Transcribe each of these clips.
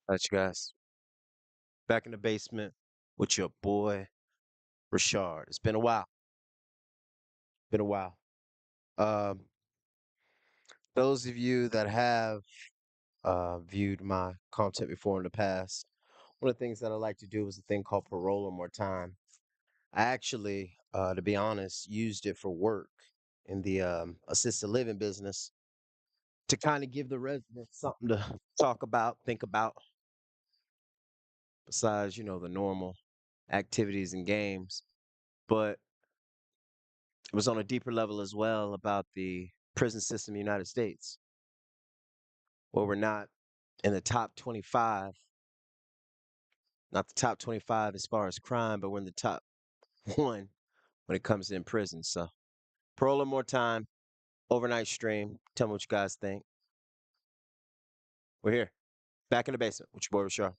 Got you guys back in the basement with your boy Rashard. It's been a while. Been a while. Um, those of you that have viewed my content before in the past, one of the things that I like to do is a thing called Parole or More Time. I actually, to be honest, used it for work in the assisted living business to kind of give the residents something to talk about, think about, besides, the normal activities and games. But it was on a deeper level as well about the prison system in the United States, where we're not in the top 25, not the top 25 as far as crime, but we're in the top one when it comes to in prison. So, Parole More Time, overnight stream. Tell me what you guys think. We're here, back in the basement with your boy Rashard.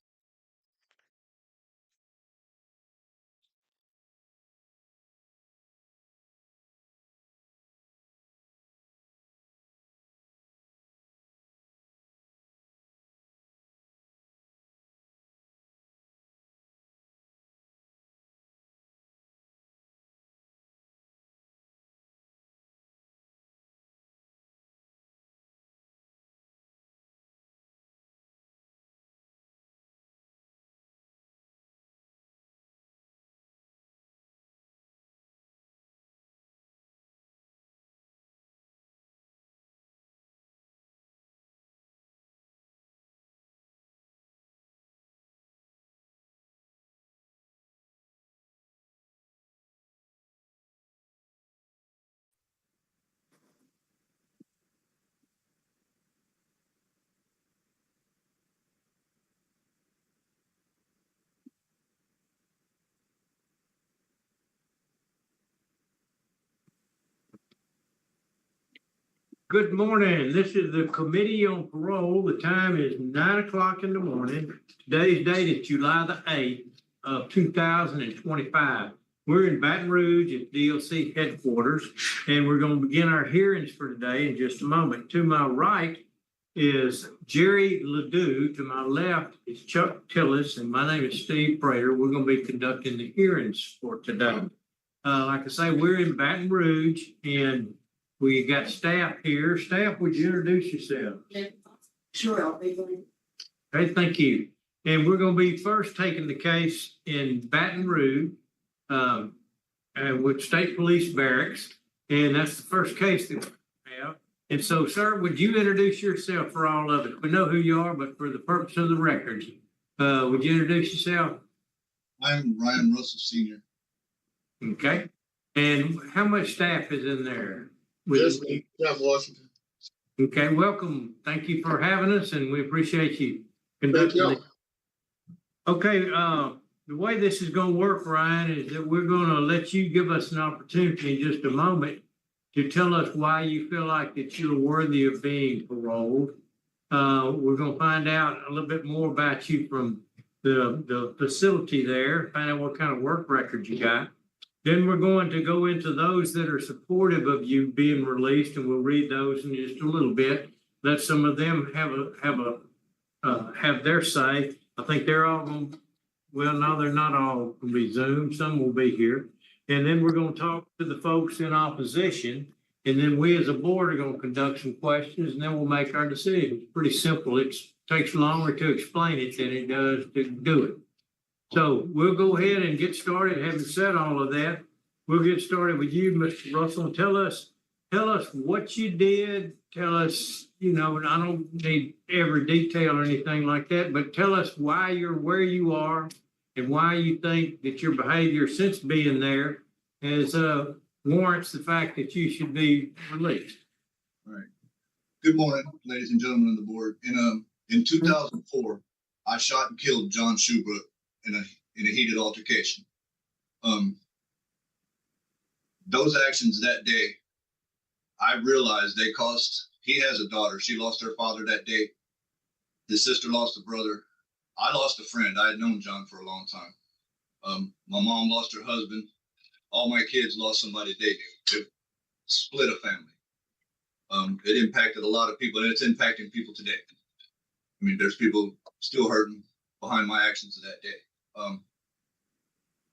Good morning. This is the Committee on Parole. The time is 9 o'clock in the morning. Today's date is July the 8th of 2025. We're in Baton Rouge at DLC headquarters, and we're going to begin our hearings for today in just a moment. To my right is Jerry Ledoux. To my left is Chuck Tillis, and my name is Steve Prater. We're going to be conducting the hearings for today. Like I say, we're in Baton Rouge, and we got staff here. Staff, would you introduce yourself? Sure, I'll be going. Okay, thank you. And we're going to be first taking the case in Baton Rouge with State Police Barracks. And that's the first case that we have. And so, sir, would you introduce yourself for all of it? We know who you are, but for the purpose of the records, would you introduce yourself? I'm Ryan Russell Sr. Okay. And how much staff is in there? Yes, Jeff Washington. Okay, welcome. Thank you for having us, and we appreciate you conducting it. Okay, the way this is going to work, Ryan, is that we're going to let you give us an opportunity in just a moment to tell us why you feel like that you're worthy of being paroled. We're going to find out a little bit more about you from the facility there, find out what kind of work record you got. Then we're going to go into those that are supportive of you being released, and we'll read those in just a little bit. Let some of them have their say. I think they're all going to, well, no, they're not all going to be Zoom. Some will be here. And then we're going to talk to the folks in opposition. And then we as a board are going to conduct some questions, and then we'll make our decision. It's pretty simple. It takes longer to explain it than it does to do it. So we'll go ahead and get started. Having said all of that, we'll get started with you, Mr. Russell. Tell us what you did. Tell us, and I don't need every detail or anything like that, but tell us why you're where you are and why you think that your behavior since being there has warrants the fact that you should be released. All right. Good morning, ladies and gentlemen of the board. In 2004, I shot and killed John Shubrook in a heated altercation. Those actions that day, I realized they cost. He has a daughter. She lost her father that day. His sister lost a brother. I lost a friend. I had known John for a long time. My mom lost her husband. All my kids lost somebody they knew. It split a family. It impacted a lot of people, and it's impacting people today. I mean, there's people still hurting behind my actions of that day.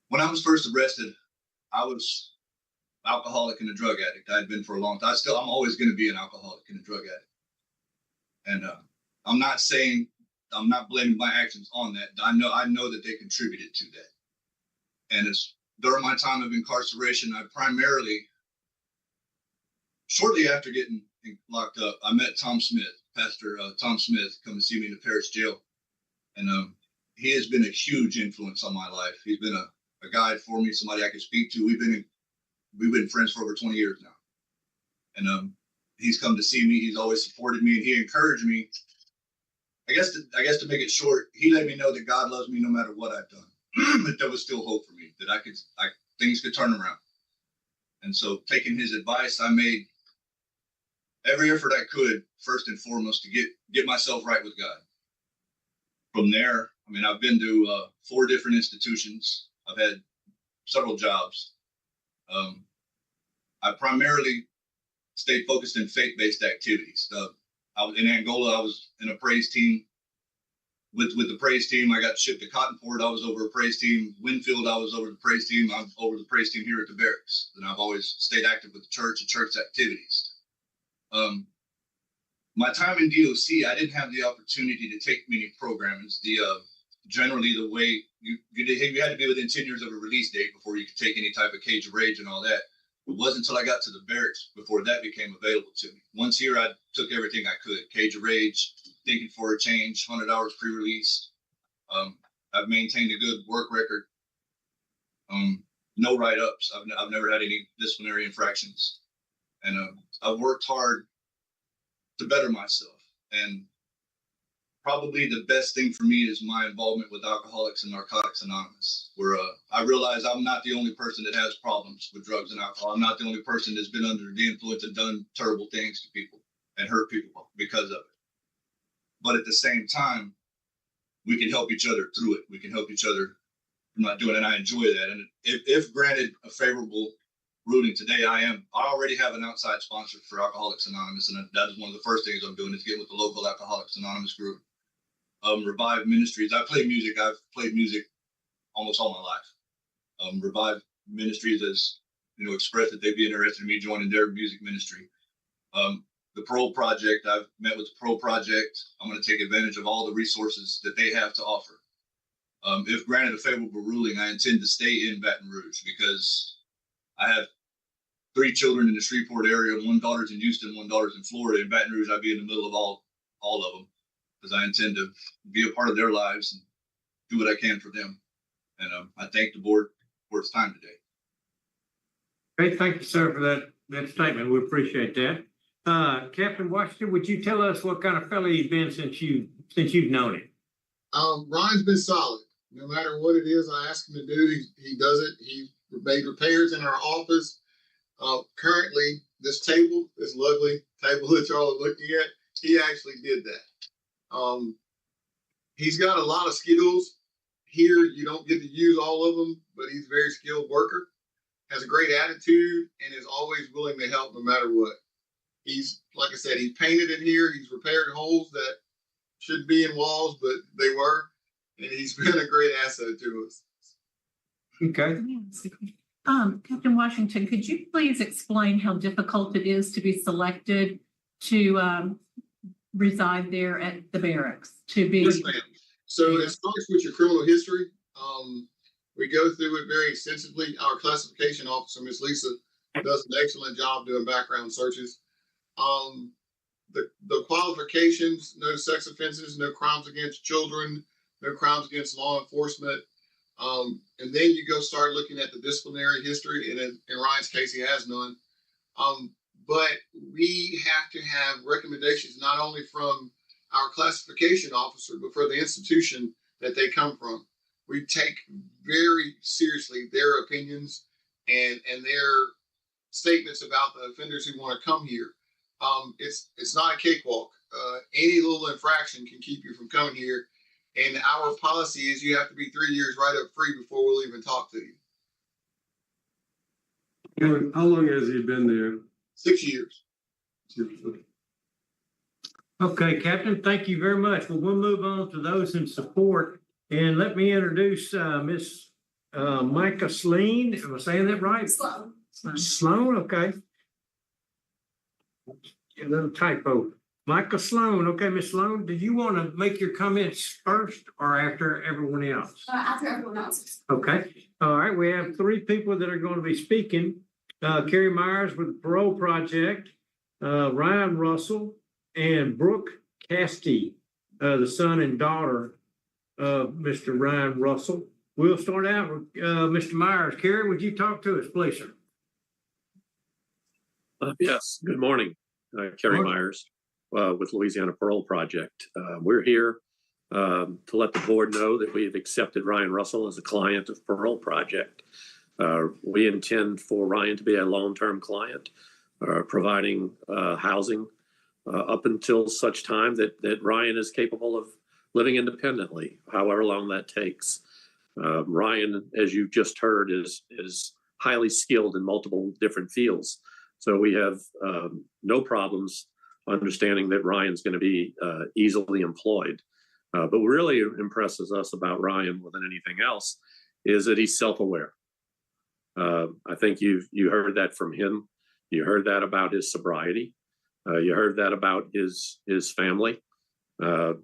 When I was first arrested, I was alcoholic and a drug addict. I had been for a long time. I'm always going to be an alcoholic and a drug addict. And I'm not blaming my actions on that. I know that they contributed to that. And it's during my time of incarceration, I primarily, shortly after getting locked up, I met Tom Smith, Pastor Tom Smith, come to see me in the parish jail. And he has been a huge influence on my life. He's been a guide for me, somebody I can speak to. We've been friends for over 20 years now. And he's come to see me. He's always supported me, and he encouraged me. I guess to make it short, he let me know that God loves me no matter what I've done. That there was still hope for me, that things could turn around. And so, taking his advice, I made every effort I could, first and foremost, to get myself right with God. From there, I mean, I've been to 4 different institutions. I've had several jobs. I primarily stayed focused in faith-based activities. In Angola, I was in a praise team. With the praise team, I got shipped to Cottonport. I was over a praise team. Winfield, I was over the praise team. I'm over the praise team here at the barracks. And I've always stayed active with the church and church activities. My time in DOC, I didn't have the opportunity to take many programs. Generally, the way you had to be within 10 years of a release date before you could take any type of Cage of Rage and all that. It wasn't until I got to the barracks before that became available to me. Once here, I took everything I could. Cage of Rage, Thinking for a Change, 100 hours pre-release. I've maintained a good work record. No write-ups. I've never had any disciplinary infractions. And I've worked hard to better myself. And probably the best thing for me is my involvement with Alcoholics and Narcotics Anonymous, where I realize I'm not the only person that has problems with drugs and alcohol. I'm not the only person that's been under the influence and done terrible things to people and hurt people because of it. But at the same time, we can help each other through it. We can help each other from not doing it. And I enjoy that. And if granted a favorable ruling today, I already have an outside sponsor for Alcoholics Anonymous. And that is one of the first things I'm doing is get with the local Alcoholics Anonymous group. Revive Ministries. I've played music almost all my life. Revive Ministries has, expressed that they'd be interested in me joining their music ministry. The Parole Project, I've met with the Parole Project. I'm going to take advantage of all the resources that they have to offer. If granted a favorable ruling, I intend to stay in Baton Rouge because I have 3 children in the Shreveport area, 1 daughter's in Houston, 1 daughter's in Florida. In Baton Rouge, I'd be in the middle of all of them, because I intend to be a part of their lives and do what I can for them. And I thank the board for its time today. Great, thank you, sir, for that statement. We appreciate that. Captain Washington, would you tell us what kind of fellow he's been since you've known him? Ryan's been solid. No matter what it is I ask him to do, he does it. He made repairs in our office. Currently, this lovely table that y'all are looking at, he actually did that. He's got a lot of skills. Here, you don't get to use all of them, but he's a very skilled worker, has a great attitude, and is always willing to help no matter what. He's, like I said, he painted in here. He's repaired holes that should be in walls, but they were. And he's been a great asset to us. Okay. Captain Washington, could you please explain how difficult it is to be selected to reside there at the barracks? Yes, ma'am. So it starts with your criminal history. We go through it very extensively. Our classification officer, Ms. Lisa, does an excellent job doing background searches. The qualifications: no sex offenses, no crimes against children, no crimes against law enforcement. And then you go start looking at the disciplinary history, and in Ryan's case, he has none. But we have to have recommendations not only from our classification officer, but for the institution that they come from. We take very seriously their opinions and their statements about the offenders who want to come here. It's not a cakewalk. Any little infraction can keep you from coming here. And our policy is you have to be 3 years right up free before we'll even talk to you. How long has he been there? 6 years. Okay, Captain, thank you very much. Well, we'll move on to those in support. And let me introduce Miss Micah Sleen. Am I saying that right? Slow. Sloan, okay. A little typo. Micah Sloan. Okay, Miss Sloan, did you want to make your comments first or after everyone else? After everyone else. Okay, all right, we have three people that are going to be speaking. Carrie Myers with the Parole Project, Ryan Russell, and Brooke Castee, the son and daughter of Mr. Ryan Russell. We'll start out with Mr. Myers. Carrie, would you talk to us, please, sir? Yes, good morning. Kerry Myers with Louisiana Parole Project. We're here to let the board know that we've accepted Ryan Russell as a client of Parole Project. We intend for Ryan to be a long-term client, providing housing up until such time that Ryan is capable of living independently, however long that takes. Ryan, as you just heard, is highly skilled in multiple different fields. So we have no problems understanding that Ryan's going to be easily employed. But what really impresses us about Ryan more than anything else is that he's self-aware. I think you heard that from him. You heard that about his sobriety. You heard that about his family. The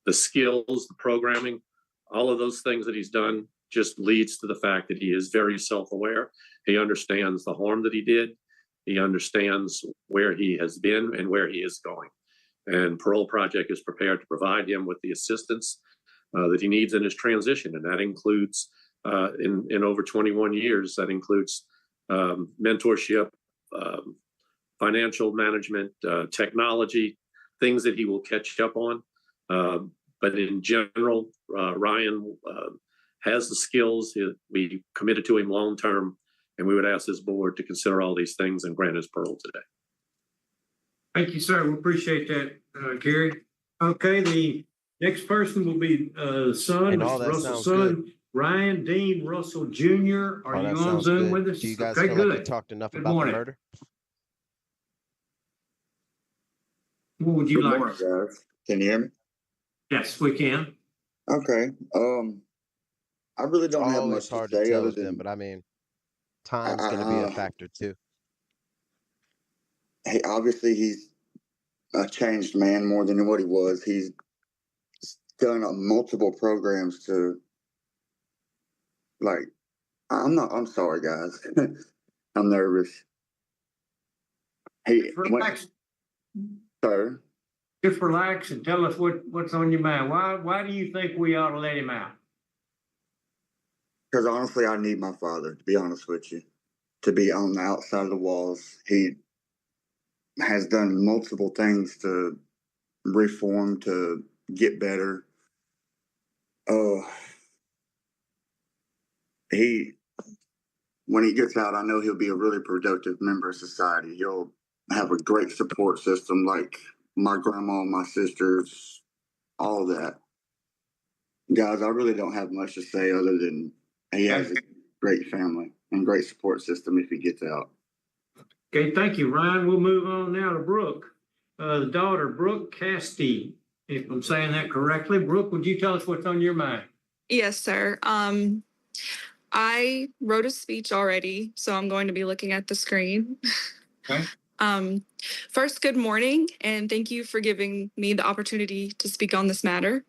skills, the programming, all of those things that he's done just leads to the fact that he is very self-aware. He understands the harm that he did. He understands where he has been and where he is going. And Parole Project is prepared to provide him with the assistance that he needs in his transition. And that includes, in over 21 years, that includes mentorship, financial management, technology, things that he will catch up on. But in general, Ryan has the skills. We committed to him long term. And we would ask this board to consider all these things and grant his parole today. Thank you, sir. We appreciate that, Gary. Okay, the next person will be son, Mr. Russell's son, Ryan Dean Russell Jr. Are you on Zoom with us? Do you guys okay, feel good. like you talked enough Good about morning. the murder? What would you Good like? morning, guys. Can you hear me? Yes, we can. Okay. I really don't have Always much to hard to say tell other with them, than but I mean, time's going to be a factor too. obviously he's a changed man more than what he was. He's done multiple programs to, like, I'm sorry, guys. I'm nervous. Hey, Relax. sir. Just relax and tell us what's on your mind. Why do you think we ought to let him out? Because honestly, I need my father, to be honest with you, to be on the outside of the walls. He has done multiple things to reform, to get better. When he gets out, I know he'll be a really productive member of society. He'll have a great support system like my grandma, my sisters, all that. Guys, I really don't have much to say other than he has a great family and great support system if he gets out. Okay, thank you, Ryan. We'll move on now to Brooke, the daughter, Brooke Castee. If I'm saying that correctly, Brooke, would you tell us what's on your mind? Yes, sir. I wrote a speech already, so I'm going to be looking at the screen. Okay. First, good morning, and thank you for giving me the opportunity to speak on this matter.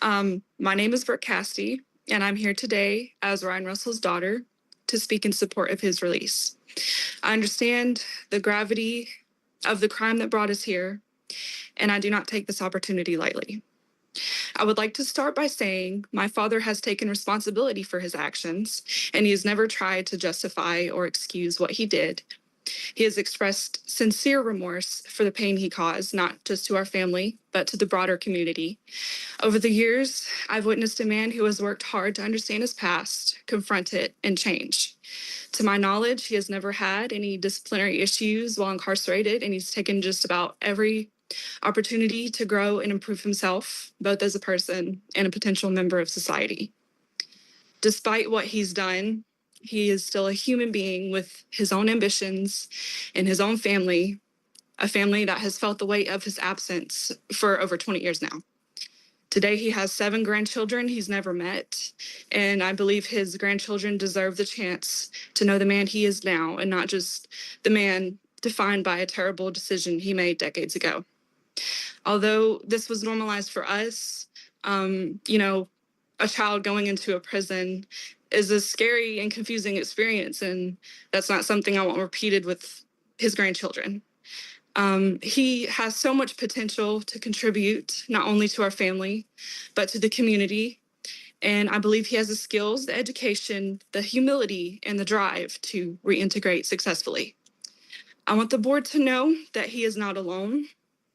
My name is Brooke Castee, and I'm here today as Ryan Russell's daughter to speak in support of his release. I understand the gravity of the crime that brought us here, and I do not take this opportunity lightly. I would like to start by saying my father has taken responsibility for his actions, and he has never tried to justify or excuse what he did. He has expressed sincere remorse for the pain he caused, not just to our family, but to the broader community. Over the years, I've witnessed a man who has worked hard to understand his past, confront it, and change. To my knowledge, he has never had any disciplinary issues while incarcerated, and he's taken just about every opportunity to grow and improve himself, both as a person and a potential member of society. Despite what he's done, he is still a human being with his own ambitions and his own family, a family that has felt the weight of his absence for over 20 years now. Today, he has 7 grandchildren he's never met, and I believe his grandchildren deserve the chance to know the man he is now and not just the man defined by a terrible decision he made decades ago. Although this was normalized for us, a child going into a prison is a scary and confusing experience, and that's not something I want repeated with his grandchildren. He has so much potential to contribute not only to our family, but to the community. And I believe he has the skills, the education, the humility, and the drive to reintegrate successfully. I want the board to know that he is not alone.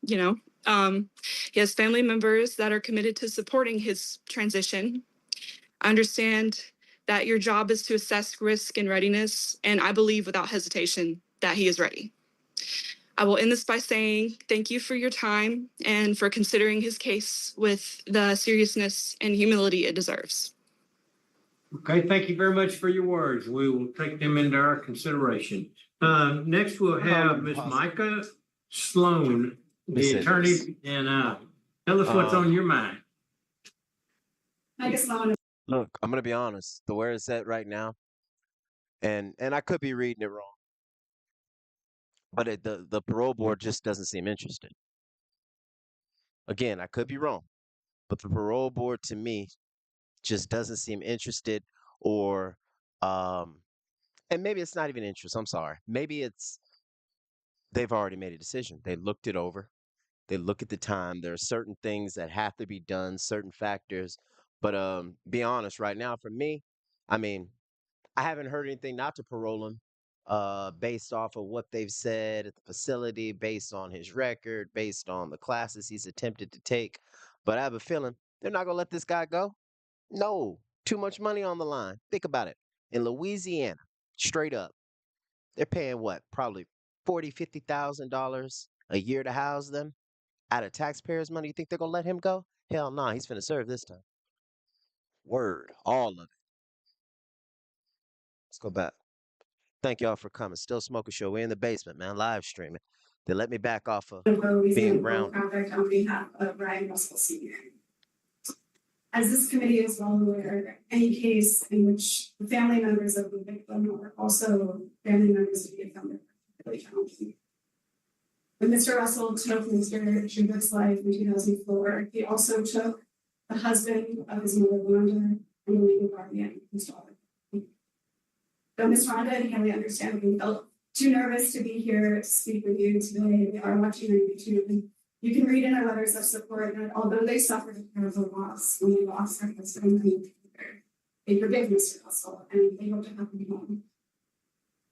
He has family members that are committed to supporting his transition. I understand that your job is to assess risk and readiness, and I believe without hesitation that he is ready. I will end this by saying thank you for your time and for considering his case with the seriousness and humility it deserves. Okay, thank you very much for your words. We will take them into our consideration. Next, we'll have Ms. Micah Sloan, the attorney, and tell us what's on your mind. Micah Sloan. Look, I'm gonna be honest. The where it's at right now, and I could be reading it wrong, but the parole board just doesn't seem interested. Again, I could be wrong, but the parole board to me just doesn't seem interested, or and maybe it's not even interest. I'm sorry. Maybe it's they've already made a decision. They looked it over. They look at the time. There are certain things that have to be done, certain factors. But be honest, right now, for me, I mean, I haven't heard anything not to parole him, based off of what they've said at the facility, based on his record, based on the classes he's attempted to take. But I have a feeling they're not gonna let this guy go. No, too much money on the line. Think about it. In Louisiana, straight up, they're paying what? Probably $40,000-$50,000 a year to house them out of taxpayers' money. You think they're gonna let him go? Hell no, he's finna serve this time. Word, all of it. Let's go back. Thank y'all for coming. Still Smoking Show. We're in the basement, man, live streaming. They let me back off of being grounded. Project on behalf of Ryan Russell Sr. As this committee is well aware, any case in which the family members of the victim are also family members of the offender is really challenging. When Mr. Russell took Mr. Schubert's life in 2004, he also took the husband of his mother, Wanda, and the legal guardian, his daughter. Though Ms. Rhonda and Haley understandably felt too nervous to be here to speak with you today, they are watching on YouTube. And you can read in their letters of support that although they suffered a terrible loss when they lost their husband and mother, they forgive Mr. Russell and they hope to have him home.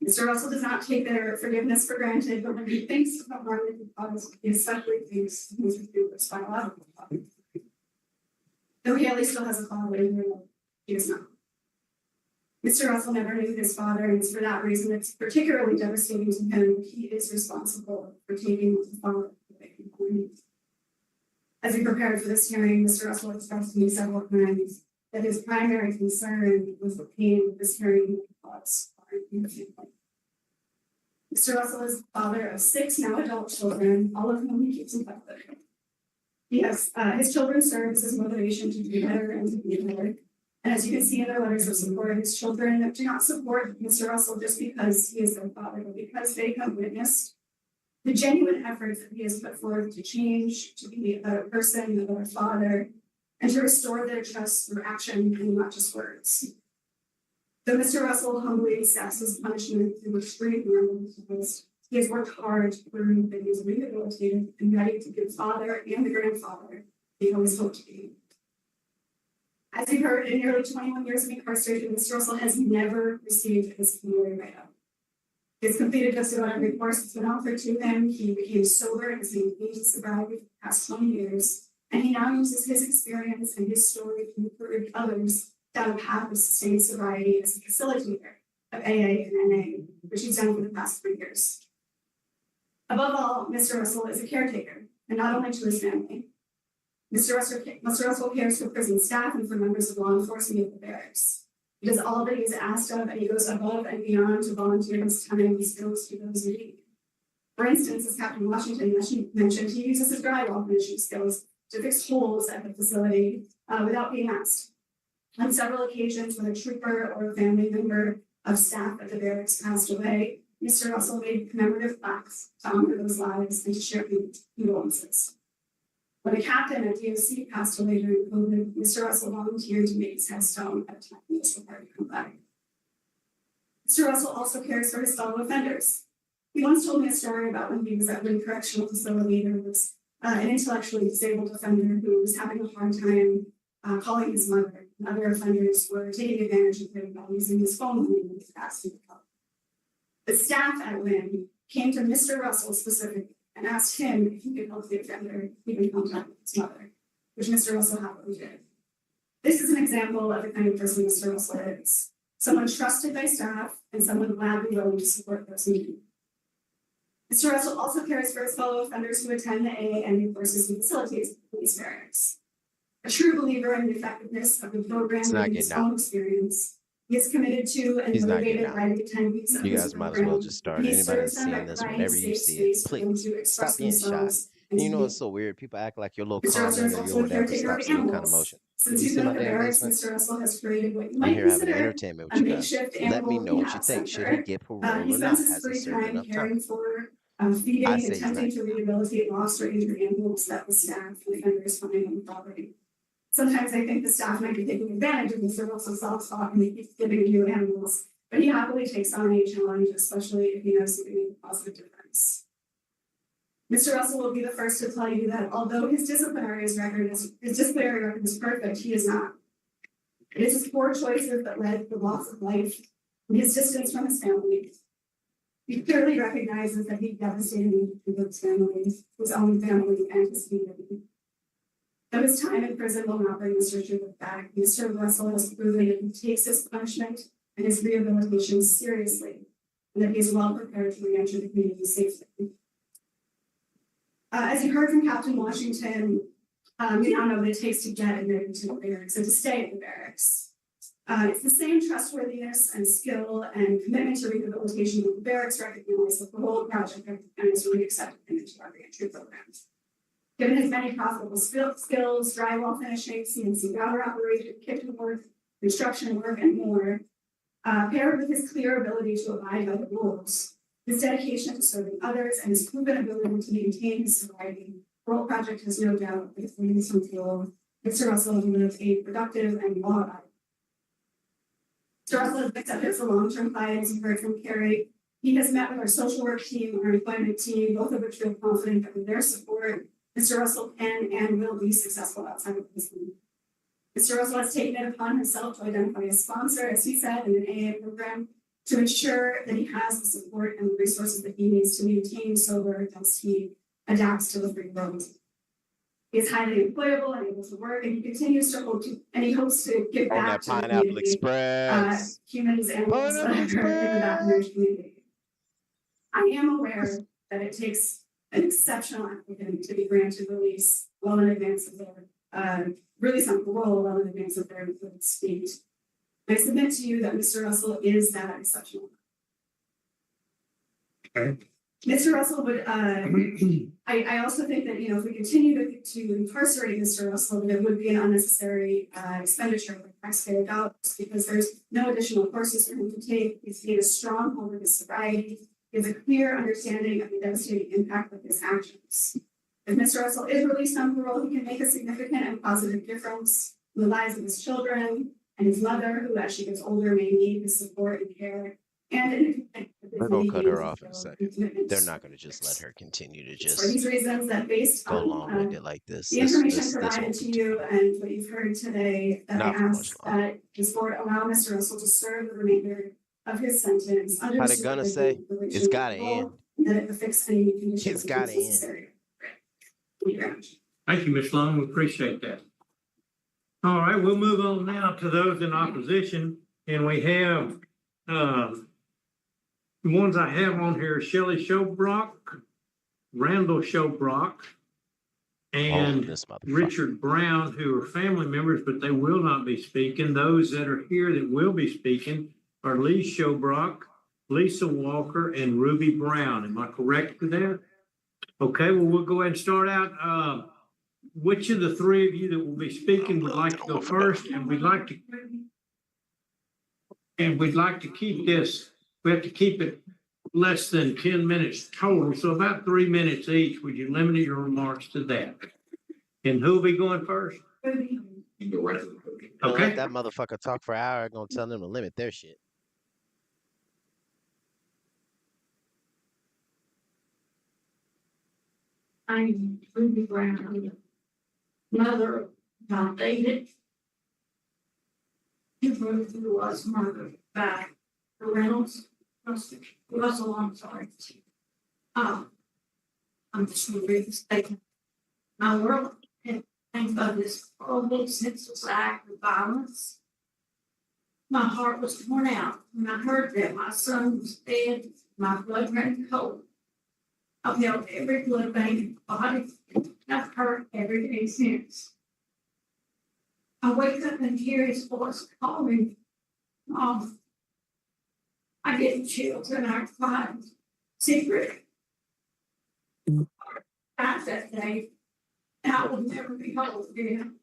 Mr. Russell does not take their forgiveness for granted, but when he thinks about harm that he caused, he especially thinks Mr. Schubert's biological father. Though Haley still has a father, he does not. Mr. Russell never knew his father, and for that reason, it's particularly devastating to him. He is responsible for taking the father away from him. As we prepared for this hearing, Mr. Russell expressed to me several times that his primary concern was the pain this hearing would cause in the family. Mr. Russell is the father of 6 now adult children, all of whom he keeps in touch with. Yes, his children serve as his motivation to do better and to be better. And as you can see in their letters of support, his children do not support Mr. Russell just because he is their father, but because they have witnessed the genuine efforts that he has put forth to change, to be a better person, a better father, and to restore their trust through action and not just words. Though Mr. Russell humbly accepts his punishment through extreme remorse, he has worked hard to prove that he is rehabilitated and ready to be the father and the grandfather he always hoped to be. As you heard, in nearly 21 years of incarceration, Mr. Russell has never received his community write-up. He has completed just about every course that's been offered to him. He became sober as he engaged sobriety for the past 20 years, and he now uses his experience and his story to encourage others down a path of sustained sobriety as a facilitator of AA and NA, which he's done for the past 3 years. Above all, Mr. Russell is a caretaker, and not only to his family. Mr. Russell cares for prison staff and for members of law enforcement at the barracks. He does all that he is asked of, and he goes above and beyond to volunteer his time and skills to those in need. For instance, as Captain Washington mentioned, he uses his drywall finishing skills to fix holes at the facility without being asked. On several occasions, when a trooper or a family member of staff at the barracks passed away, Mr. Russell made commemorative plaques to honor those lives and to share condolences. When a captain at DOC passed away during COVID, Mr. Russell volunteered to make his headstone at a time he was required to come back. Mr. Russell also cares for his fellow offenders. He once told me a story about when he was at Lynn Correctional Facility. There was an intellectually disabled offender who was having a hard time calling his mother. And other offenders were taking advantage of him by using his phone when he was asking for help. The staff at Lynn came to Mr. Russell specifically and asked him if he could help the offender keep contact with his mother, which Mr. Russell happily did. This is an example of the kind of person Mr. Russell is. Someone trusted by staff and someone gladly willing to support those needing. Mr. Russell also cares for his fellow offenders who attend the AANU courses he facilitates at police barracks. A true believer in the effectiveness of the program and his own experience, he is committed to and motivated by the attendees of You this guys might as program. well just start. He Anybody serves that's them seeing by this, providing whenever you safe see space it, for them please to express stop being shy. themselves And and you to know be. it's so weird. People act like you're a little Mr. Russell calm is or also you're a whatever. caretaker Stop of seeing kind of animals. emotion. Since You he's see been my at the day in barracks, basement? Mr. Russell has created what you I'm might here having consider entertainment a with you guys. makeshift Let animal me know what you rehab think. Should he center. get parole He or not? spends his Has he free served time enough time? caring for, feeding, I and say he's not. attempting to rehabilitate lost or injured animals that the staff and offenders find on the property. Sometimes I think the staff might be taking advantage of Mr. Russell's self-talk and he keeps giving you animals, but he happily takes on any challenge, especially if he knows he can make a positive difference. Mr. Russell will be the first to tell you that although his disciplinary record is perfect, he is not. It is his poor choices that led to the loss of life and his distance from his family. He clearly recognizes that he devastated his family, his own family, and his community. Though his time in prison will not bring Mr. Judith back, Mr. Russell has proven that he takes his punishment and his rehabilitation seriously, and that he is well prepared to re-enter the community safely. As you heard from Captain Washington, you now know what it takes to get admitted to the barracks and to stay at the barracks. It's the same trustworthiness and skill and commitment to rehabilitation that the barracks recognize that the whole project has really accepted him into our reentry programs. Given his many profitable skills, drywall finishing, CNC router operation, kitchen work, construction work, and more, paired with his clear ability to abide by the rules, his dedication to serving others, and his proven ability to maintain his sobriety, Parole Project has no doubt that if we use some fuel, Mr. Russell will live a productive and law-abiding. Mr. Russell has accepted for long-term clients. You heard from Carrie. He has met with our social work team, our employment team, both of which feel confident that with their support, Mr. Russell can and will be successful outside of prison. Mr. Russell has taken it upon himself to identify a sponsor, as he said, in an AA program to ensure that he has the support and the resources that he needs to maintain sober as he adapts to the free world. He is highly employable and able to work, and he continues to hopes to give On back that to the Pineapple community, Express. humans, animals that Pineapple are in the Baton Rouge Express. community. I am aware that it takes an exceptional applicant to be granted release well in advance of their release on parole well in advance of their speed. I submit to you that Mr. Russell is that exceptional. Okay. Mr. Russell would, I also think that, if we continue to incarcerate Mr. Russell, that it would be an unnecessary expenditure of taxpayer dollars because there's no additional courses for him to take. He's made a strong hold of his sobriety. He has a clear understanding of the devastating impact of his actions. If Mr. Russell is released on parole, he can make a significant and positive difference in the lives of his children and his mother, who as she gets older may need his support and care. And We're going to cut her off in a second. They're not going to just let her continue to for these just reasons that based go on long-winded like this. the information This provided won't to continue. you and what you've heard today, that Not I for much ask longer. that this board allow Mr. Russell to serve the remainder of his sentence under How the they gonna supervision say? of probation It's gotta and parole, end. and that it affix any conditions It's gotta end. necessary. Thank you very much. Thank you, Ms. Long. We appreciate that. All right, we'll move on now to those in opposition, and we have the ones I have on here: Shelley Showbrock, Randall Showbrock, and This motherfucker. Richard Brown, who are family members, but they will not be speaking. Those that are here that will be speaking are Lee Showbrock, Lisa Walker, and Ruby Brown. Am I correct with that? Okay, well, we'll go ahead and start out. Which of the three of you that will be speaking would like to go first? And we'd like to keep this, we have to keep it less than 10 minutes total, so about 3 minutes each. Would you limit your remarks to that? And who'll be going first? Don't Okay. let that motherfucker talk for an hour. Gonna tell them to limit their shit. I'm Ruby Brown, mother of John David, who was murdered by Reynolds, Russell, I'm sorry. I'm just going to read the statement. My world had thanks by this horrible senseless act of violence. My heart was torn out when I heard that my son was dead. My blood ran cold. I've held every blood vein in my body. I've hurt every day since. I wake up and hear his voice calling, Mom. I get chills and I cry. Secret. Died that day, and I will never be whole again.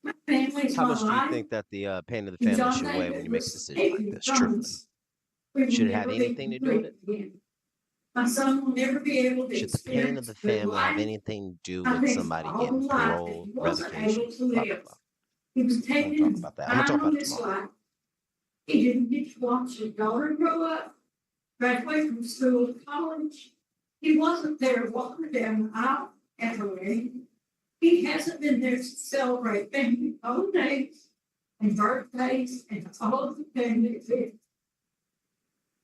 My family's How my much do you life. think that the pain of the And family John should weigh David when you make a was decision like this? from Truthfully, us. We will should it have never be anything to do with it? complete again. My son will never be able to Should the pain of experience the good family have life. anything to do I with think somebody all getting the life that parole, he wasn't revocation? able to Blah, blah, live. blah. He was I'm gonna talk taken about that. I'm gonna talk about it his tomorrow. life. He didn't get to watch his daughter grow up, graduate from school to college. He wasn't there walking down the aisle at her wedding. He hasn't been there to celebrate family holidays and birthdays and all of the family events.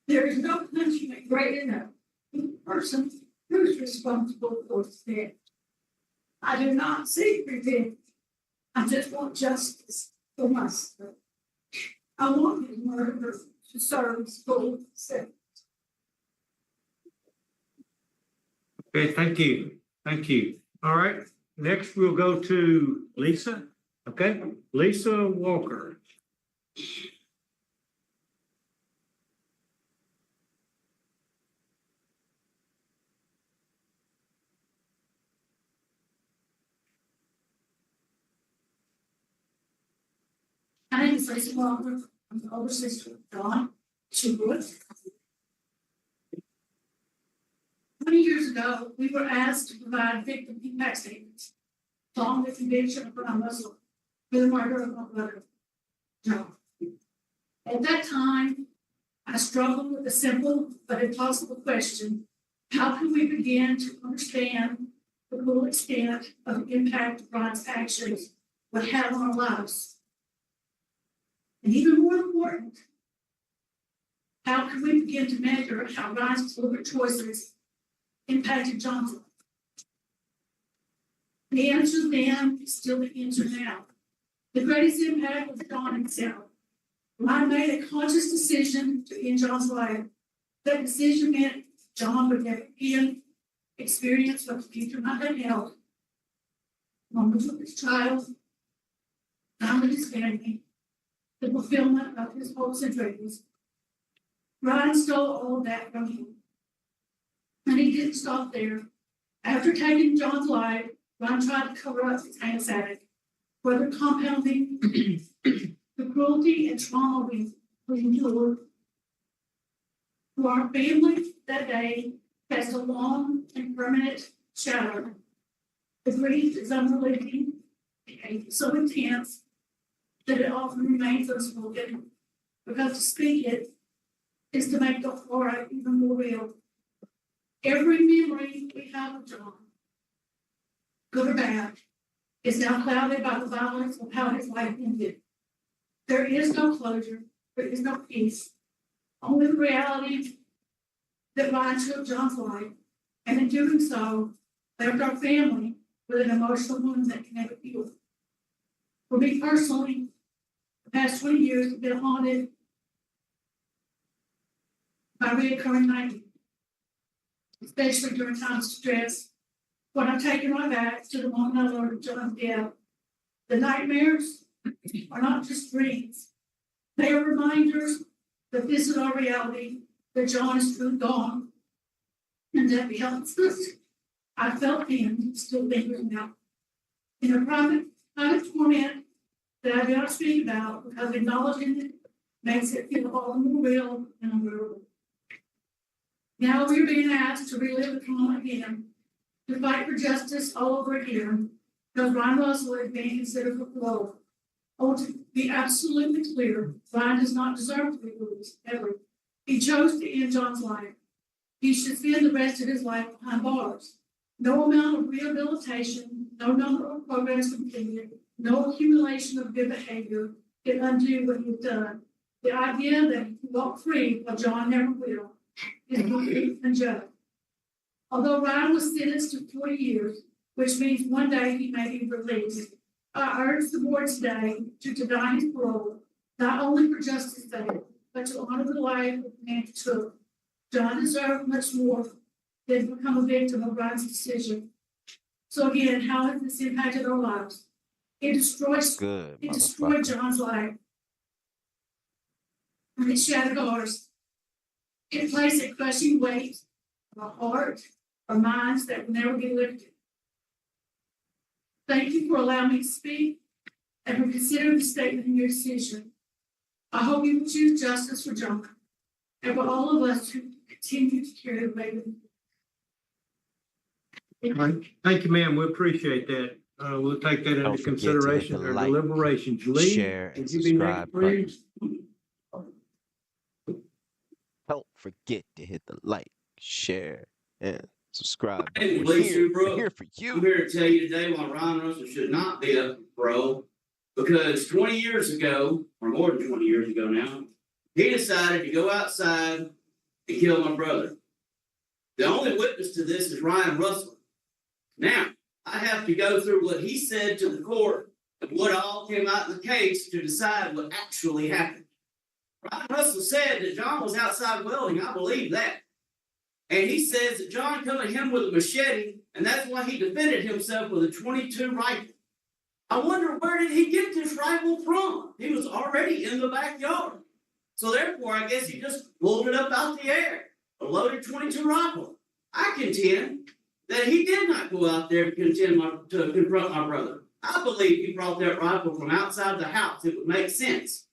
There is no punishment great enough for the person who's responsible for his death. I do not seek revenge. I just want justice for my son. I want his murderer to serve his full sentence. Okay, thank you. Thank you. All right, next we'll go to Lisa. Okay, Lisa Walker. My name is Lisa Walker. I'm the older sister of Dawn. She was. 20 years ago, we were asked to provide victim impact statements following the conviction of Ron Russell for the murder of my brother, John. At that time, I struggled with a simple but impossible question: how can we begin to understand the full extent of the impact of Ron's actions would have on our lives? And even more important, how can we begin to measure how Ron's deliberate choices impacted John's life? The answer then is still the answer now. The greatest impact was John himself. Ron made a conscious decision to end John's life. That decision meant John would never again experience what the future might have held. Moments with his child, time with his family, the fulfillment of his hopes and dreams. Ron stole all of that from him. And he didn't stop there. After taking John's life, Ron tried to cover up his heinous act, further compounding the cruelty and trauma we endured. To our family that day cast a long and permanent shadow. The grief is unrelenting, the hate is so intense that it often remains unspoken, because to speak it is to make the horror even more real. Every memory we have of John, good or bad, is now clouded by the violence of how his life ended. There is no closure, there is no peace, only the reality that Ryan took John's life, and in doing so, left our family with an emotional wound that can never heal. For me personally, the past 20 years have been haunted by reoccurring nightmares, especially during times of stress. When I'm taken right back to the moment I learned of John's death, the nightmares are not just dreams. They are reminders that this is our reality, that John is truly gone, and that we help us. I felt pain still lingering now. In a private torment that I do not speak about because acknowledging it makes it feel all more real and unbearable. Now we're being asked to relive the trauma again, to fight for justice all over again, because Ryan Russell is being considered for parole. Oh, to be absolutely clear, Ryan does not deserve to be released, ever. He chose to end John's life. He should spend the rest of his life behind bars. No amount of rehabilitation, no number of programs completed, no accumulation of good behavior can undo what he's done. The idea that he can walk free, but John never will, is not unjust. Although Ryan was sentenced to 40 years, which means one day he may be released, I urge the board today to deny his parole, not only for justice's sake, but to honor the life of the man he took. John deserved much more than to become a victim of Ryan's decision. So again, how has this impacted our lives? It destroyed John's life. And it shattered ours. It placed a crushing weight on our heart, our minds that will never be lifted. Thank you for allowing me to speak and for considering the statement in your decision. I hope you will choose justice for John and for all of us who continue to carry the weight of it. Thank you, ma'am. We appreciate that. We'll take that into consideration in our deliberations. Lee, share, and would you be next, subscribe button. please? Don't forget to hit the like, share, and subscribe. Hey, We're here for I'm you. here to tell you today why Ryan Russell should not be up for parole. Because 20 years ago, or more than 20 years ago now, he decided to go outside and kill my brother. The only witness to this is Ryan Russell. Now, I have to go through what he said to the court and what all came out in the case to decide what actually happened. Ryan Russell said that John was outside welding. I believe that. And he says that John come at him with a machete, and that's why he defended himself with a .22 rifle. I wonder, where did he get this rifle from? He was already in the backyard. So therefore, I guess he just pulled it up out the air, a loaded .22 rifle. I contend that he did not go out there to confront my brother. I believe he brought that rifle from outside the house. It would make sense.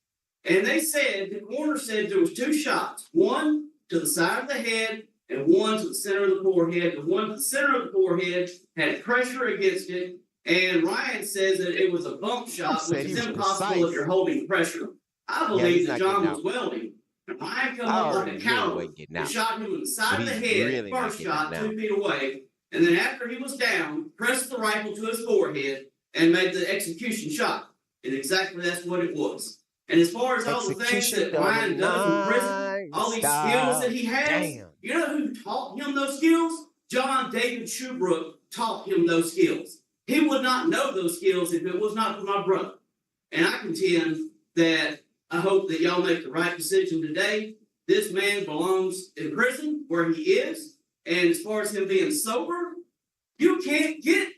And they said, the coroner said there was 2 shots, one to the side of the head and one to the center of the forehead. The one to the center of the forehead had pressure against it. And Ryan says that it was a bump shot, which is impossible if you're holding pressure. I believe that John was welding. And Ryan come up like a coward and shot him in the side of the head, first shot 2 feet away. And then after he was down, pressed the rifle to his forehead and made the execution shot. And exactly that's what it was. And as far as all the things that Ryan does in prison, all these skills that he has, you know who taught him those skills? John David Shoebrook taught him those skills. He would not know those skills if it was not for my brother. And I contend that I hope that y'all make the right decision today. This man belongs in prison where he is. And as far as him being sober, you can't get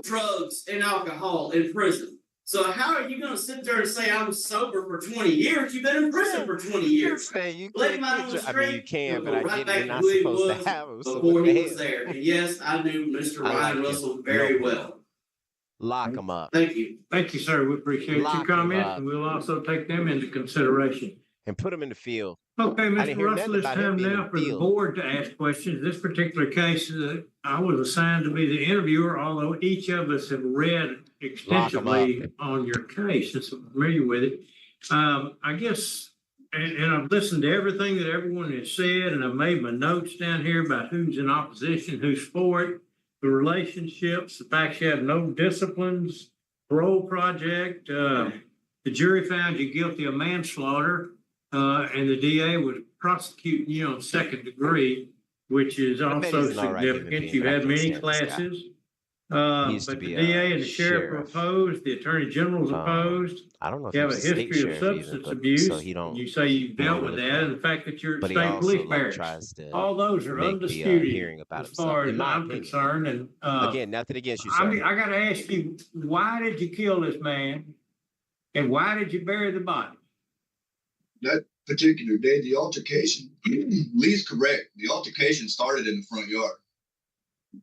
drugs and alcohol in prison. So how are you going to sit there and say I'm sober for 20 years? You've been in prison for 20 years. Let him out on the street. I mean, you can, but right back you're not to who he supposed was to have him. before he was there. And yes, I knew Mr. Ryan Russell very well. Lock him up. Thank you. Thank you, sir. We appreciate your comments, and we'll also take them into consideration. And put him in the field. Okay, Mr. Russell, it's time now for the board to ask questions. This particular case, I was assigned to be the interviewer, although each of us have read extensively on your case and so familiar with it. I guess, and I've listened to everything that everyone has said, and I've made my notes down here about who's in opposition, who's for it, the relationships, the fact you have no disciplines, parole project. The jury found you guilty of manslaughter. And the DA was prosecuting you on 2nd degree, which is also significant. You've had many classes. But the DA and the sheriff are opposed. The attorney general's opposed. I don't know if you have a history of substance abuse. You say you've dealt with that, and the fact that you're at state police barracks. All those are undisputed as far as I'm concerned. And again, nothing against you, sir. I got to ask you, why did you kill this man, and why did you bury the body? particular day, the altercation, Lee's correct. The altercation started in the front yard.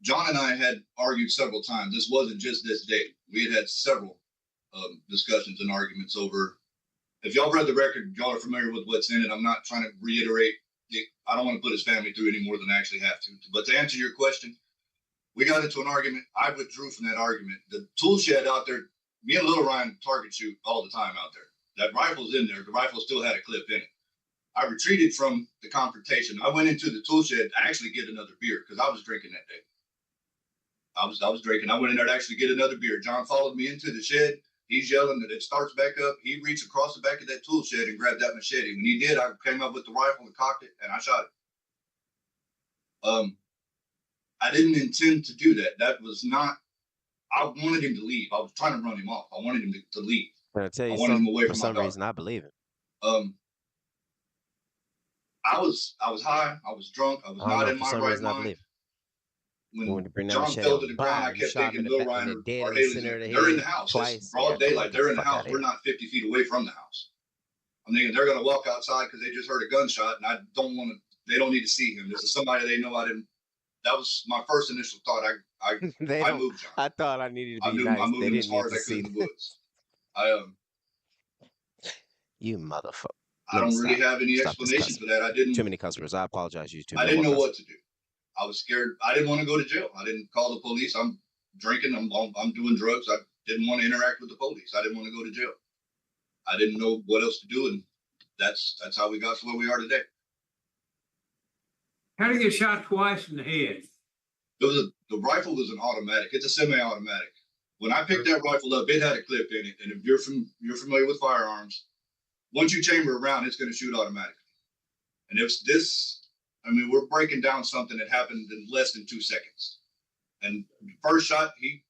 John and I had argued several times. This wasn't just this day. We had several discussions and arguments over. If y'all read the record, y'all are familiar with what's in it. I'm not trying to reiterate. I don't want to put his family through any more than I actually have to. But to answer your question, we got into an argument. I withdrew from that argument. The tool shed out there, me and Little Ryan target shoot all the time out there. That rifle's in there. The rifle still had a clip in it. I retreated from the confrontation. I went into the tool shed to actually get another beer because I was drinking that day. I was drinking. I went in there to actually get another beer. John followed me into the shed. He's yelling that it starts back up. He reached across the back of that tool shed and grabbed that machete. When he did, I came up with the rifle and cocked it, and I shot it. I didn't intend to do that. That was not. I wanted him to leave. I was trying to run him off. I wanted him to leave. But I tell you, I wanted him away for from some my reason, I believe it. I was high. I was drunk. I was not in my right mind. When John fell to the ground, I kept thinking Lil Ryan or Haley's they're in the house. It's broad daylight. They're in the house. We're not 50 feet away from the house. I'm thinking they're going to walk outside because they just heard a gunshot, and I don't want to. They don't need to see him. This is somebody they know. I didn't. That was my first initial thought. I moved John. I thought I needed to be nice. I nice. moved him as far as I could in the woods. You motherfucker. I don't really have any explanation for that. I didn't. Too many customers. I apologize. You too. I didn't know what to do. I was scared. I didn't want to go to jail. I didn't call the police. I'm drinking. I'm doing drugs. I didn't want to interact with the police. I didn't want to go to jail. I didn't know what else to do, and that's how we got to where we are today. How did you get shot twice in the head? The rifle was an automatic. It's a semi-automatic. When I picked that rifle up, it had a clip in it, and if you're familiar with firearms, once you chamber around, it's going to shoot automatically. And if this. I mean, we're breaking down something that happened in less than 2 seconds. And the first shot, he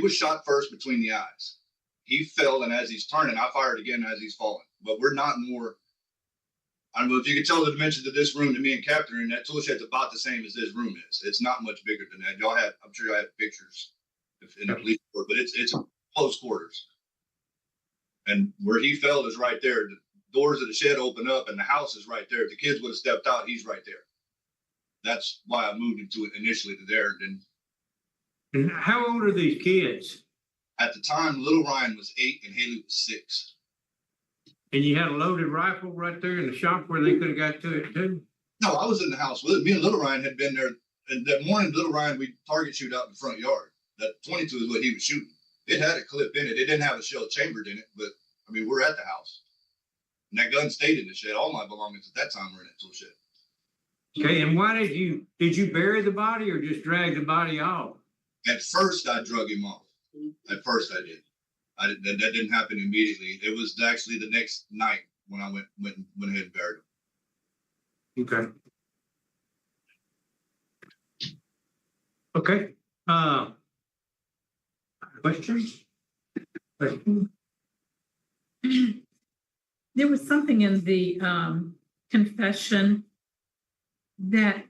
was shot first between the eyes. He fell, and as he's turning, I fired again as he's falling. But we're not more. I don't know if you can tell the dimensions of this room to me and Catherine. That tool shed's about the same as this room is. It's not much bigger than that. I'm sure y'all have pictures in the police report, but it's close quarters. And where he fell is right there. Doors of the shed open up and the house is right there. If the kids would have stepped out, he's right there. That's why I moved him to it initially to there. And how old are these kids? At the time, little Ryan was 8 and Haley was 6. And you had a loaded rifle right there in the shop where they could have got to it too? No, I was in the house with it. Me and little Ryan had been there. And that morning, little Ryan, we target shoot out in the front yard. That 22 is what he was shooting. It had a clip in it. It didn't have a shell chambered in it, but I mean, we're at the house. And that gun stayed in the shed. All my belongings at that time were in that tool shed. Okay, and why did you bury the body or just drag the body off? At first, I drug him off. At first, I did. That didn't happen immediately. It was actually the next night when I went ahead and buried him. Okay. Questions? There was something in the confession that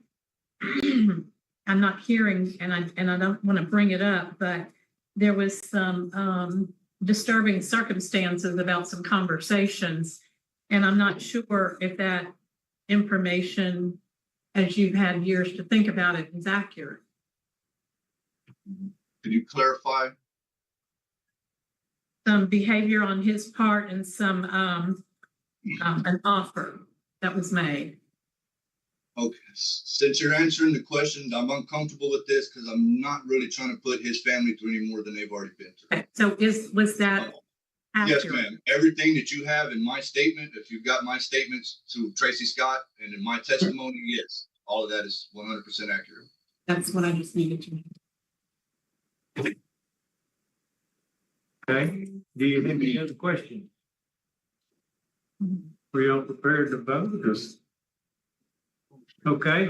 I'm not hearing, and I don't want to bring it up, but there was some disturbing circumstances about some conversations, and I'm not sure if that information, as you've had years to think about it, is accurate. Could you clarify? Some behavior on his part and some an offer that was made. Okay, since you're answering the questions, I'm uncomfortable with this because I'm not really trying to put his family through any more than they've already been through. Okay. So was that accurate? Yes, ma'am. Everything that you have in my statement, if you've got my statements to Tracy Scott and in my testimony, yes, all of that is 100% accurate. That's what I just needed to know. Okay. Do you have any other questions? Were you all prepared to vote? Okay.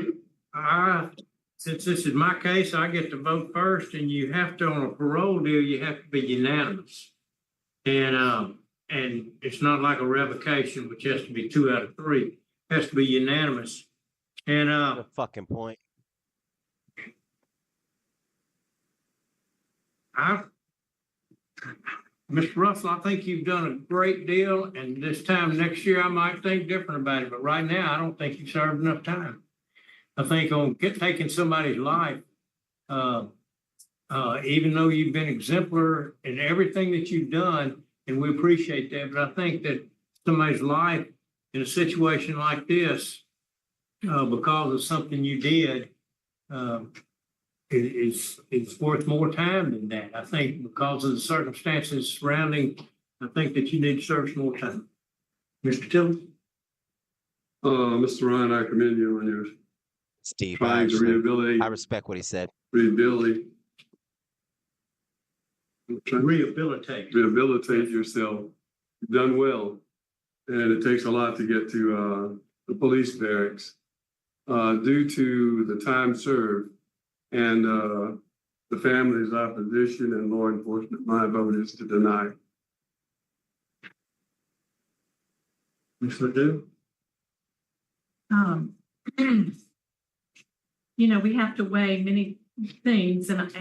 Since this is my case, I get to vote first, and you have to, on a parole deal, you have to be unanimous. And it's not like a revocation, which has to be 2 out of 3. It has to be unanimous. And the fucking point. Mr. Russell, I think you've done a great deal, and this time next year, I might think different about it, but right now, I don't think you've served enough time. I think on taking somebody's life, even though you've been exemplar in everything that you've done, and we appreciate that, but I think that somebody's life in a situation like this, because of something you did, is worth more time than that. I think because of the circumstances surrounding, I think that you need to serve some more time. Mr. Tillman? Mr. Ryan, I commend you on your Steve, trying to rehabilitate. I respect what he said. Rehabilitate Rehabilitate yourself. You've done well, and it takes a lot to get to the police barracks. Due to the time served and the family's opposition and law enforcement, my vote is to deny. Mr. Ledoux? You know, we have to weigh many things, and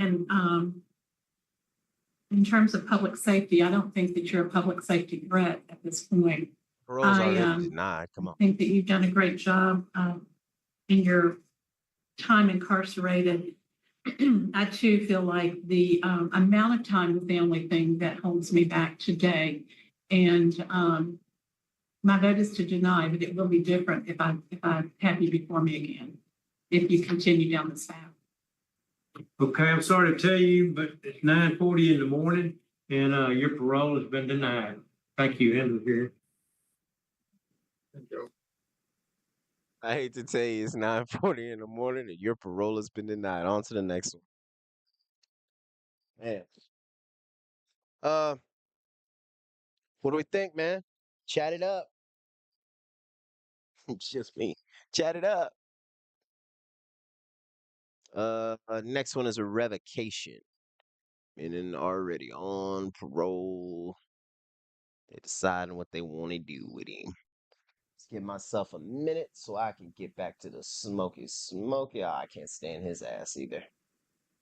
in terms of public safety, I don't think that you're a public safety threat at this point. Parole's already denied. Come on. I think that you've done a great job in your time incarcerated. I too feel like the amount of time with family thing that holds me back today, and my vote is to deny, but it will be different if I have you before me again, if you continue down this path. Okay, I'm sorry to tell you, but it's 9:40 in the morning, and your parole has been denied. Thank you, Andrew here. Thank you. I hate to tell you, it's 9:40 in the morning and your parole has been denied. On to the next one. Man. What do we think, man? Chat it up. It's just me. Chat it up. Next one is a revocation. Meaning already on parole. They're deciding what they want to do with him. Let's give myself a minute so I can get back to the smoky. Oh, I can't stand his ass either.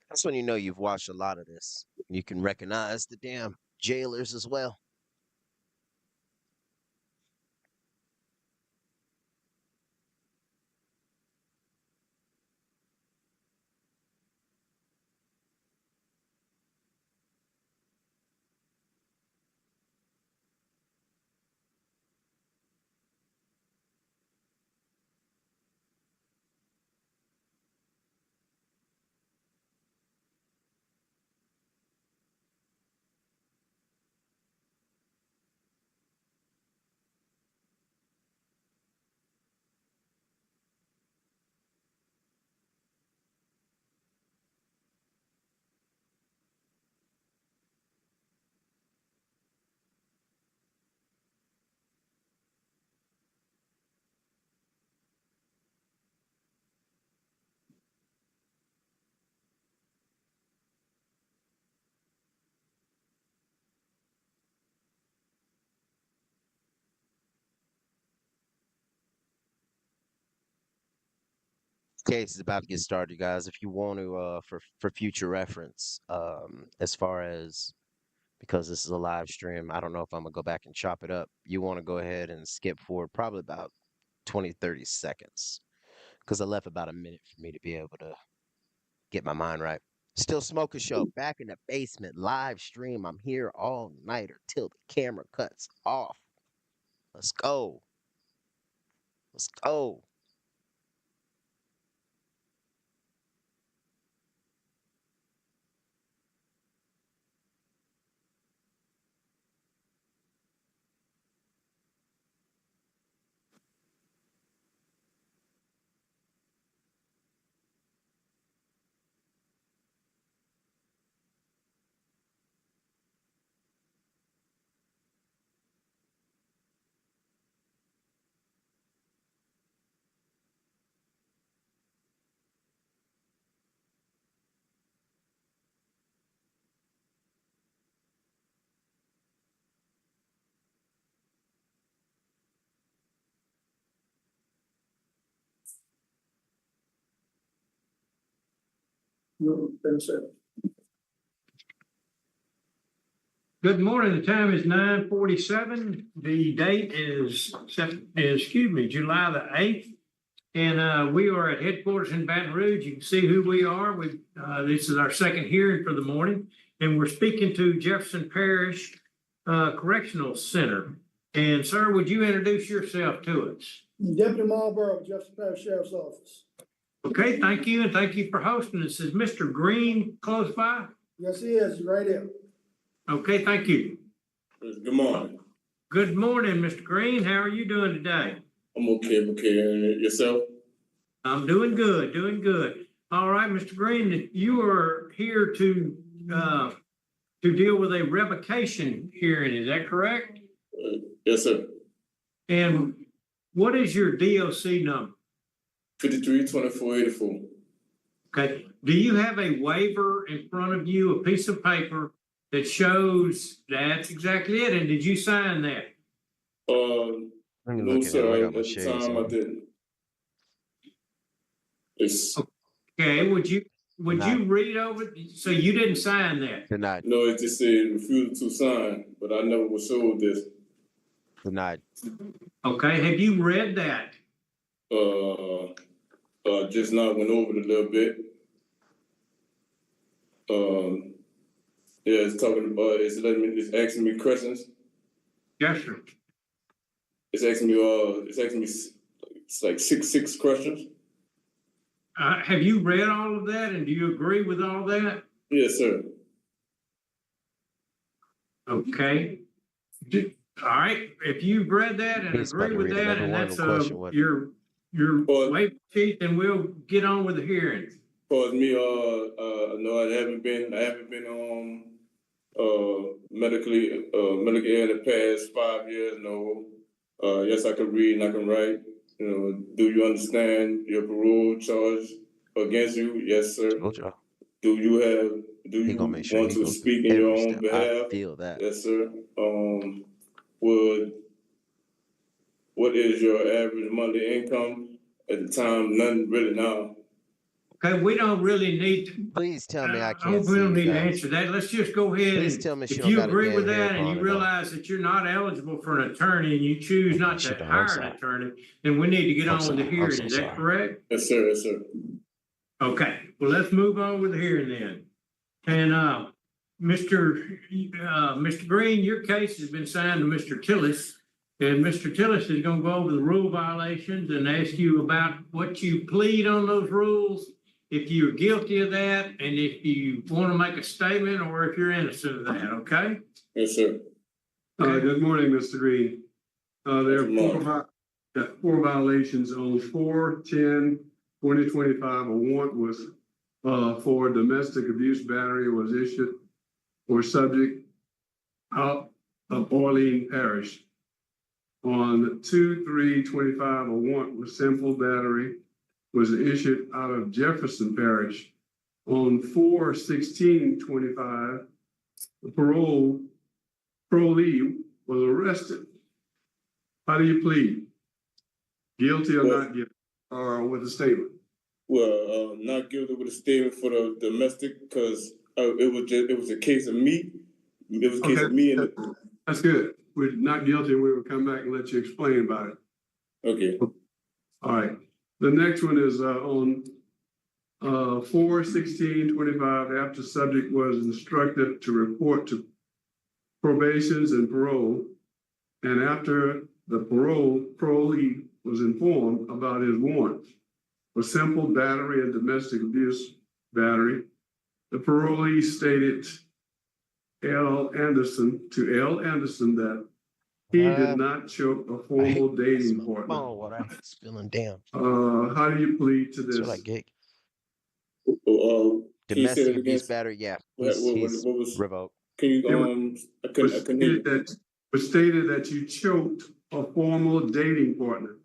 That's when you know you've watched a lot of this. You can recognize the damn jailers as well. Case is about to get started, guys. If you want to, for future reference, as far as because this is a live stream, I don't know if I'm gonna go back and chop it up. You want to go ahead and skip forward probably about 20-30 seconds because I left about a minute for me to be able to get my mind right. Still Smoker Show back in the basement live stream. I'm here all nighter till the camera cuts off. Let's go. Let's go. Good morning. The time is 9:47. The date is July the 8th. And we are at headquarters in Baton Rouge. You can see who we are. This is our second hearing for the morning. And we're speaking to Jefferson Parish Correctional Center. And sir, would you introduce yourself to us? Deputy Marlboro, Jefferson Parish Sheriff's Office. Okay, thank you. And thank you for hosting us. Is Mr. Green close by? Yes, he is, right here. Okay, thank you. Good morning. Good morning, Mr. Green. How are you doing today? I'm okay. And yourself? I'm doing good, doing good. All right, Mr. Green, you are here to deal with a revocation hearing. Is that correct? Yes, sir. And what is your DOC number? 532484. Okay. Do you have a waiver in front of you, a piece of paper that shows that's exactly it? And did you sign that? No, sir. At the time, I didn't. Okay. Would you read over? So you didn't sign that? Denied. No, it just said refusal to sign, but I never was showed this. Denied. Okay. Have you read that? Just now went over it a little bit. Yeah, it's talking about, it's asking me questions. Yes, sir. It's asking me it's like six questions. Have you read all of that, and do you agree with all that? Yes, sir. Okay. All right. If you've read that and agree with that, and that's your waiver sheet, then we'll get on with the hearing. For me, no, I haven't been on medically in the past 5 years. No. Yes, I can read and I can write. You know, do you understand your parole charge against you? Yes, sir. Do you want to speak in your own behalf? I feel that. Yes, sir. What is your average monthly income at the time? None really now. Okay, we don't really need to. Please tell me I can't We don't see need to guys. answer that. Let's just go ahead. Please and tell me she if don't you got a agree damn with hair that and you on it, realize that you're not eligible for an attorney and you choose not she to don't. hire I'm an sorry. attorney, then we need to get I'm on sorry. with the I'm hearing. so Is that sorry. correct? Yes, sir. Yes, sir. Okay, well, let's move on with the hearing then. And Mr. Green, your case has been signed to Mr. Tillis. And Mr. Tillis is going to go over the rule violations and ask you about what you plead on those rules, if you're guilty of that, and if you want to make a statement or if you're innocent of that, okay? Yes, sir. Good morning, Mr. Green. There are four violations on 4/10/2025. A warrant was for domestic abuse battery was issued for subject out of Orleans Parish. On 2/3/25, a warrant with simple battery was issued out of Jefferson Parish. On 4/16/25, the parolee was arrested. How do you plead? Guilty or not guilty, or with a statement? Well, not guilty with a statement for the domestic because it was a case of me. It was a case of me and that's good. We're not guilty. We will come back and let you explain about it. Okay. All right. The next one is on 4/16/25. After subject was instructed to report to probations and parole, and after the parolee was informed about his warrant for simple battery and domestic abuse battery, the parolee stated L. Anderson that he did not choke a formal dating partner. Oh, what I was feeling down. How do you plead to this? That's what I get. Domestic abuse battery, yeah. He's what was revoked. Can you I couldn't hear you. That was stated that you choked a formal dating partner.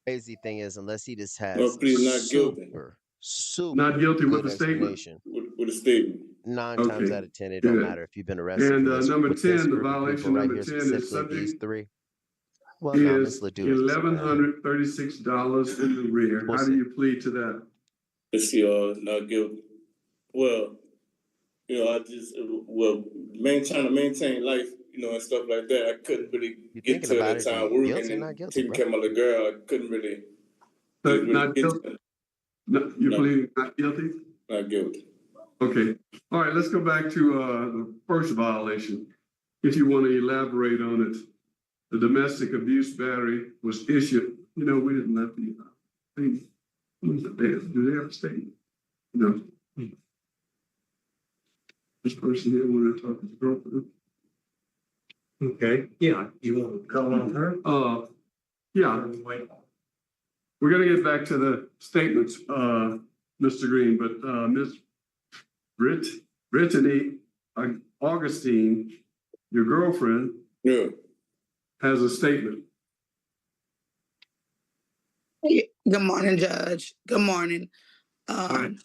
Crazy thing is, unless he just has No, please, not guilty. super Not guilty with good a statement. explanation. With a statement. 9 times out of 10, it don't matter if you've been arrested. And for this. number With 10, this the group of violation people right number here, 10 is specifically these subject three. Well, no, is Miss Ladue $1,136 in the rear. We'll How see. do you plead to that? Let's see, not guilty. Well, you know, I just trying to maintain life, you know, and stuff like that. I couldn't really You get thinking to about that it? Are time you working guilty or and not guilty, taking bro? care of my little girl. I couldn't really, So really not get guilty? to it. No, you're pleading not guilty? Not guilty. Okay. All right, let's go back to the first violation. If you want to elaborate on it, the domestic abuse battery was issued. You know, we didn't let the thing. Do they have a statement? No. This person here wanted to talk to the girlfriend. Okay, yeah, you want to call on her? Yeah. We're gonna get back to the statements, Mr. Green, but Ms. Brittany Augustine, your girlfriend, Yeah. has a statement. Good morning, Judge. Good morning. Right.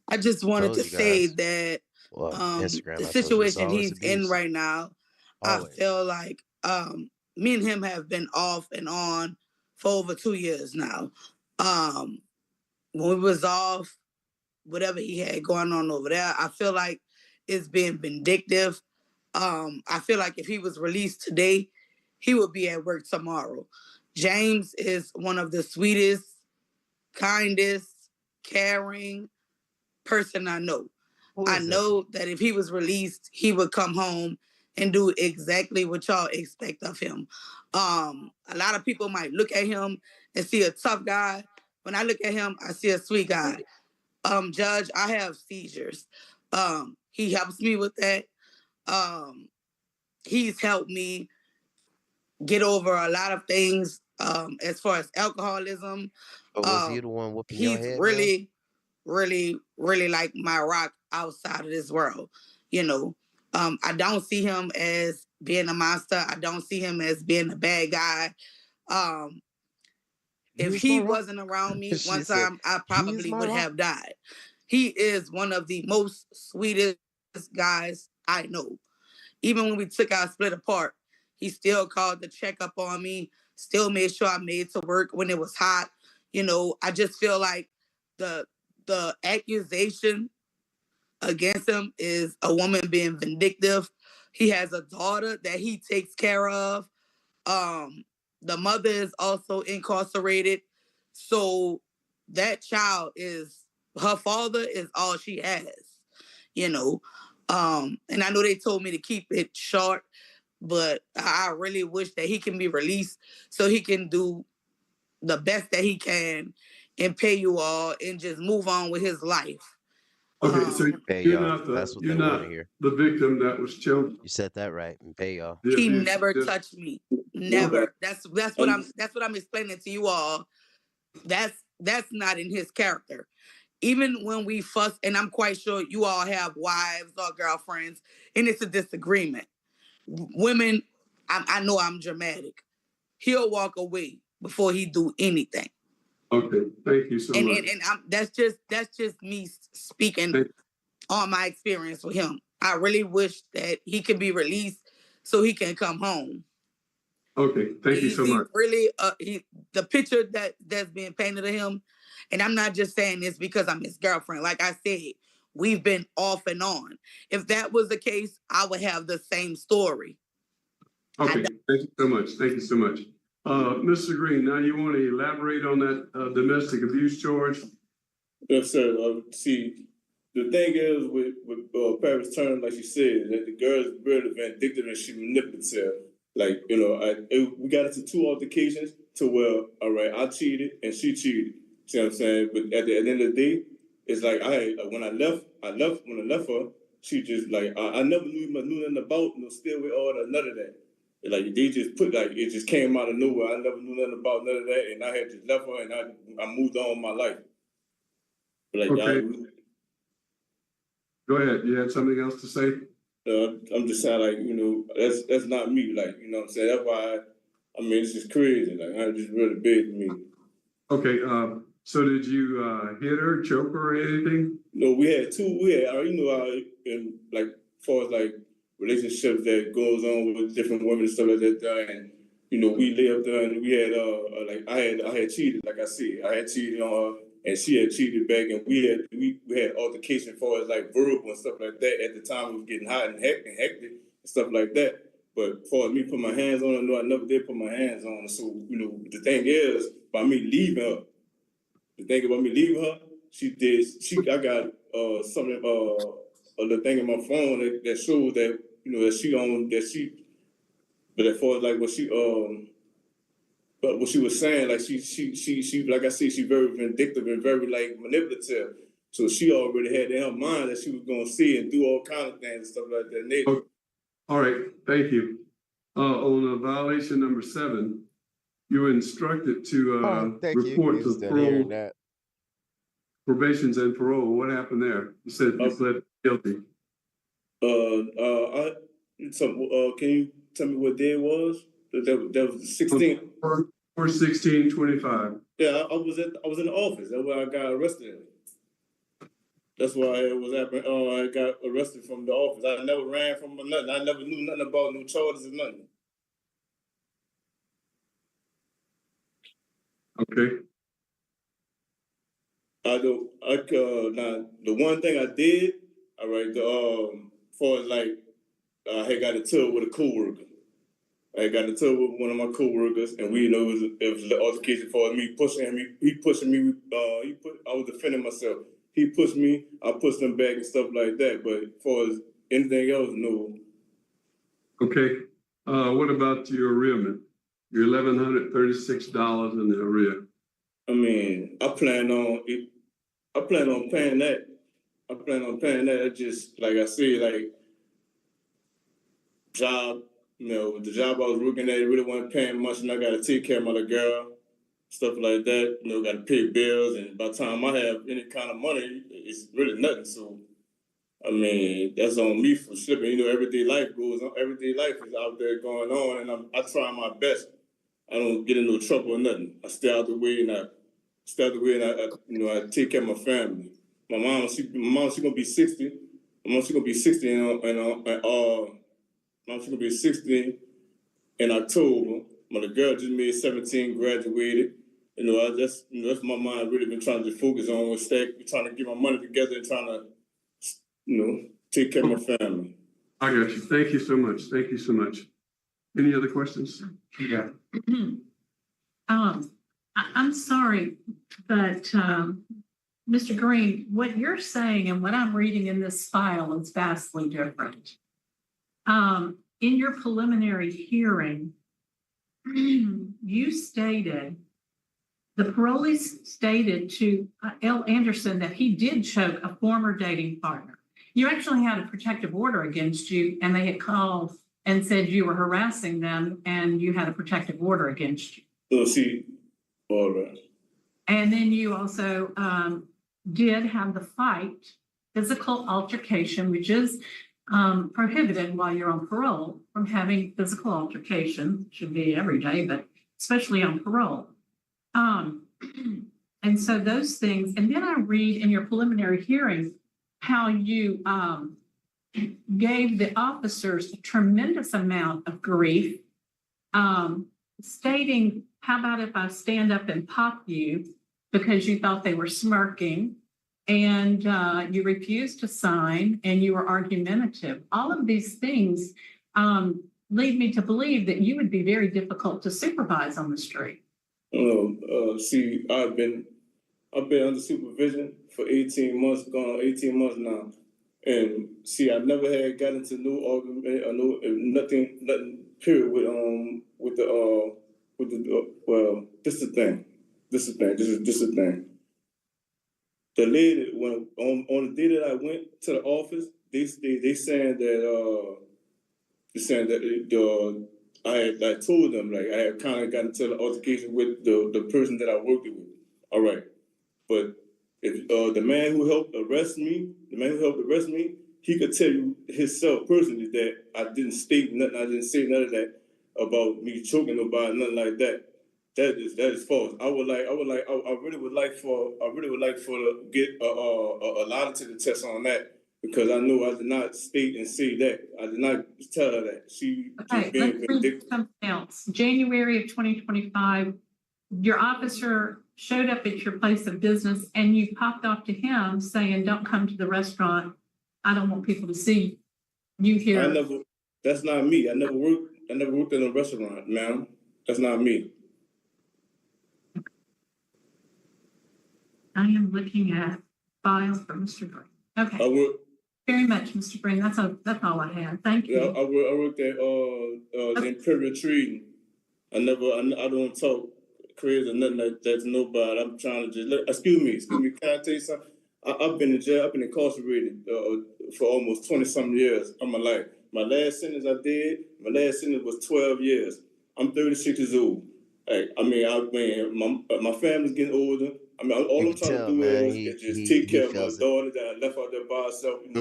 I just wanted Told to you say guys. that Well, Instagram, the I told you it's situation always he's in abuse. right now, Always. I feel like me and him have been off and on for over 2 years now. When we was off, whatever he had going on over there, I feel like it's been vindictive. I feel like if he was released today, he would be at work tomorrow. James is one of the sweetest, kindest, caring person I know. I know that if he was released, he would come home and do exactly what y'all expect of him. A lot of people might look at him and see a tough guy. When I look at him, I see a sweet guy. Judge, I have seizures. He helps me with that. He's helped me get over a lot of things as far as alcoholism. But was he the one whooping your He's head, man? really like my rock outside of this world. You know, I don't see him as being a monster. I don't see him as being a bad guy. If he wasn't around me one time, I probably would have died. He is one of the most sweetest guys I know. Even when we took our split apart, he still called to check up on me, still made sure I made it to work when it was hot. You know, I just feel like the accusation against him is a woman being vindictive. He has a daughter that he takes care of. The mother is also incarcerated. So that child is, her father is all she has, you know. And I know they told me to keep it short, but I really wish that he can be released so he can do the best that he can and pay you all and just move on with his life. Okay, so Pay you're y'all. not That's what you're they want not to hear. the victim that was chosen. You said that right. And pay y'all. He never touched me. Never. That's what I'm explaining to you all. That's not in his character. Even when we fuss, and I'm quite sure you all have wives or girlfriends, and it's a disagreement. Women, I know I'm dramatic. He'll walk away before he do anything. Okay, thank you so much. And that's just me speaking on my experience with him. I really wish that he can be released so he can come home. Okay, thank you so much. Really, the picture that's being painted of him, and I'm not just saying this because I'm his girlfriend. Like I said, we've been off and on. If that was the case, I would have the same story. Okay, thank you so much. Thank you so much. Mr. Green, now you want to elaborate on that domestic abuse charge? Yes, sir. See, the thing is with Paris Turner, like she said, that the girl is really vindictive and she manipulative. Like, you know, we got into 2 altercations to where, all right, I cheated and she cheated. See what I'm saying? But at the end of the day, it's like when I left her, she just like I never knew nothing about no stairway order, none of that. Like they just put like it just came out of nowhere. I never knew nothing about none of that, and I had just left her and I moved on with my life. Like okay. Go ahead. You had something else to say? I'm just saying, like, you know, that's not me. Like, you know what I'm saying? That's why I mean, it's just crazy. Like, I'm just really big to me. Okay. So did you hit her, choke her, or anything? No, we had, you know, in like, as far as like relationships that goes on with different women and stuff like that, and you know, we lived and we had like I had cheated, like I said, I had cheated on her and she had cheated back, and we had altercation for as like verbal and stuff like that. At the time, it was getting hot and hectic and stuff like that. But for me put my hands on her, no, I never did put my hands on her. So, you know, the thing is, by me leaving her, I got something, a little thing in my phone that shows that, you know, but as far as like but what she was saying, like she like I said, she's very vindictive and very like manipulative. So she already had in her mind that she was gonna see and do all kinds of things and stuff like that nature. All right, thank you. On violation number 7, you were instructed to report to parole, probations and parole. What happened there? You said you pled guilty. Can you tell me what day it was? That was 16. 4/16/25. Yeah, I was in the office. That's where I got arrested. That's why it was happening. I got arrested from the office. I never ran from nothing. I never knew nothing about no charges or nothing. Okay. Now the one thing I did, all right, far as like I had got into it with a coworker. I got into it with one of my coworkers, and we, you know, it was the altercation for me pushing him. He pushing me. I was defending myself. He pushed me. I pushed him back and stuff like that. But as far as anything else, no. Okay. What about your arrearment? Your $1,136 in the arrear. I mean, I plan on paying that. I just, like I said, like job. You know, the job I was working at really wasn't paying much, and I got to take care of my little girl, stuff like that. You know, got to pay bills, and by the time I have any kind of money, it's really nothing. So, I mean, that's on me for slipping. You know, everyday life goes on. Everyday life is out there going on, and I try my best. I don't get into trouble or nothing. I stay out the way, and I take care of my family. My mom, she gonna be 60. My mom, she gonna be 60, she's gonna be 60 in October. My little girl just made 17, graduated. You know, that's my mind really been trying to focus on was trying to get my money together and trying to, you know, take care of my family. I got you. Thank you so much. Thank you so much. Any other questions? Yeah. I'm sorry, but Mr. Green, what you're saying and what I'm reading in this file is vastly different. In your preliminary hearing, you stated, the parolee stated to L. Anderson that he did choke a former dating partner. You actually had a protective order against you, and they had called and said you were harassing them, and you had a protective order against you. So see, all right. And then you also did have the fight, physical altercation, which is prohibited while you're on parole from having physical altercation. Should be every day, but especially on parole. And so those things, and then I read in your preliminary hearing how you gave the officers a tremendous amount of grief, stating, how about if I stand up and pop you, because you thought they were smirking, and you refused to sign, and you were argumentative. All of these things lead me to believe that you would be very difficult to supervise on the street. See, I've been under supervision for 18 months, going on 18 months now. And see, I never had got into no argument or nothing period with the well, this is the thing. This is the thing. The lady, when on the day that I went to the office, they saying that I told them, like, I had kind of gotten into the altercation with the person that I worked with. All right. But if the man who helped arrest me, he could tell you himself personally that I didn't state nothing, I didn't say none of that about me choking nobody, nothing like that. That is false. I really would like to get a lie to the test on that, because I know I did not state and say that. I did not tell her that. She okay, let's read something else. January of 2025, your officer showed up at your place of business and you popped off to him saying, don't come to the restaurant. I don't want people to see you here. That's not me. I never worked in a restaurant, ma'am. That's not me. I am looking at files for Mr. Green. Okay. I work. Very much, Mr. Green. That's all I had. Thank you. Yeah, I worked at the Imperial Trading. I don't talk crazy or nothing like that to nobody. I'm trying to just excuse me. Can I tell you something? I've been in jail. I've been incarcerated for almost 20-something years of my life. My last sentence was 12 years. I'm 36 years old. My family's getting older. All I'm trying to do is just take care of my daughter that I left out there by herself, and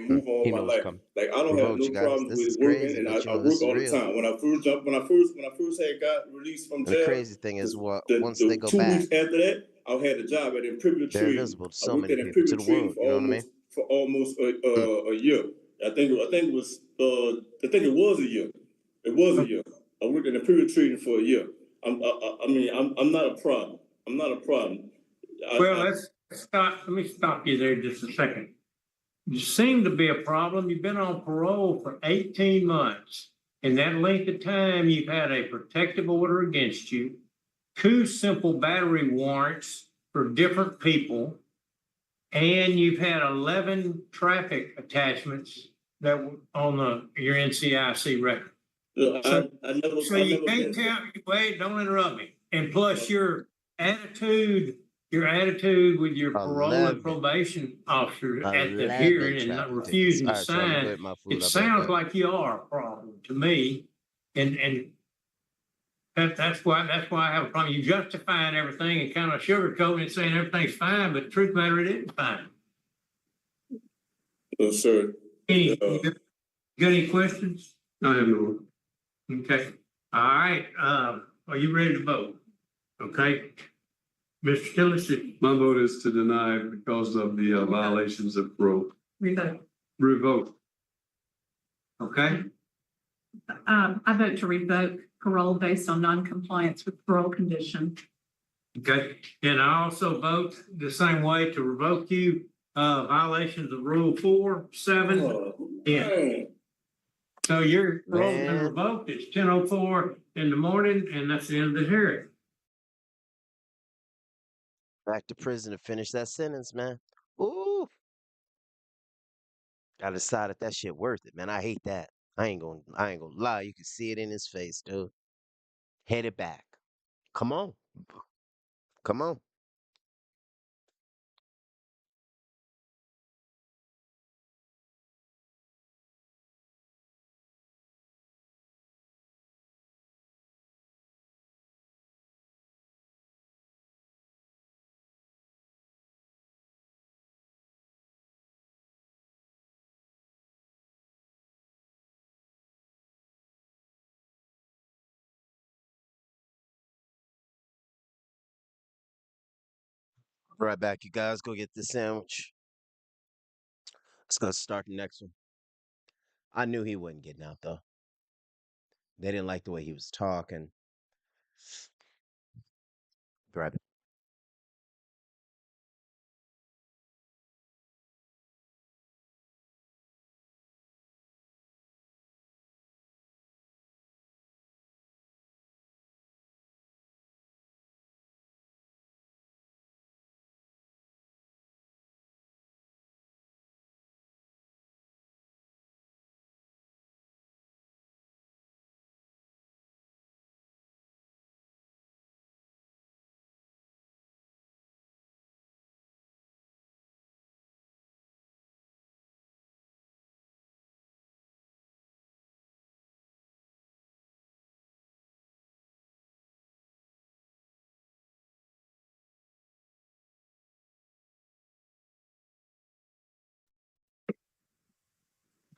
move on with my life. Like, I don't have no problems with working, and I work all the time. When I first got released from jail, the crazy thing is, once the they go 2 back, weeks after that, I had a job at Imperial they're Trading. invisible to I so worked many at people, to Imperial the Trading world. You know what I mean? for almost a year. I think it was a year. It was a year. I worked at Imperial Trading for a year. I'm not a problem. I'm not a problem. Let's stop. Let me stop you there just a second. You seem to be a problem. You've been on parole for 18 months. In that length of time, you've had a protective order against you, 2 simple battery warrants for different people, and you've had 11 traffic attachments that were on your NCIC record. You can't tell. Wait, don't interrupt me. And plus your attitude with your parole and probation officer at the hearing and not refusing to sign, it sounds like you are a problem to me. And that's why I have a problem. You justifying everything and kind of sugarcoating and saying everything's fine, but the truth matter, it isn't fine. Sir. You got any questions? I have no. Okay. All right. Are you ready to vote? Okay. Mr. Tillison? My vote is to deny because of the violations of parole. Revoke. Revoke. Okay. I vote to revoke parole based on non-compliance with parole condition. Okay. And I also vote the same way to revoke you violations of Rule 4, 7, 10. So your parole has been revoked. It's 10:04 in the morning, and that's the end of the hearing. Back to prison to finish that sentence, man. Ooh. I decided that shit worth it, man. I hate that. I ain't gonna lie. You can see it in his face, dude. Headed back. Come on. Come on. Right back, you guys. Go get the sandwich. Let's go start the next one. I knew he wasn't getting out, though. They didn't like the way he was talking. Right back.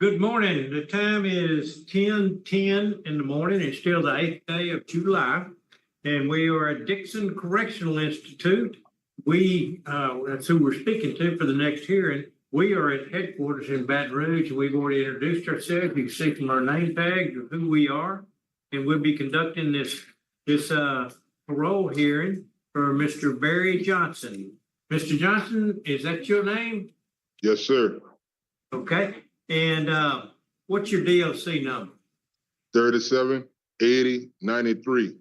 Good morning. The time is 10:10 in the morning. It's still the 8th day of July, and we are at Dixon Correctional Institute. That's who we're speaking to for the next hearing. We are at headquarters in Baton Rouge. We've already introduced ourselves. You can see from our name tag who we are, and we'll be conducting this parole hearing for Mr. Barry Johnson. Mr. Johnson, is that your name? Yes, sir. Okay, and what's your DOC number? 378093.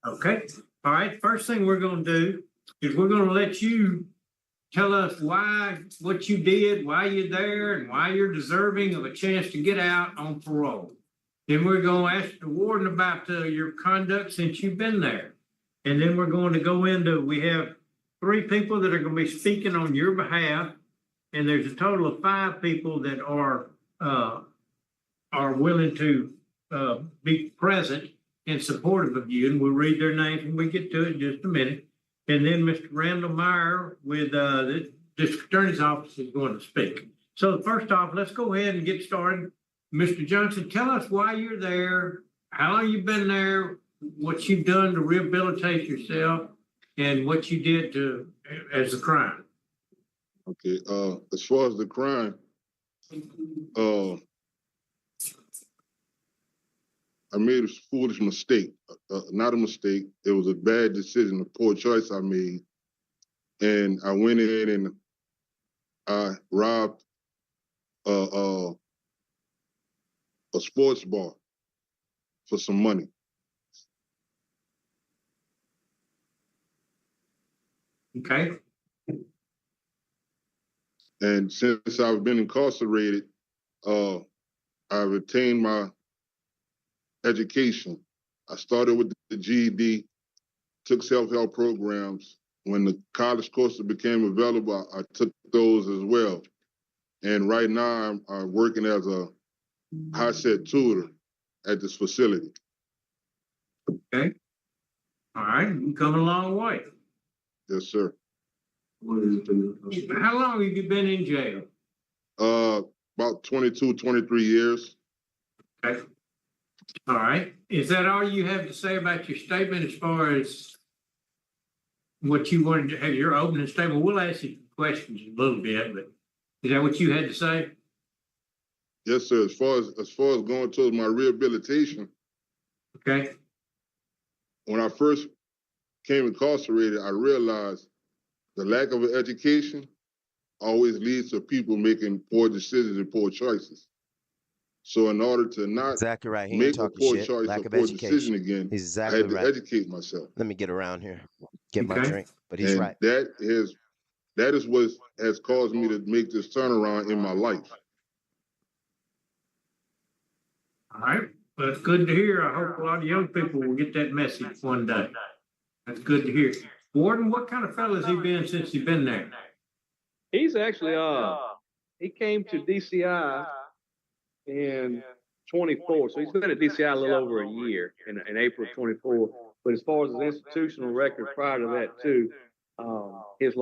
Okay, all right, first thing we're gonna do is we're gonna let you tell us what you did, why you're there, and why you're deserving of a chance to get out on parole. Then we're gonna ask the warden about your conduct since you've been there. And then we're going to go into, we have 3 people that are gonna be speaking on your behalf, and there's a total of 5 people that are willing to be present and supportive of you, and we'll read their names when we get to it in just a minute. And then Mr. Randall Meyer with the district attorney's office is going to speak. So first off, let's go ahead and get started. Mr. Johnson, tell us why you're there, how long you've been there, what you've done to rehabilitate yourself, and what you did as a crime. Okay. As far as the crime, I made a foolish mistake. Not a mistake. It was a bad decision, a poor choice I made. And I went in and I robbed a sports bar for some money. Okay. And since I've been incarcerated, I've attained my education. I started with the GED, took self-help programs. When the college courses became available, I took those as well. And right now I'm working as a high-set tutor at this facility. Okay. All right, you've come a long way. Yes, sir. How long have you been in jail? About 22, 23 years. Okay. All right. Is that all you have to say about your statement as far as what you wanted to have your opening statement? We'll ask you questions in a little bit, but is that what you had to say? Yes, sir. As far as going towards my rehabilitation. Okay. When I first came incarcerated, I realized the lack of an education always leads to people making poor decisions and poor choices. So in order to not exactly right. make a poor choice or poor decision again, exactly I had to educate myself. Let me get around here, get my drink, but he's right. That is what has caused me to make this turnaround in my life. All right. Well, it's good to hear. I hope a lot of young people will get that message one day. That's good to hear. Warden, what kind of fellow has he been since he's been there? He's actually, he came to DCI in 24. So he's been at DCI a little over a year in April 24. But as far as his institutional record prior to that too, his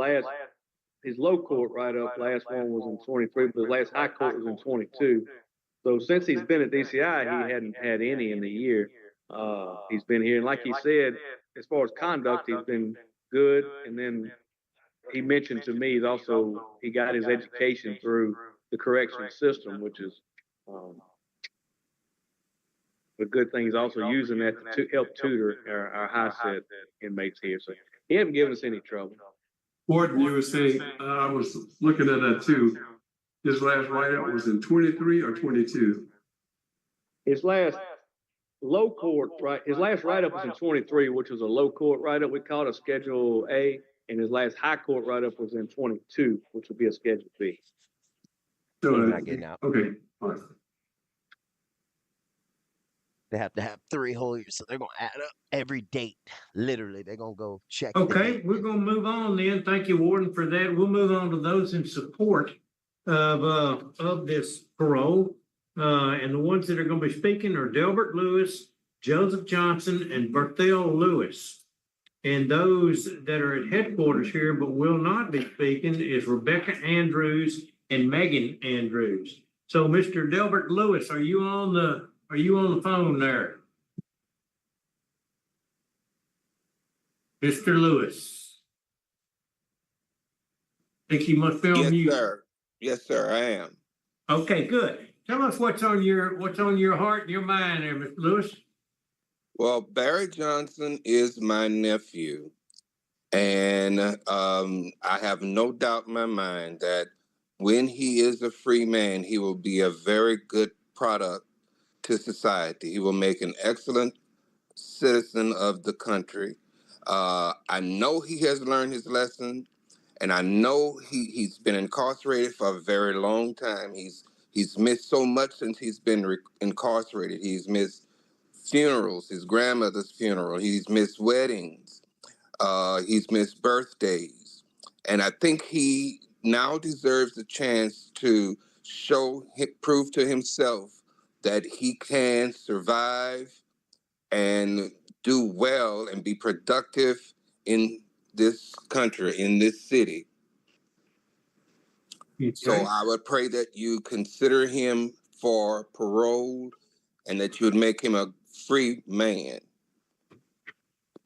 low court write-up, last one was in 23, but his last high court was in 22. So since he's been at DCI, he hadn't had any in the year. He's been here. And like he said, as far as conduct, he's been good. And then he mentioned to me he got his education through the correctional system, which is a good thing. He's also using that to help tutor our high set inmates here. So he hasn't given us any trouble. Warden, you were saying, I was looking at that too. His last write-up was in 23 or 22? His last low court, his last write-up was in 23, which was a low court write-up. We call it a Schedule A, and his last high court write-up was in 22, which would be a Schedule B. So, not getting out. Okay, all right. They have to have 3 whole years, so they're gonna add up every date. Literally, they're gonna go check. Okay, we're gonna move on then. Thank you, Warden, for that. We'll move on to those in support of this parole. And the ones that are gonna be speaking are Delbert Lewis, Joseph Johnson, and Berthel Lewis. And those that are at headquarters here but will not be speaking is Rebecca Andrews and Megan Andrews. So, Mr. Delbert Lewis, are you on the phone there? Mr. Lewis. I think you must be on mute. Yes, sir. Yes, sir, I am. Okay, good. Tell us what's on your heart and your mind there, Mr. Lewis. Well, Barry Johnson is my nephew. And I have no doubt in my mind that when he is a free man, he will be a very good product to society. He will make an excellent citizen of the country. I know he has learned his lesson, and I know he's been incarcerated for a very long time. He's missed so much since he's been incarcerated. He's missed funerals, his grandmother's funeral. He's missed weddings. He's missed birthdays. And I think he now deserves the chance to prove to himself that he can survive and do well and be productive in this country, in this city. Okay. So I would pray that you consider him for parole and that you would make him a free man.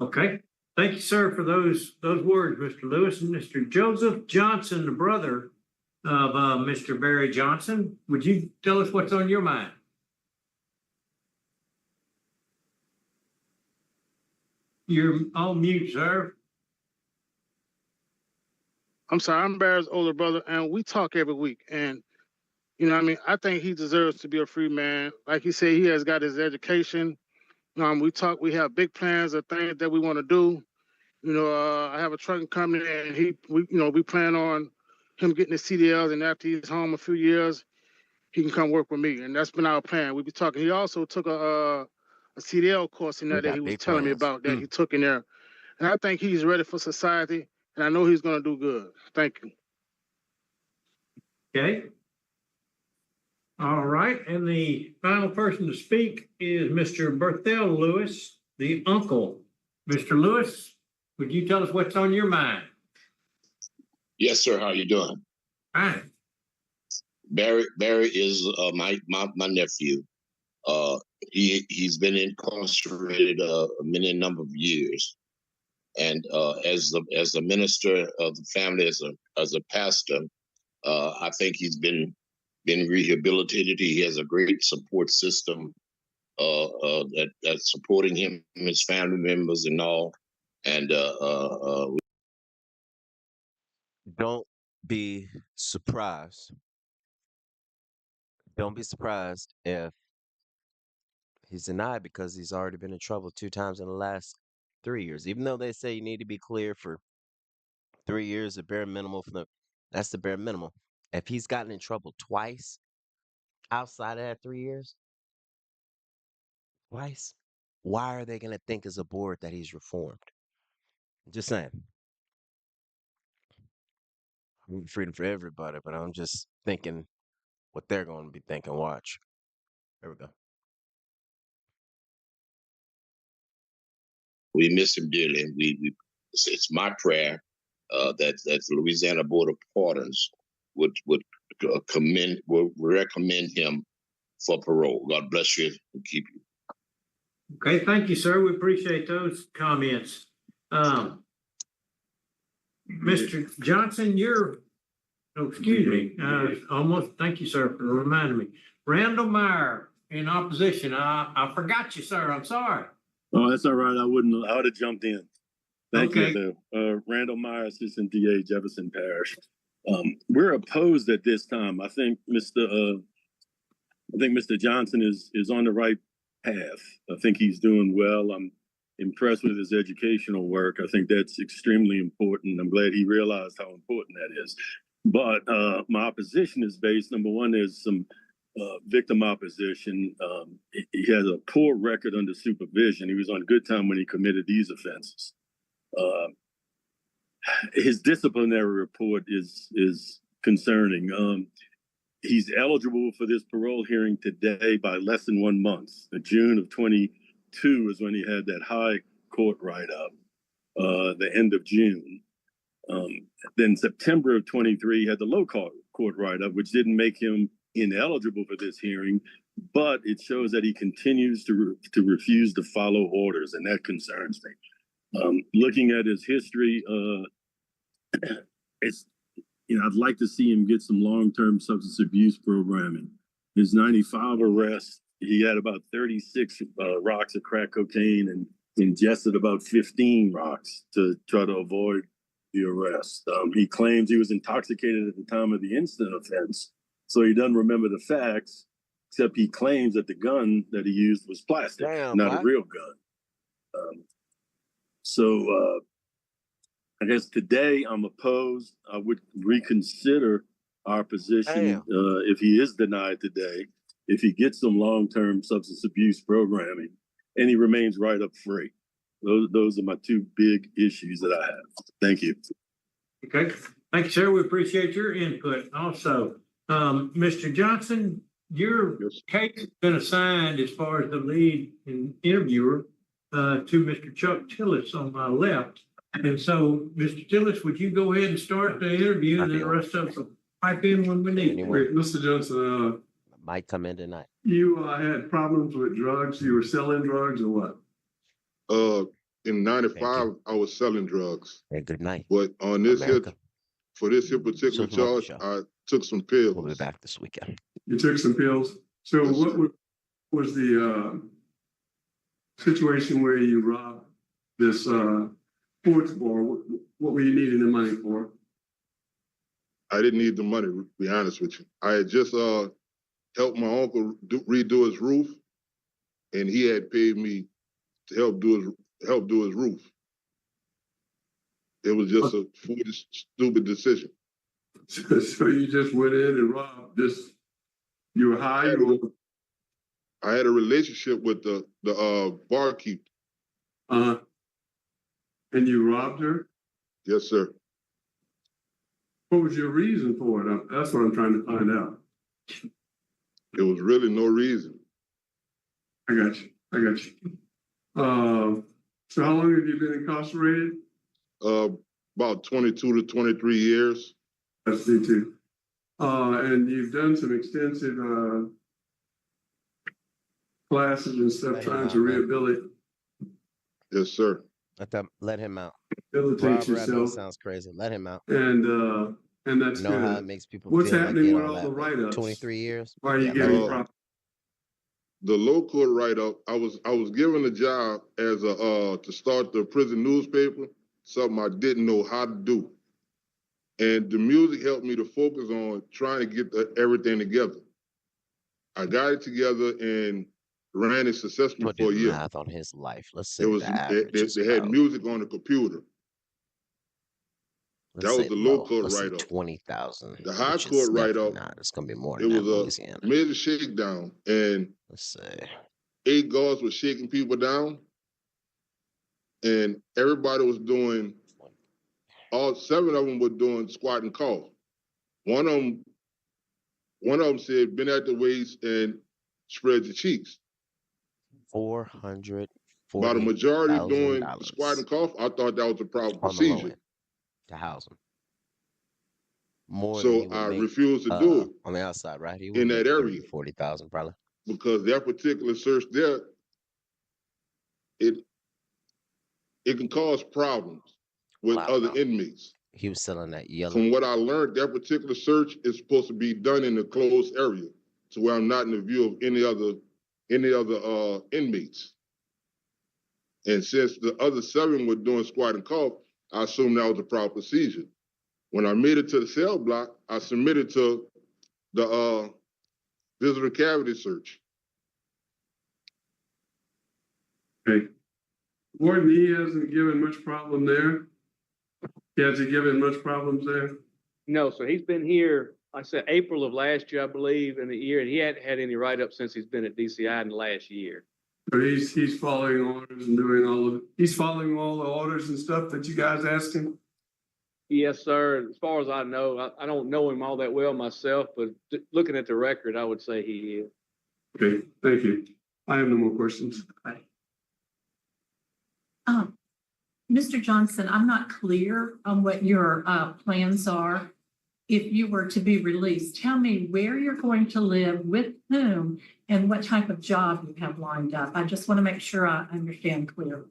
Okay. Thank you, sir, for those words, Mr. Lewis. And Mr. Joseph Johnson, the brother of Mr. Barry Johnson, would you tell us what's on your mind? You're on mute, sir. I'm sorry, I'm Barry's older brother, and we talk every week. And, you know what I mean? I think he deserves to be a free man. Like he said, he has got his education. We talk, we have big plans of things that we want to do. You know, I have a trucking company, and we plan on him getting his CDLs, and after he's home a few years, he can come work with me. And that's been our plan. We be talking. He also took a CDL course in there that he was telling me about that he took in there. And I think he's ready for society, and I know he's going to do good. Thank you. Okay. All right. And the final person to speak is Mr. Berthel Lewis, the uncle. Mr. Lewis, would you tell us what's on your mind? Yes, sir. How you doing? Fine. Barry is my nephew. He's been incarcerated a number of years, and as a minister of the family, as a pastor, I think he's been rehabilitated. He has a great support system that's supporting him, his family members, and all. And Don't be surprised. Don't be surprised if he's denied because he's already been in trouble 2 times in the last 3 years. Even though they say you need to be clear for 3 years, the bare minimum that's the bare minimum. If he's gotten in trouble twice outside of that 3 years, twice, why are they going to think as a board that he's reformed? Just saying. I want freedom for everybody, but I'm just thinking what they're going to be thinking. Watch. There we go. we miss him dearly. And it's my prayer that the Louisiana Board of Pardons would recommend him for parole. God bless you and keep you. Okay, thank you, sir. We appreciate those comments. Mr. Johnson, excuse me, thank you, sir, for reminding me. Randall Meyer in opposition. I forgot you, sir. I'm sorry. Oh, that's all right. I would have jumped in. Thank Okay. you. Randall Meyer, Assistant DA, Jefferson Parish. We're opposed at this time. I think Mr. Johnson is on the right path. I think he's doing well. I'm impressed with his educational work. I think that's extremely important. I'm glad he realized how important that is. But my opposition is based, number one, there's some victim opposition. He has a poor record under supervision. He was on good time when he committed these offenses. His disciplinary report is concerning. He's eligible for this parole hearing today by less than 1 month. In June of 22 is when he had that high court write-up, the end of June. Then September of 23, he had the low court write-up, which didn't make him ineligible for this hearing, but it shows that he continues to refuse to follow orders, and that concerns me. Looking at his history, I'd like to see him get some long-term substance abuse programming. His 95 arrests he had about 36 rocks of crack cocaine and ingested about 15 rocks to try to avoid the arrest. He claims he was intoxicated at the time of the incident offense, so he doesn't remember the facts, except he claims that the gun that he used was plastic, not a real gun. So I guess today I'm opposed. I would reconsider our position if he is denied today, if he gets some long-term substance abuse programming and he remains right up free. Those are my two big issues that I have. Thank you. Okay, thank you, sir. We appreciate your input. Also, Mr. Johnson, your case has been assigned as far as the lead and interviewer to Mr. Chuck Tillis on my left. And so, Mr. Tillis, would you go ahead and start the interview, and then the rest of us will pipe in when we need. Wait, Mr. Johnson, might come in tonight. You had problems with drugs. You were selling drugs or what? In '95, I was selling drugs. Hey, good night. But on this here, for this here particular charge, I took some pills. We'll be back this weekend. You took some pills. So yes, what was the situation where you robbed this sports bar? What were you needing the money for? I didn't need the money, to be honest with you. I had just helped my uncle redo his roof, and he had paid me to help do his roof. It was just a foolish, stupid decision. So you just went in and robbed this. You were high. I had a relationship with the barkeep. And you robbed her? Yes, sir. What was your reason for it? That's what I'm trying to find out. There was really no reason. I got you. So how long have you been incarcerated? About 22 to 23 years. That's me too. And you've done some extensive classes and stuff trying to rehabilitate. Yes, sir. Let him out. Rehabilitate yourself. Sounds crazy. Let him out. And that's know good. How it makes people What's feel happening like with all the write-ups? 23 years. Why are you getting property? The local write-up, I was given a job as to start the prison newspaper, something I didn't know how to do. And the music helped me to focus on trying to get everything together. I got it together and ran it successfully for a year. Math on his life. Let's say they had music on the computer. That was the low court write-up. 20,000. The high court write-up. It's gonna be more. It was a major shakedown, and let's say 8 guards were shaking people down, and everybody was doing. All 7 of them were doing squat and cough. One of them said, "Bend at the waist and spread your cheeks." 440. About a majority doing squat and cough. I thought that was a proper procedure. To house him. More so I refused to do it on the outside, right? In that area. 40,000 probably. Because that particular search there, it can cause problems with other inmates. He was selling that yellow. From what I learned, that particular search is supposed to be done in a closed area, to where I'm not in the view of any other inmates. And since the other 7 were doing squat and cough, I assumed that was a proper procedure. When I made it to the cell block, I submitted to the visitor cavity search. Okay. Warden, he hasn't given much problem there. He hasn't given much problems there. No, so he's been here, like I said, April of last year, I believe, in the year, and he hadn't had any write-up since he's been at DCI in the last year. So he's following orders and doing he's following all the orders and stuff that you guys asked him? Yes, sir. As far as I know, I don't know him all that well myself, but looking at the record, I would say he is. Okay, thank you. I have no more questions. Mr. Johnson, I'm not clear on what your plans are. If you were to be released, tell me where you're going to live, with whom, and what type of job you have lined up. I just want to make sure I understand clearly.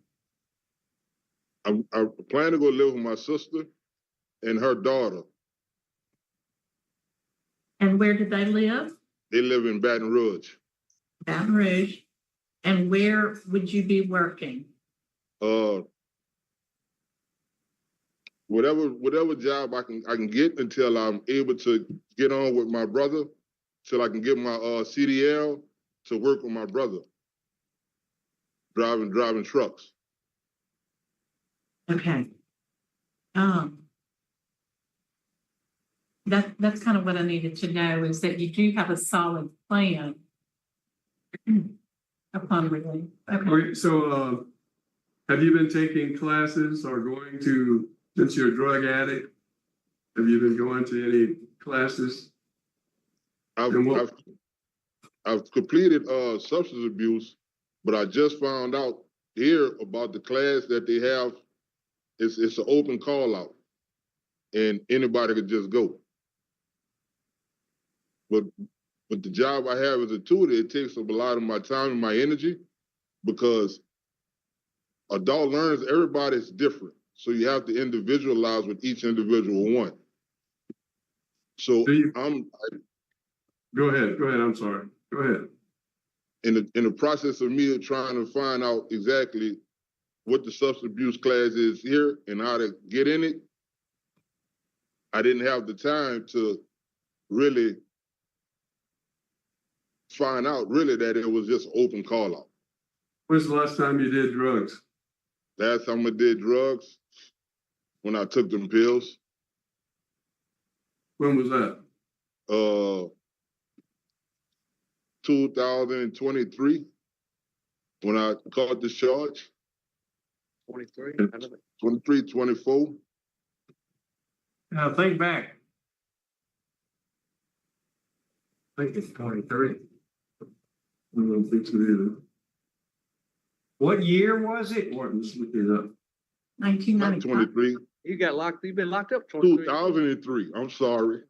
I plan to go live with my sister and her daughter. And where do they live? They live in Baton Rouge. Baton Rouge. And where would you be working? Whatever job I can get until I'm able to get on with my brother, till I can get my CDL to work with my brother, driving trucks. Okay. That's kind of what I needed to know, is that you do have a solid plan upon release. Okay, so have you been taking classes or going to, since you're a drug addict, have you been going to any classes? I've completed substance abuse, but I just found out here about the class that they have. It's an open call out, and anybody could just go. But the job I have as a tutor, it takes up a lot of my time and my energy, because adult learners, everybody's different. So you have to individualize with each individual one. So Go ahead, I'm sorry. Go ahead. In the process of me trying to find out exactly what the substance abuse class is here and how to get in it, I didn't have the time to really find out really that it was just open call out. When's the last time you did drugs? Last time I did drugs, when I took them pills. When was that? 2023, when I caught the charge. 23? 23, 24. Now think back. I think it's 23. I don't think so either. What year was it? Let's look it up. 1995. 23. You've been locked up 23. 2003, I'm sorry.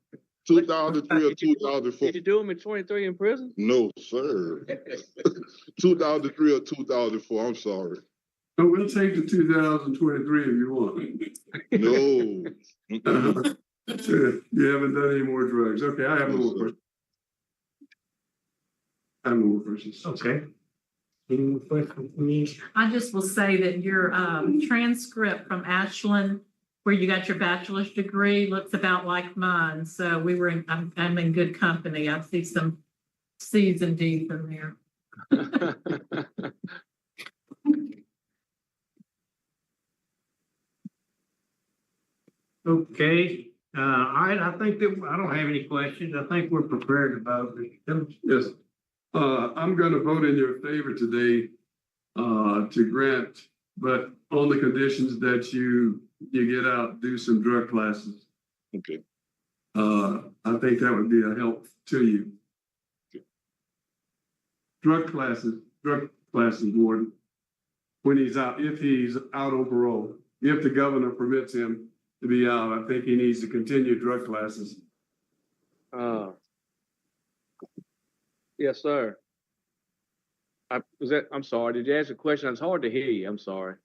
2003 or 2004. Did you do them in 23 in prison? No, sir. 2003 or 2004, I'm sorry. So we'll take the 2023 if you want. No. You haven't done any more drugs. Okay, I have no more questions. I have no more questions. Okay. Any more questions for me? I just will say that your transcript from Ashland, where you got your bachelor's degree, looks about like mine. So I'm in good company. I see some C's and D's in there. Okay. All right. I think that I don't have any questions. I think we're prepared to vote. Yes. I'm going to vote in your favor today to grant, but on the conditions that you get out, do some drug classes. Okay. I think that would be a help to you. Okay. Drug classes, Warden, when he's out, if he's out on parole, if the governor permits him to be out, I think he needs to continue drug classes. Yes, sir. I'm sorry. Did you ask a question? It's hard to hear you. I'm sorry.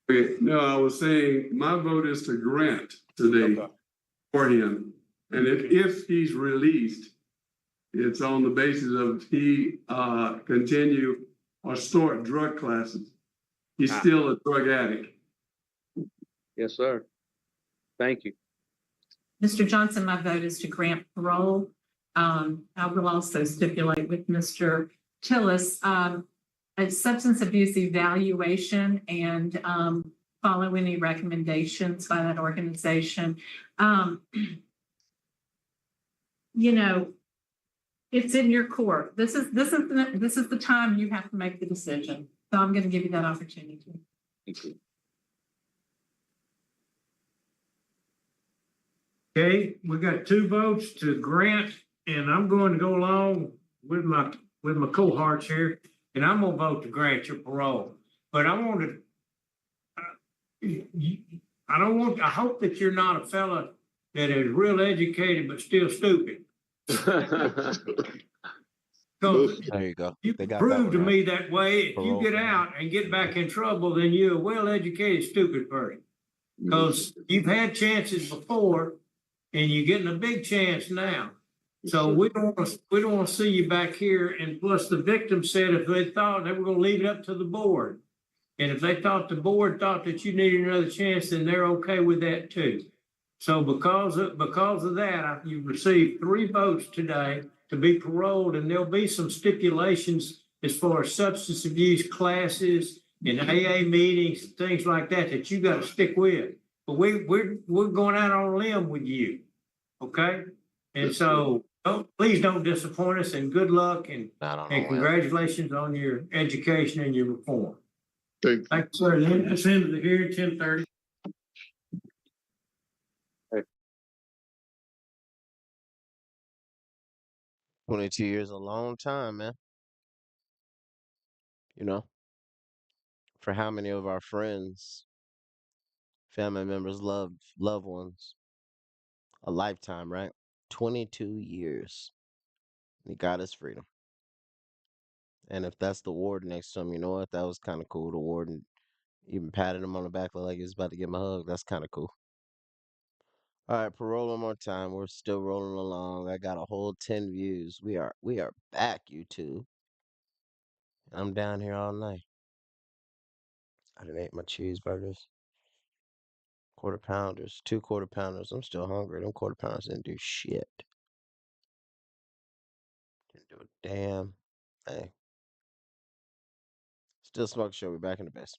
Okay. No, I was saying my vote is to grant today for him. And if he's released, it's on the basis of he continue or start drug classes. He's still a drug addict. Yes, sir. Thank you. Mr. Johnson, my vote is to grant parole. I will also stipulate with Mr. Tillis a substance abuse evaluation and follow any recommendations by that organization. You know, it's in your court. This is the time you have to make the decision. So I'm going to give you that opportunity. Thank you. Okay, we got 2 votes to grant, and I'm going to go along with my cohorts here, and I'm gonna vote to grant your parole. But I hope that you're not a fella that is real educated but still stupid. There you go. You prove to me that way. If you get out and get back in trouble, then you're a well-educated, stupid person. Because you've had chances before, and you're getting a big chance now. So we don't want to see you back here. And plus the victim said if they thought they were going to leave it up to the board. And if they thought the board thought that you needed another chance, then they're okay with that too. So because of that, you've received 3 votes today to be paroled, and there'll be some stipulations as far as substance abuse classes and AA meetings, things like that, that you got to stick with. But we're going out on a limb with you, okay? And so please don't disappoint us, and good luck and congratulations on your education and your reform. Thank you, sir. That's the end of the hearing, 10:30. 22 years, a long time, man. You know, for how many of our friends, family members, loved ones, a lifetime, right? 22 years. He got his freedom. And if that's the warden next to him, you know what? That was kind of cool. The warden even patted him on the back like he was about to give him a hug. That's kind of cool. All right, parole one more time. We're still rolling along. I got a whole 10 views. We are back, YouTube. I'm down here all night. I done ate my cheeseburgers. Quarter pounders, 2 quarter pounders. I'm still hungry. Them quarter pounders didn't do shit. Didn't do a damn thing. Still Smoke Show. We're back in the basement.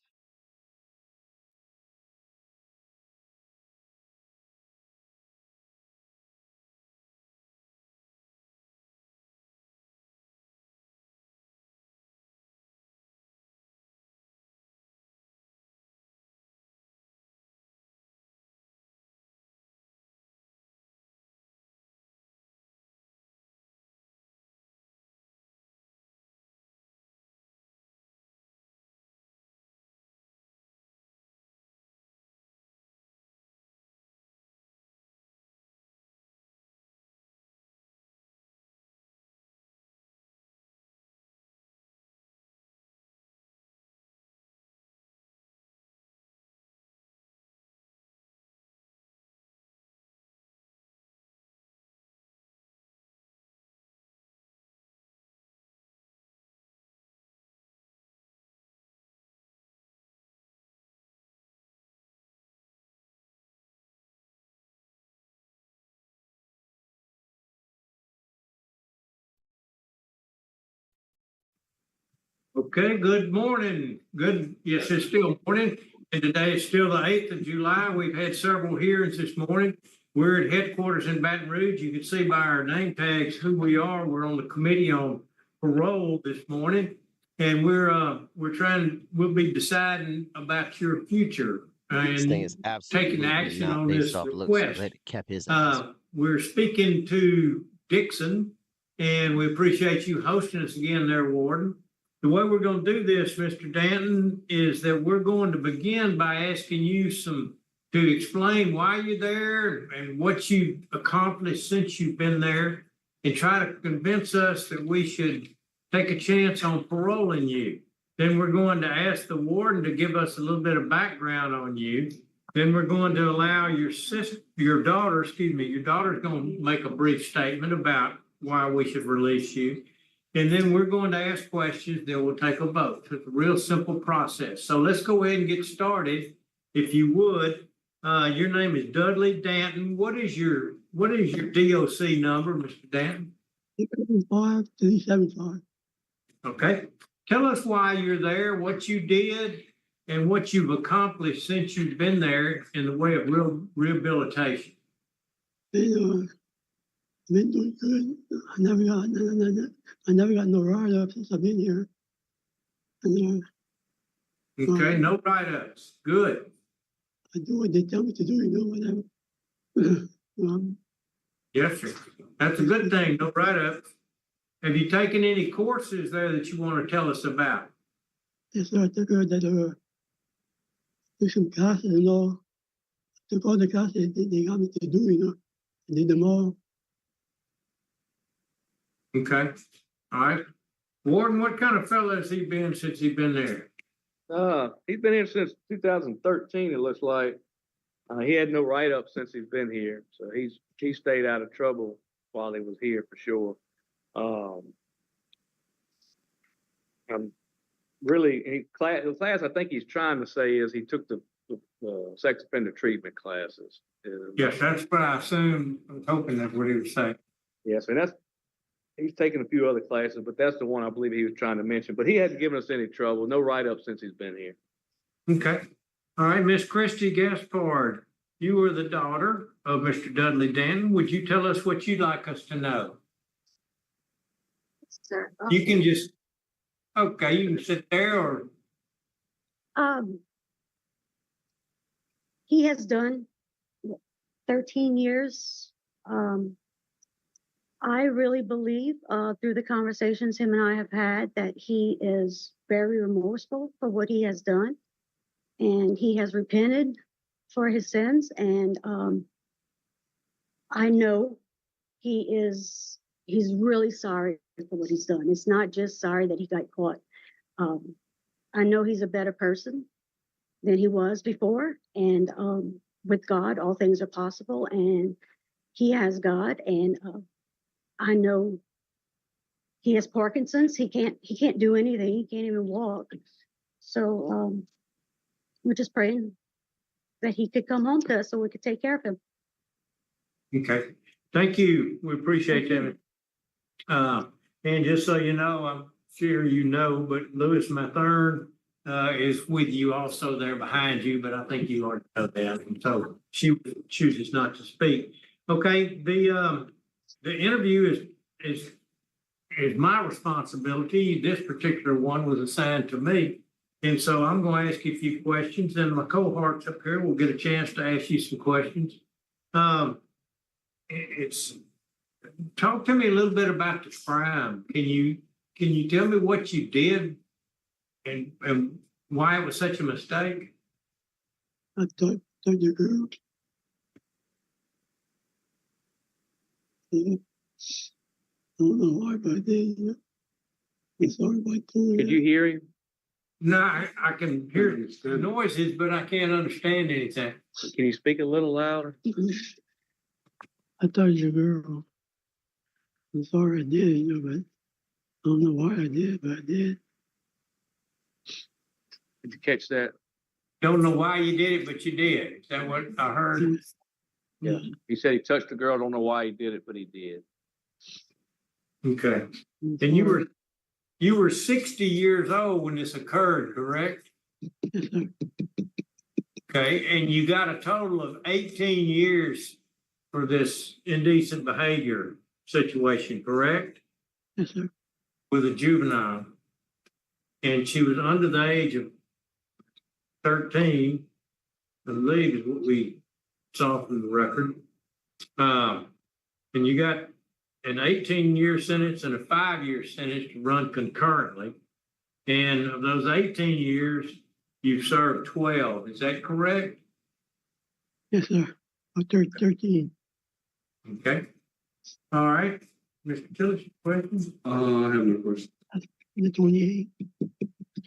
Okay, good morning. Yes, it's still morning. And today is still the 8th of July. We've had several hearings this morning. We're at headquarters in Baton Rouge. You can see by our name tags who we are. We're on the committee on parole this morning. And we'll be deciding about your future This thing and is taking absolutely action not on based this off looks. request. Let it kept his ass. We're speaking to Dixon, and we appreciate you hosting us again there, Warden. The way we're going to do this, Mr. Danton, is that we're going to begin by asking you to explain why you're there and what you've accomplished since you've been there, and try to convince us that we should take a chance on paroling you. Then we're going to ask the warden to give us a little bit of background on you. Then we're going to allow your daughter's going to make a brief statement about why we should release you. And then we're going to ask questions, then we'll take a vote. It's a real simple process. So let's go ahead and get started. If you would, your name is Dudley Danton. What is your DOC number, Mr. Danton? 5375. Okay. Tell us why you're there, what you did, and what you've accomplished since you've been there in the way of rehabilitation. Been doing good. I never got no write-up since I've been here. And, okay, no write-ups. Good. I do what they tell me to do, whatever. Yes, sir. That's a good thing. No write-ups. Have you taken any courses there that you want to tell us about? Yes, sir. I took that took some classes and all. I took all the classes they got me to do, I did them all. Okay. All right. Warden, what kind of fellow has he been since he's been there? He's been here since 2013, it looks like. He had no write-up since he's been here. So he stayed out of trouble while he was here for sure. I'm really, the class I think he's trying to say is he took the sex offender treatment classes. Yes, that's what I assumed. I was hoping that's what he was saying. Yes, and he's taken a few other classes, but that's the one I believe he was trying to mention. But he hasn't given us any trouble, no write-up since he's been here. Okay. All right, Miss Christy Gaspard, you were the daughter of Mr. Dudley Danton. Would you tell us what you'd like us to know? Sir. You can just, okay, you can sit there or. He has done 13 years. I really believe through the conversations him and I have had that he is very remorseful for what he has done. And he has repented for his sins. And I know he's really sorry for what he's done. It's not just sorry that he got caught. I know he's a better person than he was before. And with God, all things are possible. And he has God. And I know he has Parkinson's. He can't do anything. He can't even walk. So we're just praying that he could come home to us so we could take care of him. Okay. Thank you. We appreciate that. And just so you know, I'm sure you know, but Louis Mathern is with you also there behind you, but I think you already know that. And so she chooses not to speak. Okay. The interview is my responsibility. This particular one was assigned to me. And so I'm going to ask you a few questions, and my cohorts up here will get a chance to ask you some questions. Talk to me a little bit about the crime. Can you tell me what you did and why it was such a mistake? I thought the girl. I don't know why, but I did. I'm sorry about doing Could you hear him? No, I can hear the noises, but I can't understand anything. Can you speak a little louder? I thought it was a girl. I'm sorry I did, but I don't know why I did, but I did. Did you catch that? Don't know why you did it, but you did. Is that what I heard? Yeah. He said he touched the girl. Don't know why he did it, but he did. Okay. And you were 60 years old when this occurred, correct? Okay, and you got a total of 18 years for this indecent behavior situation, correct? Yes, sir. With a juvenile. And she was under the age of 13, I believe is what we saw from the record. And you got an 18-year sentence and a 5-year sentence to run concurrently. And of those 18 years, you've served 12. Is that correct? Yes, sir. 13. Okay. All right. Mr. Tillis, questions? I have no questions. The 28.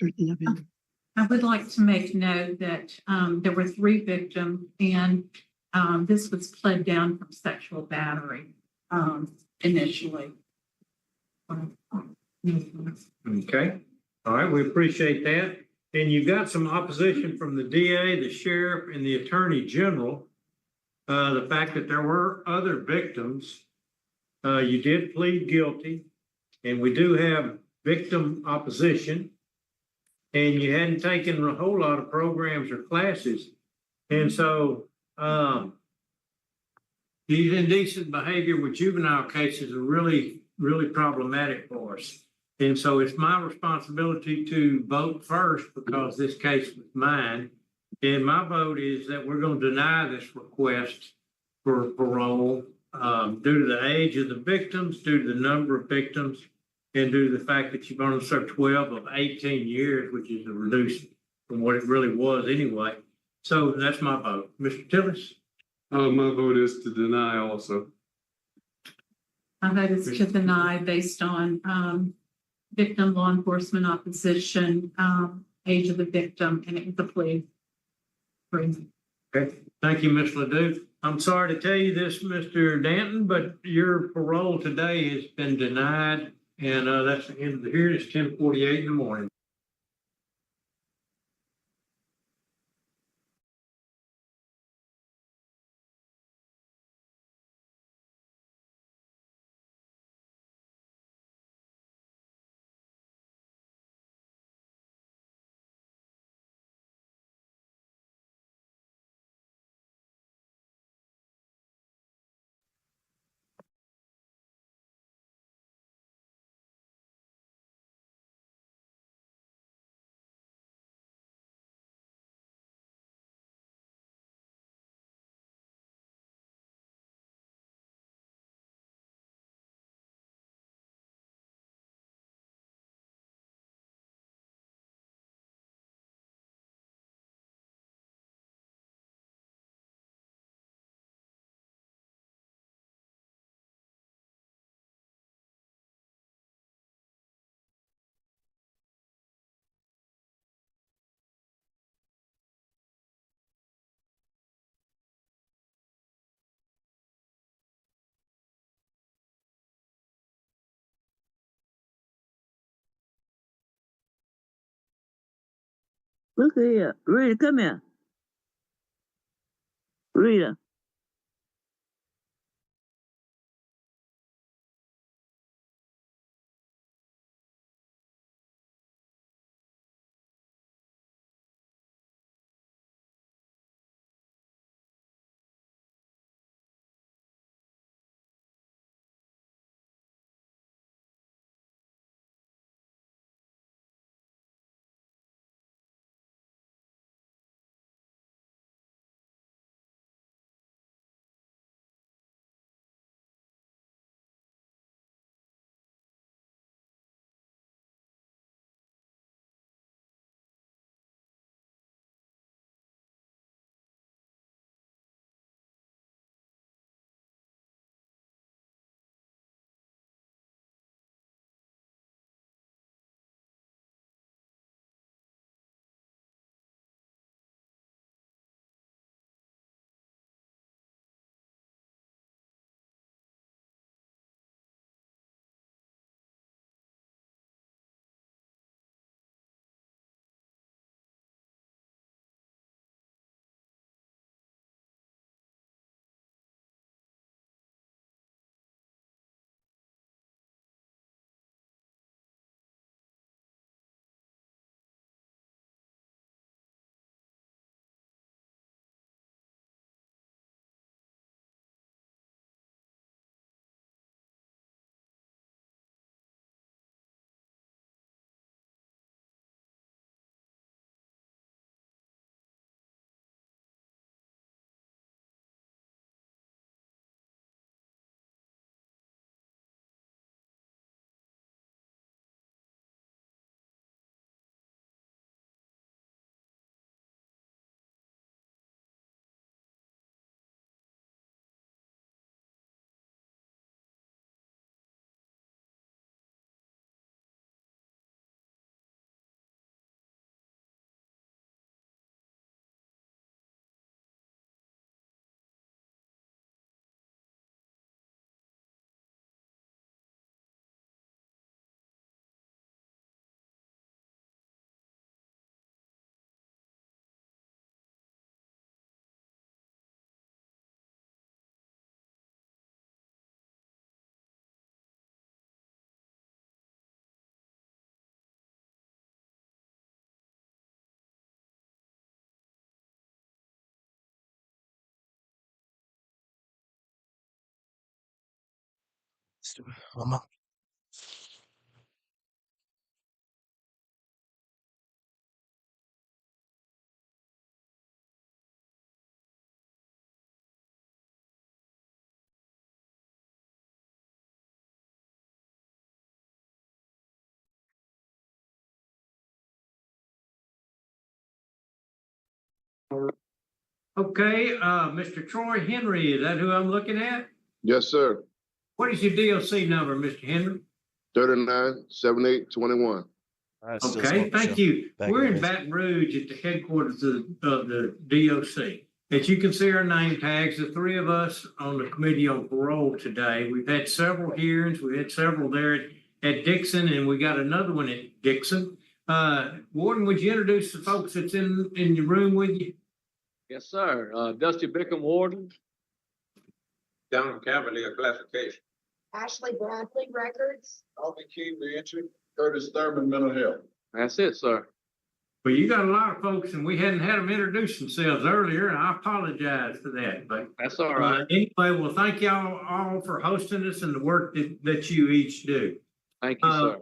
13 of it. I would like to make note that there were 3 victims, and this was pled down from sexual battery initially. Okay. All right. We appreciate that. And you got some opposition from the DA, the sheriff, and the attorney general. The fact that there were other victims. You did plead guilty, and we do have victim opposition. And you hadn't taken a whole lot of programs or classes. And so these indecent behavior with juvenile cases are really, really problematic for us. And so it's my responsibility to vote first because this case was mine. And my vote is that we're going to deny this request for parole due to the age of the victims, due to the number of victims, and due to the fact that you've only served 12 of 18 years, which is a reduction from what it really was anyway. So that's my vote. Mr. Tillis? My vote is to deny also. My vote is to deny based on victim law enforcement opposition, age of the victim, and it was a plea. Okay. Thank you, Ms. Ledoux. I'm sorry to tell you this, Mr. Danton, but your parole today has been denied, and that's the end of the hearing. It's 10:48 in the morning. Look here. Rita, come here. Rita. Let's do it. Mama. Okay, Mr. Troy Henry, is that who I'm looking at? Yes, sir. What is your DLC number, Mr. Henry? 397821. Okay, thank you. We're in Baton Rouge at the headquarters of the DOC. as you can see our name tags, the three of us on the committee on parole today, we've had several hearings. We had several there at Dixon, and we got another one at Dixon. Warden, would you introduce the folks that's in your room with you? Yes, sir. Dusty Bickham, Warden. Down Cavalier Classification. Ashley Bradley, Records. Alvin King, Reentry. Curtis Thurman, Mental Health. That's it, sir. Well, you got a lot of folks, and we hadn't had them introduce themselves earlier, and I apologize for that. But that's all right. Anyway, well, thank y'all all for hosting us and the work that you each do. Thank you, sir.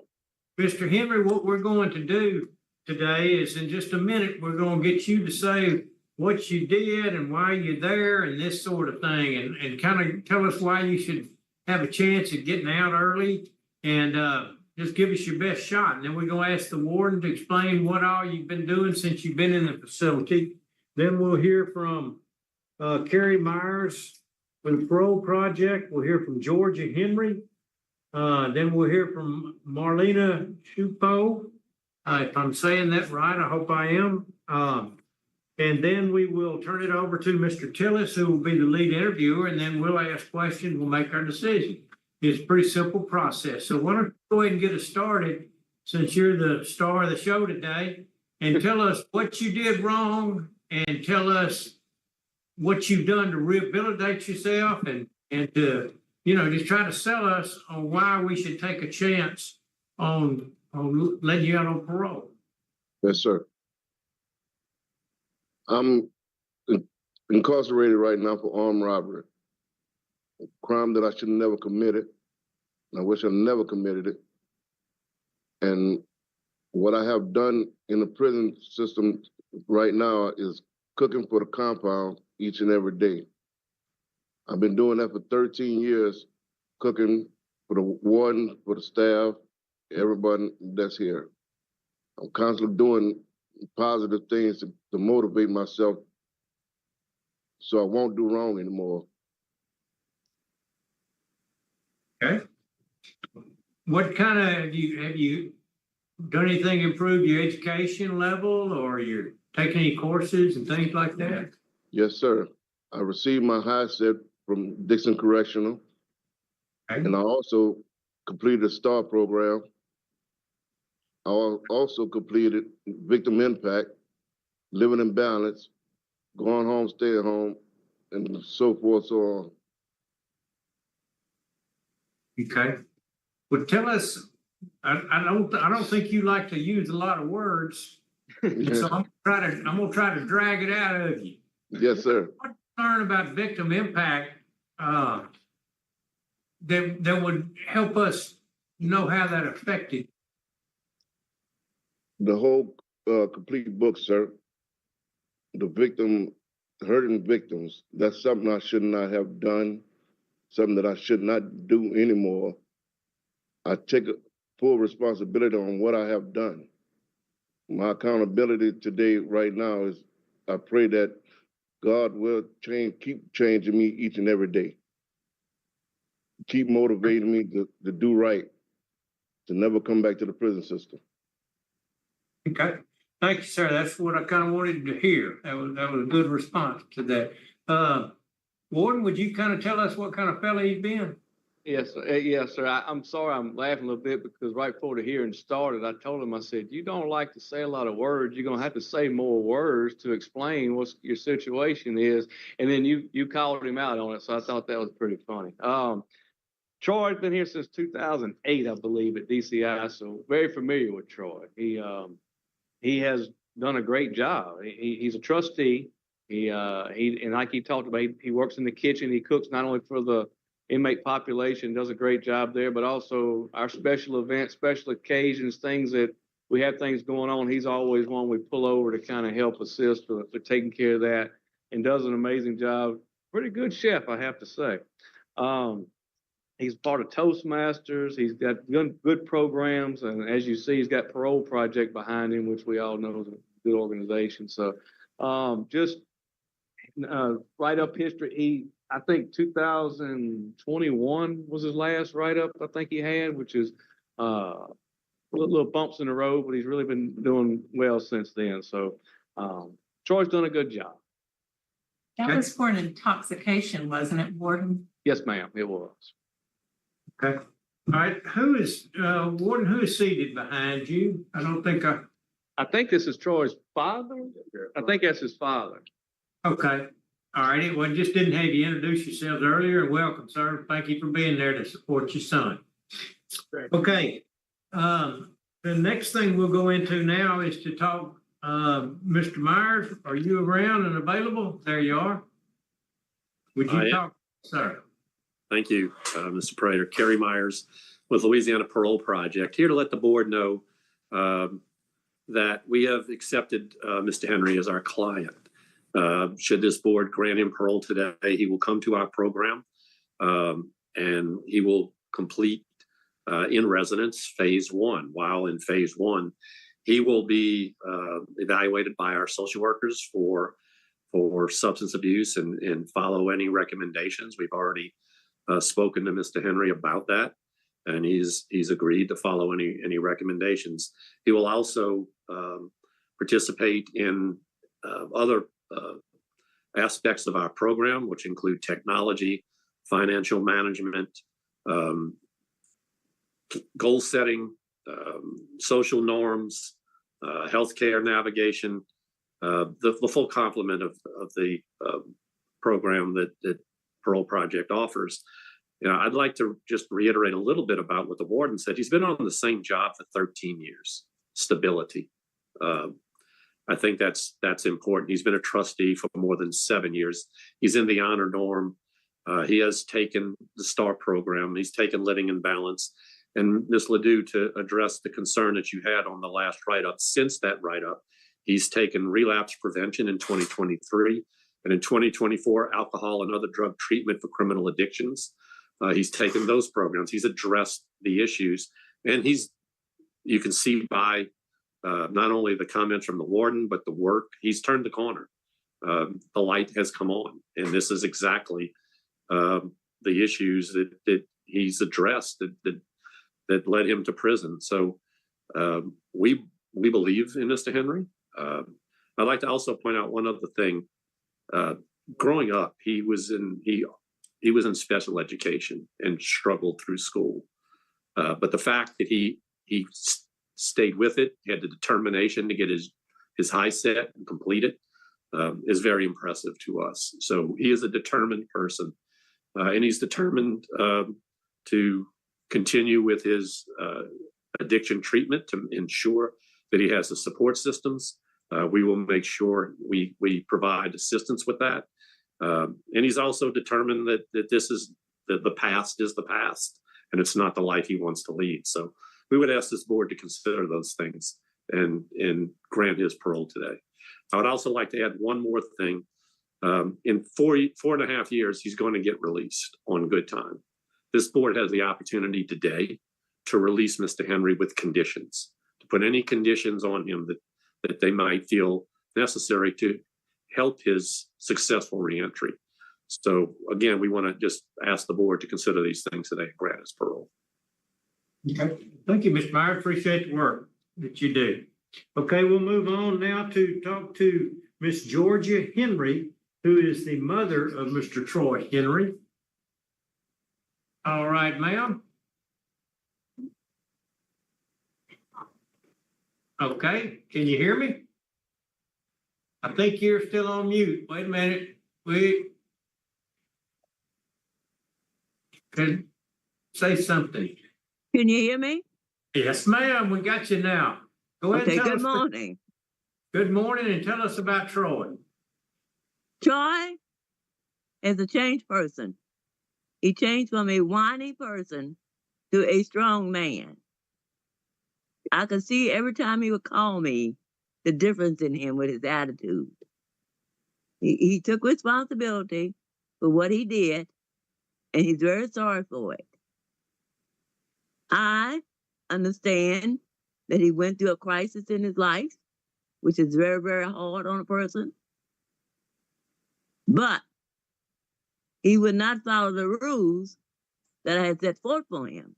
Mr. Henry, what we're going to do today is in just a minute, we're going to get you to say what you did and why you're there and this sort of thing, and kind of tell us why you should have a chance at getting out early, and just give us your best shot. And then we're going to ask the warden to explain what all you've been doing since you've been in the facility. Then we'll hear from Carrie Myers with the Parole Project. We'll hear from Georgia Henry. Then we'll hear from Marlena Shupo. If I'm saying that right, I hope I am. And then we will turn it over to Mr. Tillis, who will be the lead interviewer, and then we'll ask questions, we'll make our decision. It's a pretty simple process. So why don't you go ahead and get us started, since you're the star of the show today, and tell us what you did wrong and tell us what you've done to rehabilitate yourself and to, just try to sell us on why we should take a chance on letting you out on parole. Yes, sir. I'm incarcerated right now for armed robbery, a crime that I should have never committed. I wish I never committed it. And what I have done in the prison system right now is cooking for the compound each and every day. I've been doing that for 13 years, cooking for the warden, for the staff, everybody that's here. I'm constantly doing positive things to motivate myself so I won't do wrong anymore. Okay. What kind of, have you done anything to improve your education level, or you're taking any courses and things like that? Yes, sir. I received my high set from Dixon Correctional. Okay. And I also completed a STAR program. I also completed Victim Impact, Living in Balance, Going Home, Staying Home, and so forth, so on. Okay. Well, tell us, I don't think you like to use a lot of words, so I'm gonna try to drag it out of you. Yes, sir. What you learn about Victim Impact that would help us know how that affected? The whole complete book, sir. The victim, hurting victims, that's something I should not have done, something that I should not do anymore. I take full responsibility on what I have done. My accountability today, right now, is I pray that God will keep changing me each and every day. Keep motivating me to do right, to never come back to the prison system. Okay. Thank you, sir. That's what I kind of wanted to hear. That was a good response to that. Warden, would you kind of tell us what kind of fella he's been? Yes, sir. I'm sorry I'm laughing a little bit because right before the hearing started, I told him, I said, you don't like to say a lot of words. You're going to have to say more words to explain what your situation is. And then you called him out on it. So I thought that was pretty funny. Troy's been here since 2008, I believe, at DCI. So very familiar with Troy. He has done a great job. He's a trustee. And like he talked about, he works in the kitchen. He cooks not only for the inmate population, does a great job there, but also our special events, special occasions, things that we have things going on. He's always one we pull over to kind of help assist for taking care of that, and does an amazing job. Pretty good chef, I have to say. He's part of Toastmasters. He's got good programs. And as you see, he's got Parole Project behind him, which we all know is a good organization. So just write-up history. I think 2021 was his last write-up I think he had, which is little bumps in the road, but he's really been doing well since then. So Troy's done a good job. That was for an intoxication, wasn't it, Warden? Yes, ma'am, it was. Okay. All right, who is, Warden, who is seated behind you? I don't think I think this is Troy's father. I think that's his father. okay. All right, well, just didn't have you introduce yourselves earlier, and welcome, sir. Thank you for being there to support your son. Okay, the next thing we'll go into now is to talk, Mr. Myers, are you around and available? There you are. Would you talk, sir? Thank you, Mr. Prater. Kerry Myers with Louisiana Parole Project, here to let the board know that we have accepted Mr. Henry as our client. Should this board grant him parole today, he will come to our program and he will complete in residence phase 1. While in phase 1, he will be evaluated by our social workers for substance abuse and follow any recommendations. We've already spoken to Mr. Henry about that, and he's agreed to follow any recommendations. He will also participate in other aspects of our program, which include technology, financial management, goal setting, social norms, healthcare navigation, the full complement of the program that Parole Project offers. You know, I'd like to just reiterate a little bit about what the warden said. He's been on the same job for 13 years, stability. I think that's important. He's been a trustee for more than 7 years. He's in the honor norm. He has taken the STAR program. He's taken Living in Balance. And Ms. Ledoux, to address the concern that you had on the last write-up, since that write-up, he's taken relapse prevention in 2023, and in 2024, alcohol and other drug treatment for criminal addictions. He's taken those programs. He's addressed the issues, and you can see by not only the comments from the warden, but the work, he's turned the corner. The light has come on, and this is exactly the issues that he's addressed that led him to prison. So we believe in Mr. Henry. I'd like to also point out one other thing. Growing up, he was in special education and struggled through school. But the fact that he stayed with it, he had the determination to get his high set and complete it, is very impressive to us. So he is a determined person, and he's determined to continue with his addiction treatment to ensure that he has the support systems. We will make sure we provide assistance with that. And he's also determined that the past is the past, and it's not the life he wants to lead. So we would ask this board to consider those things and grant his parole today. I would also like to add one more thing. In 4.5 years, he's going to get released on good time. This board has the opportunity today to release Mr. Henry with conditions, to put any conditions on him that they might feel necessary to help his successful reentry. So again, we want to just ask the board to consider these things today and grant his parole. Okay, thank you, Mr. Myers. Appreciate the work that you do. Okay, we'll move on now to talk to Miss Georgia Henry, who is the mother of Mr. Troy Henry. All right, ma'am. Okay, can you hear me? I think you're still on mute. Wait a minute. Can say something. Can you hear me? Yes, ma'am. We got you now. Go ahead. Okay, and tell good us morning. Good morning, and tell us about Troy. Troy is a changed person. He changed from a whiny person to a strong man. I could see every time he would call me the difference in him with his attitude. He took responsibility for what he did, and he's very sorry for it. I understand that he went through a crisis in his life, which is very, very hard on a person. But he would not follow the rules that I had set forth for him.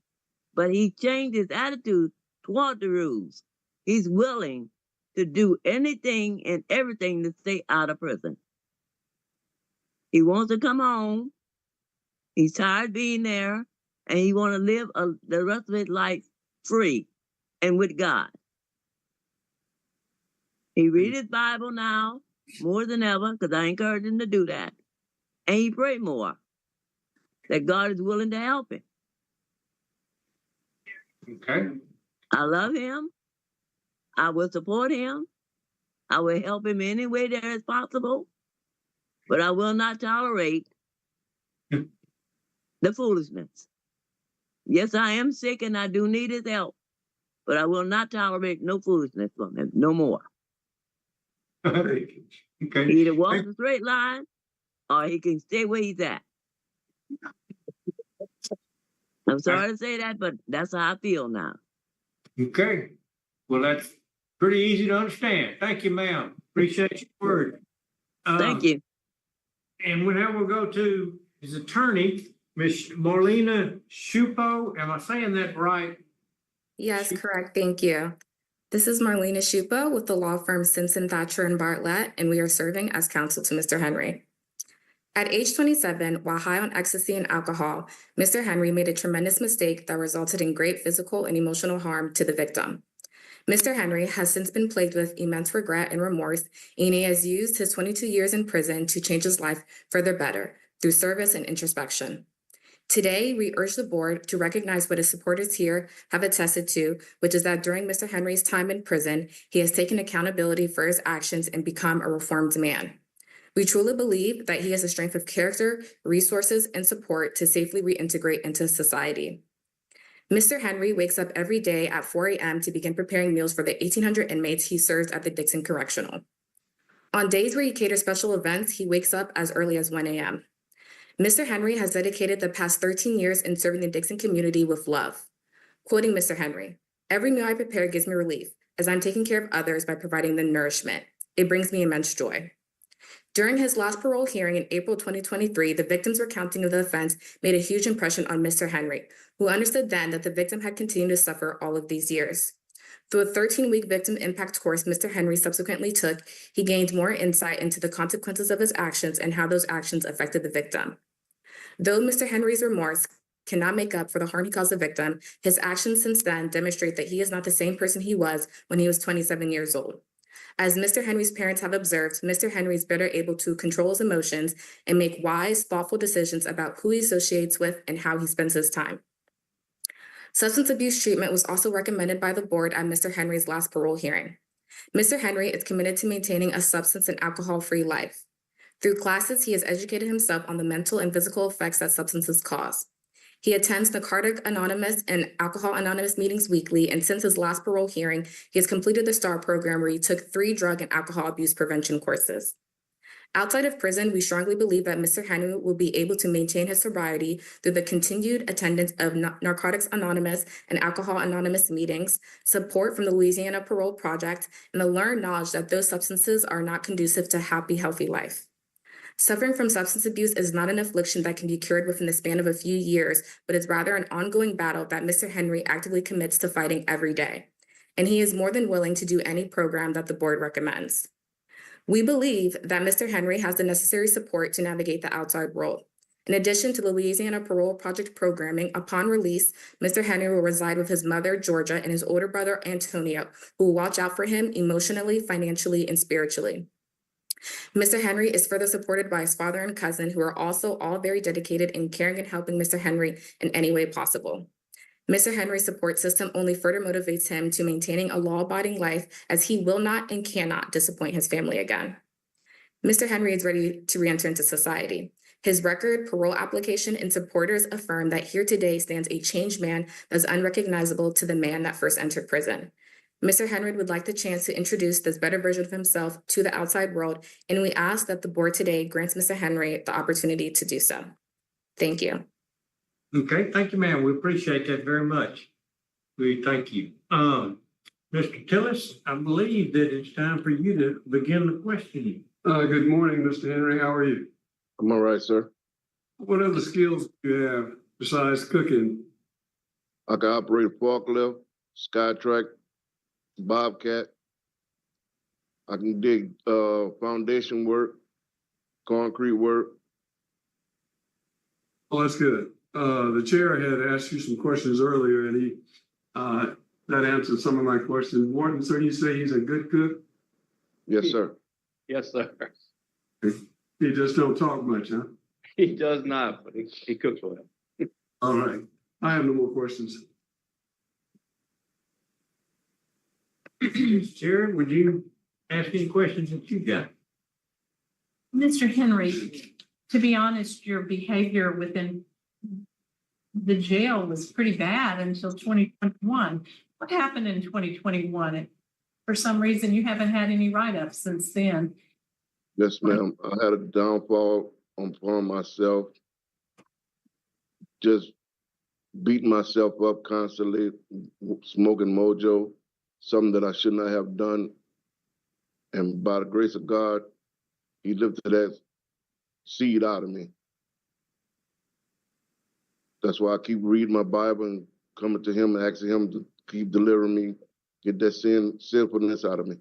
But he changed his attitude toward the rules. He's willing to do anything and everything to stay out of prison. He wants to come home. He's tired of being there, and he want to live the rest of his life free and with God. He read his Bible now more than ever, because I encourage him to do that. And he pray more, that God is willing to help him. Okay. I love him. I will support him. I will help him any way that is possible. But I will not tolerate the foolishness. Yes, I am sick and I do need his help. But I will not tolerate no foolishness from him no more. Okay. He either walks a straight line or he can stay where he's at. I'm sorry to say that, but that's how I feel now. Okay. Well, that's pretty easy to understand. Thank you, ma'am. Appreciate your word. Thank you. And now we'll go to his attorney, Miss Marlena Shupo. Am I saying that right? Yes, correct. Thank you. This is Marlena Shupa with the law firm Simpson, Thatcher, and Bartlett, and we are serving as counsel to Mr. Henry. At age 27, while high on ecstasy and alcohol, Mr. Henry made a tremendous mistake that resulted in great physical and emotional harm to the victim. Mr. Henry has since been plagued with immense regret and remorse, and he has used his 22 years in prison to change his life for the better through service and introspection. Today, we urge the board to recognize what his supporters here have attested to, which is that during Mr. Henry's time in prison, he has taken accountability for his actions and become a reformed man. We truly believe that he has a strength of character, resources, and support to safely reintegrate into society. Mr. Henry wakes up every day at 4 a.m. to begin preparing meals for the 1,800 inmates he serves at the Dixon Correctional. On days where he caters special events, he wakes up as early as 1 a.m. Mr. Henry has dedicated the past 13 years in serving the Dixon community with love. Quoting Mr. Henry, "Every meal I prepare gives me relief, as I'm taking care of others by providing them nourishment. It brings me immense joy." During his last parole hearing in April 2023, the victim's recounting of the offense made a huge impression on Mr. Henry, who understood then that the victim had continued to suffer all of these years. Through a 13-week victim impact course Mr. Henry subsequently took, he gained more insight into the consequences of his actions and how those actions affected the victim. Though Mr. Henry's remorse cannot make up for the harm he caused the victim, his actions since then demonstrate that he is not the same person he was when he was 27 years old. As Mr. Henry's parents have observed, Mr. Henry is better able to control his emotions and make wise, thoughtful decisions about who he associates with and how he spends his time. Substance abuse treatment was also recommended by the board at Mr. Henry's last parole hearing. Mr. Henry is committed to maintaining a substance and alcohol-free life. Through classes, he has educated himself on the mental and physical effects that substances cause. He attends Narcotic Anonymous and Alcohol Anonymous meetings weekly, and since his last parole hearing, he has completed the STAR program where he took 3 drug and alcohol abuse prevention courses. Outside of prison, we strongly believe that Mr. Henry will be able to maintain his sobriety through the continued attendance of Narcotics Anonymous and Alcohol Anonymous meetings, support from the Louisiana Parole Project, and the learned knowledge that those substances are not conducive to happy, healthy life. Suffering from substance abuse is not an affliction that can be cured within the span of a few years, but is rather an ongoing battle that Mr. Henry actively commits to fighting every day. And he is more than willing to do any program that the board recommends. We believe that Mr. Henry has the necessary support to navigate the outside world. In addition to the Louisiana Parole Project programming, upon release, Mr. Henry will reside with his mother, Georgia, and his older brother, Antonio, who will watch out for him emotionally, financially, and spiritually. Mr. Henry is further supported by his father and cousin, who are also all very dedicated in caring and helping Mr. Henry in any way possible. Mr. Henry's support system only further motivates him to maintaining a law-abiding life, as he will not and cannot disappoint his family again. Mr. Henry is ready to re-enter into society. His record, parole application, and supporters affirm that here today stands a changed man that is unrecognizable to the man that first entered prison. Mr. Henry would like the chance to introduce this better version of himself to the outside world, and we ask that the board today grants Mr. Henry the opportunity to do so. Thank you. Okay, thank you, ma'am. We appreciate that very much. We thank you. Mr. Tillis, I believe that it's time for you to begin the questioning. Good morning, Mr. Henry. How are you? I'm all right, sir. What other skills do you have besides cooking? I can operate a forklift, Skytrack, Bobcat. I can dig foundation work, concrete work, Oh, that's good. The chair had asked you some questions earlier, and he that answered some of my questions. Morton, sir, you say he's a good cook? Yes, sir. Yes, sir. He just don't talk much, huh? He does not, but he cooks well. All right. I have no more questions. Chair, would you ask any questions that you got? Mr. Henry, to be honest, your behavior within the jail was pretty bad until 2021. What happened in 2021? For some reason, you haven't had any write-ups since then. Yes, ma'am. I had a downfall upon myself. Just beating myself up constantly, smoking mojo, something that I should not have done. And by the grace of God, he lifted that seed out of me. That's why I keep reading my Bible and coming to him and asking him to keep delivering me, get that sinfulness out of me.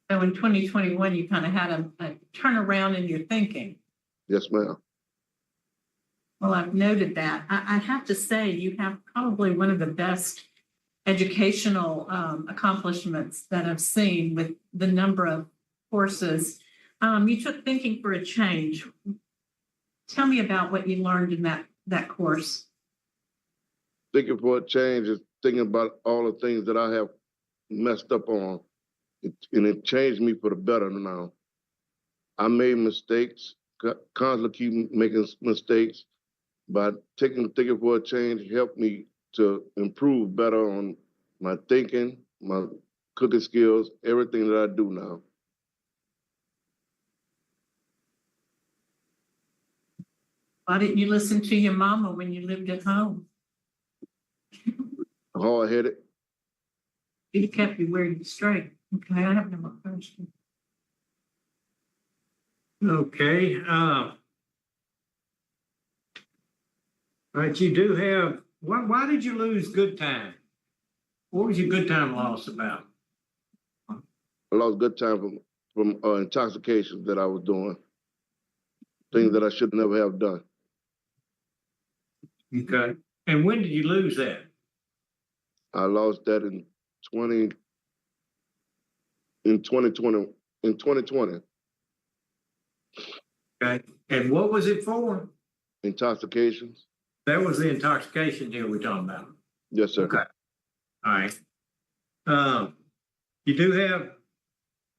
So in 2021, you kind of had a turnaround in your thinking. Yes, ma'am. Well, I've noted that. I have to say you have probably one of the best educational accomplishments that I've seen with the number of courses. You took Thinking for a Change. Tell me about what you learned in that course. Thinking for a Change is thinking about all the things that I have messed up on. And it changed me for the better now. I made mistakes, constantly keep making mistakes, but Thinking for a Change helped me to improve better on my thinking, my cooking skills, everything that I do now. Why didn't you listen to your mama when you lived at home? Hard-headed. She kept you where you straight. Okay, I have no more questions. Okay. All right, you do have, why did you lose good time? What was your good time loss about? I lost good time from intoxication that I was doing, things that I should never have done. Okay. And when did you lose that? I lost that in 2020. Okay. And what was it for? Intoxications. That was the intoxication deal we're talking about. Yes, sir. Okay. All right. You do have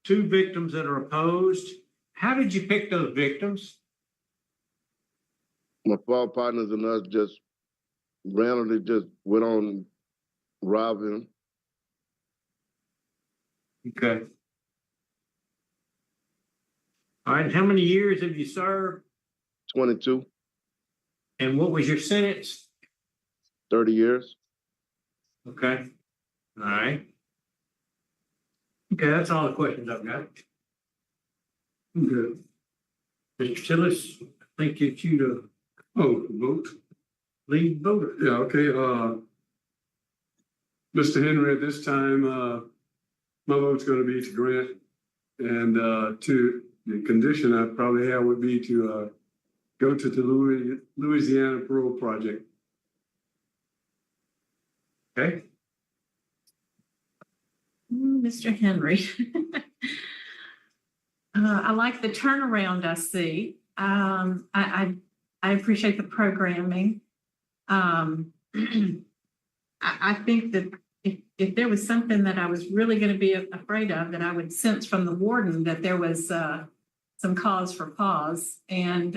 2 victims that are opposed. How did you pick those victims? My fall partners and us just randomly just went on robbing. Okay. All right. How many years have you served? 22. And what was your sentence? 30 years. Okay. All right. Okay, that's all the questions I've got. Good. Mr. Tillis, I think it's you to Vote. lead voter. Yeah, okay. Mr. Henry, at this time, my vote's going to be to grant. And to the condition I probably have would be to go to the Louisiana Parole Project. Okay. Mr. Henry. I like the turnaround I see. I appreciate the programming. I think that if there was something that I was really going to be afraid of, that I would sense from the warden that there was some cause for pause. And,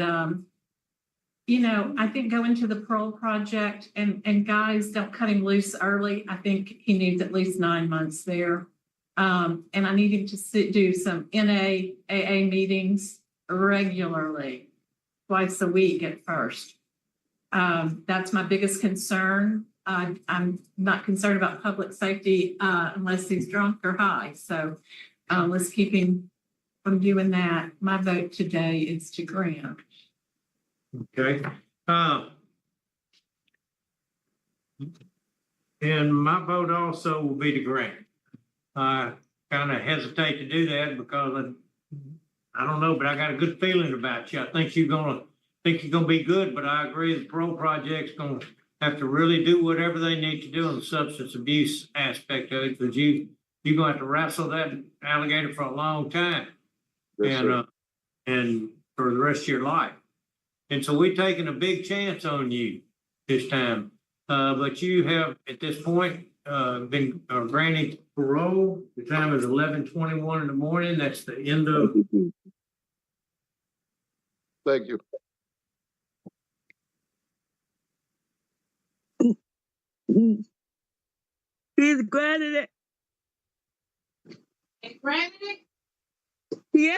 I think going to the Parole Project and guys, don't cut him loose early. I think he needs at least 9 months there. And I need him to do some NAAA meetings regularly, twice a week at first. That's my biggest concern. I'm not concerned about public safety unless he's drunk or high. So let's keep him from doing that. My vote today is to grant. Okay. And my vote also will be to grant. I kind of hesitate to do that because I don't know, but I got a good feeling about you. I think you're going to think you're gonna be good, but I agree the parole project's gonna have to really do whatever they need to do on the substance abuse aspect of it, because you're gonna have to wrestle that alligator for a long time. Yes, sir. And for the rest of your life. And so we're taking a big chance on you this time. But you have, at this point, been granted parole. The time is 11:21 in the morning. That's the end of. Thank you. He's granted it. Granted it? Yeah.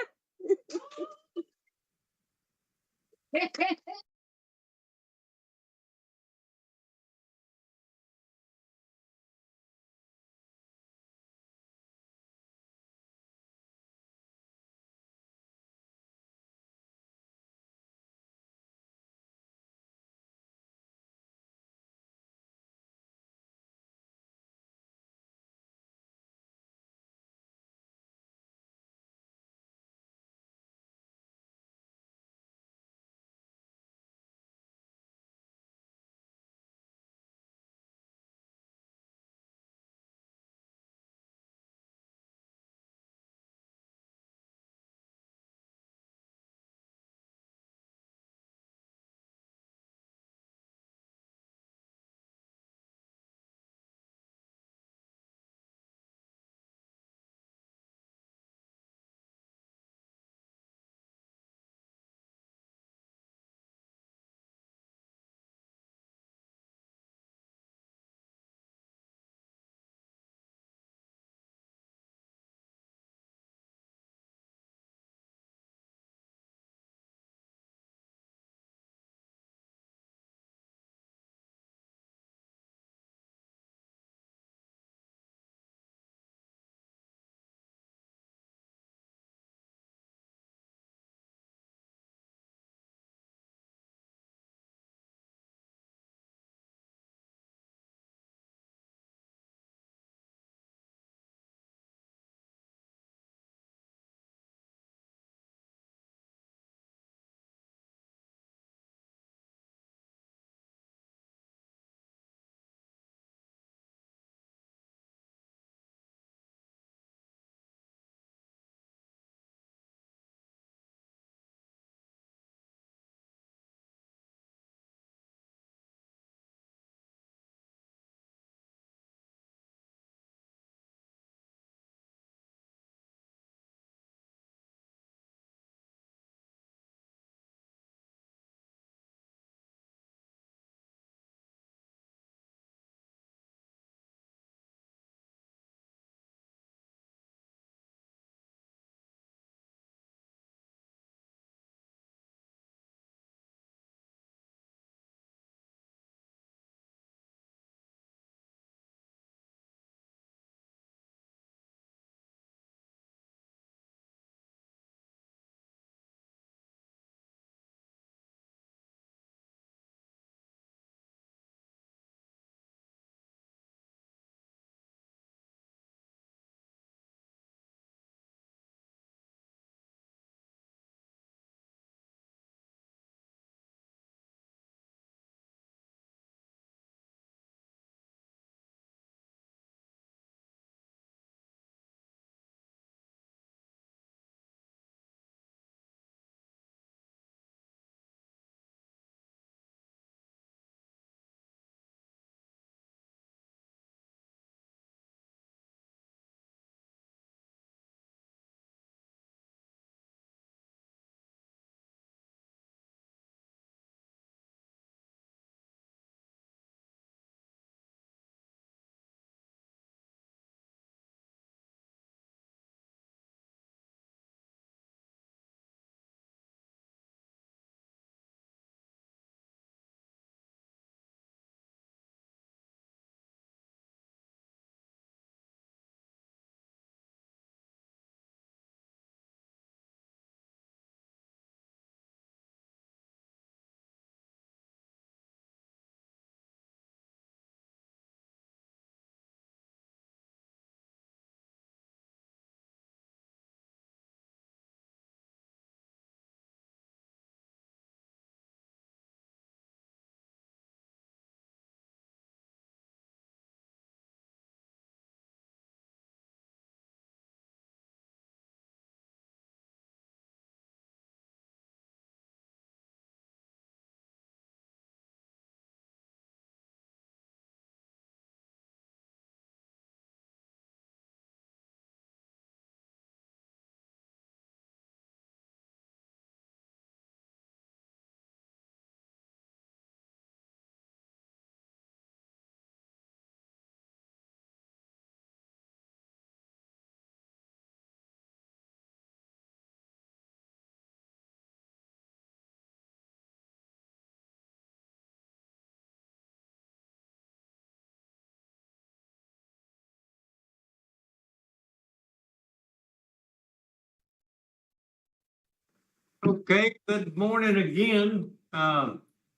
Okay, good morning again.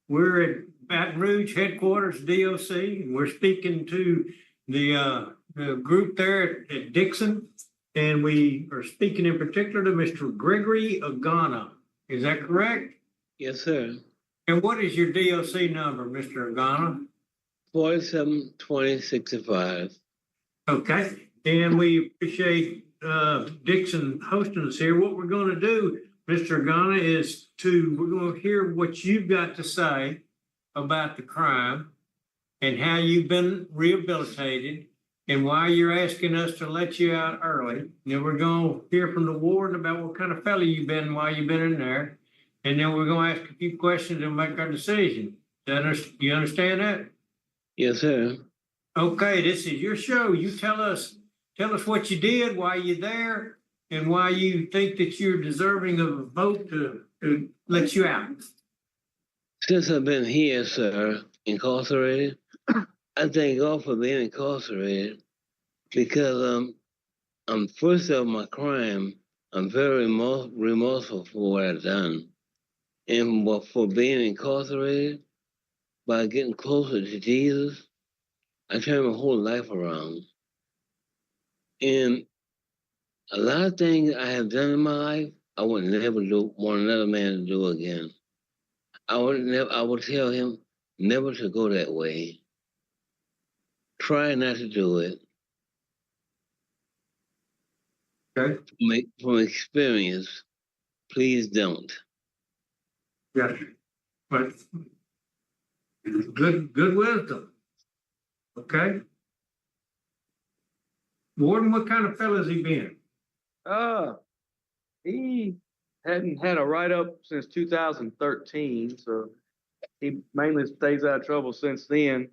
We're at Baton Rouge headquarters, DOC, and we're speaking to the group there at Dixon. And we are speaking in particular to Mr. Gregory Agana. Is that correct? Yes, sir. And what is your DOC number, Mr. Agana? 472065. Okay, and we appreciate Dixon hosting us here. What we're going to do, Mr. Agana, is we're going to hear what you've got to say about the crime and how you've been rehabilitated and why you're asking us to let you out early. And then we're going to hear from the warden about what kind of fellow you've been while you've been in there. And then we're going to ask a few questions and make our decision. Do you understand that? Yes, sir. Okay, this is your show. You tell us what you did, why you're there, and why you think that you're deserving of a vote to let you out. Since I've been here, sir, incarcerated, I thank God for being incarcerated because I'm first of my crime. I'm very remorseful for what I've done. And for being incarcerated, by getting closer to Jesus, I turned my whole life around. And a lot of things I have done in my life, I would never want another man to do again. I would tell him never to go that way. Try not to do it. Okay. From experience, please don't. Yes, but good wisdom. Okay. Warden, what kind of fellow has he been? He hadn't had a write-up since 2013, so he mainly stays out of trouble since then.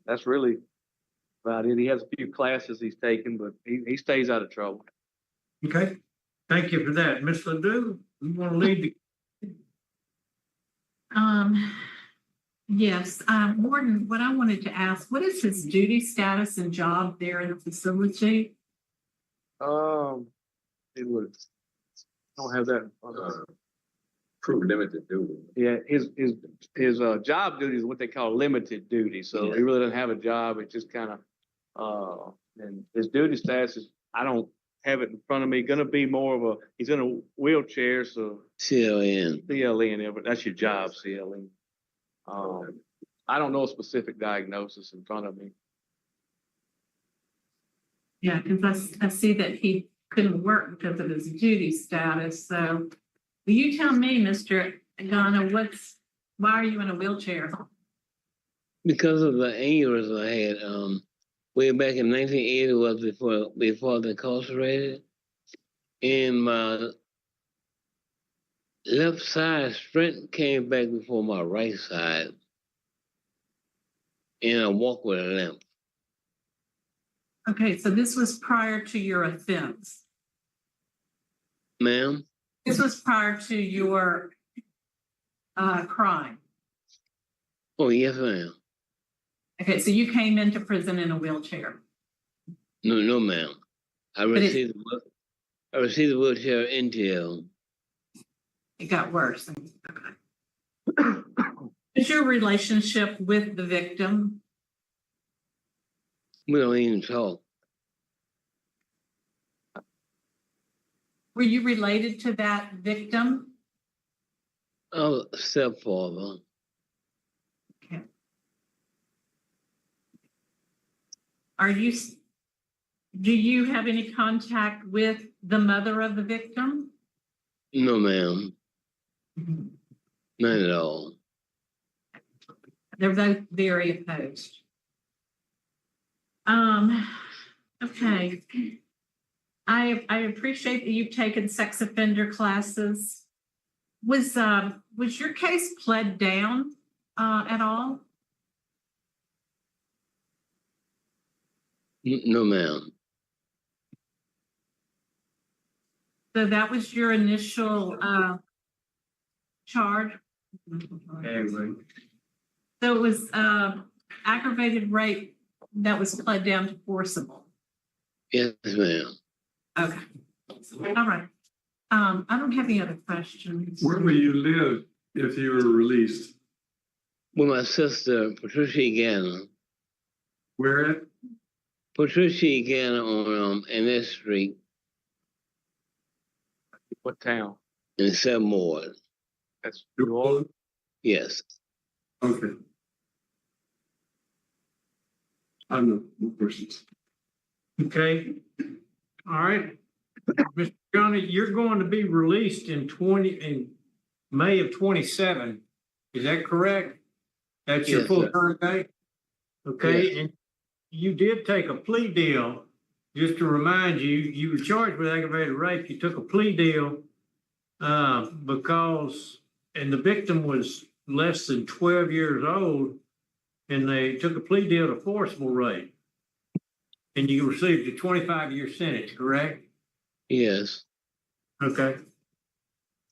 That's really about it. He has a few classes he's taken, but he stays out of trouble. Okay. Thank you for that. Ms. Ledoux, you want to lead the... Yes, Warden, what I wanted to ask, what is his duty status and job there in the facility? It would. I don't have that. True limited duty. Yeah, his job duty is what they call limited duty. So he really doesn't have a job. It's just kind of and his duty status is, I don't have it in front of me. Gonna be more of he's in a wheelchair, so CLN. CLN, but that's your job, CLN. I don't know a specific diagnosis in front of me. Yeah, because I see that he couldn't work because of his duty status. So will you tell me, Mr. Agana, why are you in a wheelchair? Because of the aneurysm I had way back in 1980 was before the incarcerated. And my left side strength came back before my right side. And I walk with a limp. Okay, so this was prior to your offense. Ma'am? This was prior to your crime. Oh, yes, ma'am. Okay, so you came into prison in a wheelchair. No, ma'am. I received the wheelchair in jail. It got worse. Okay. Is your relationship with the victim? We don't even talk. Were you related to that victim? Oh, stepfather. Okay. Do you have any contact with the mother of the victim? No, ma'am. Not at all. They're both very opposed. Okay. I appreciate that you've taken sex offender classes. Was your case pled down at all? No, ma'am. So that was your initial charge? So it was aggravated rape that was pled down to forcible? Yes, ma'am. Okay. All right. I don't have any other questions. Where will you live if you were released? With my sister, Patricia Gannon. Where at? Patricia Gannon on Annette Street. What town? In Seven Ward. That's New Orleans? Yes. Okay. I have no questions. Okay. All right. Mr. Johnny, you're going to be released in May of 27. Is that correct? That's your Yes, full-time date? Okay, Yes. and you did take a plea deal. Just to remind you, you were charged with aggravated rape. You took a plea deal because, and the victim was less than 12 years old, and they took a plea deal to forcible rape. And you received a 25-year sentence, correct? Yes. Okay.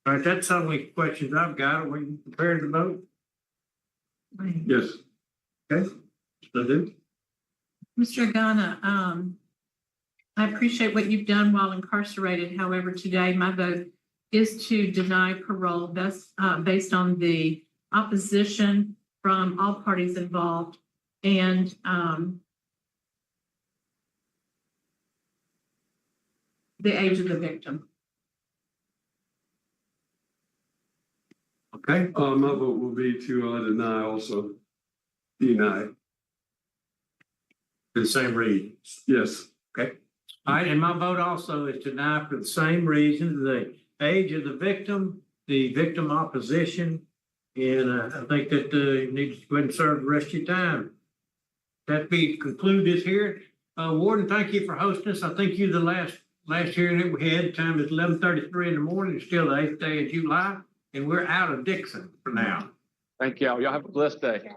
All right, that's how many questions I've got. Are we prepared to vote? Yes. Okay. So do. Mr. Agana, I appreciate what you've done while incarcerated. However, today my vote is to deny parole based on the opposition from all parties involved and the age of the victim. Okay. My vote will be to deny also. Deny. For the same reasons. Yes. Okay. All right, and my vote also is to deny for the same reason, the age of the victim opposition, and I think that you need to go ahead and serve the rest of your time. That be conclude this here. Warden, thank you for hosting us. I think you the last hearing that we had. Time is 11:33 in the morning. It's still the 8th day of July, and we're out of Dixon for now. Thank y'all. Y'all have a blessed day. Yeah.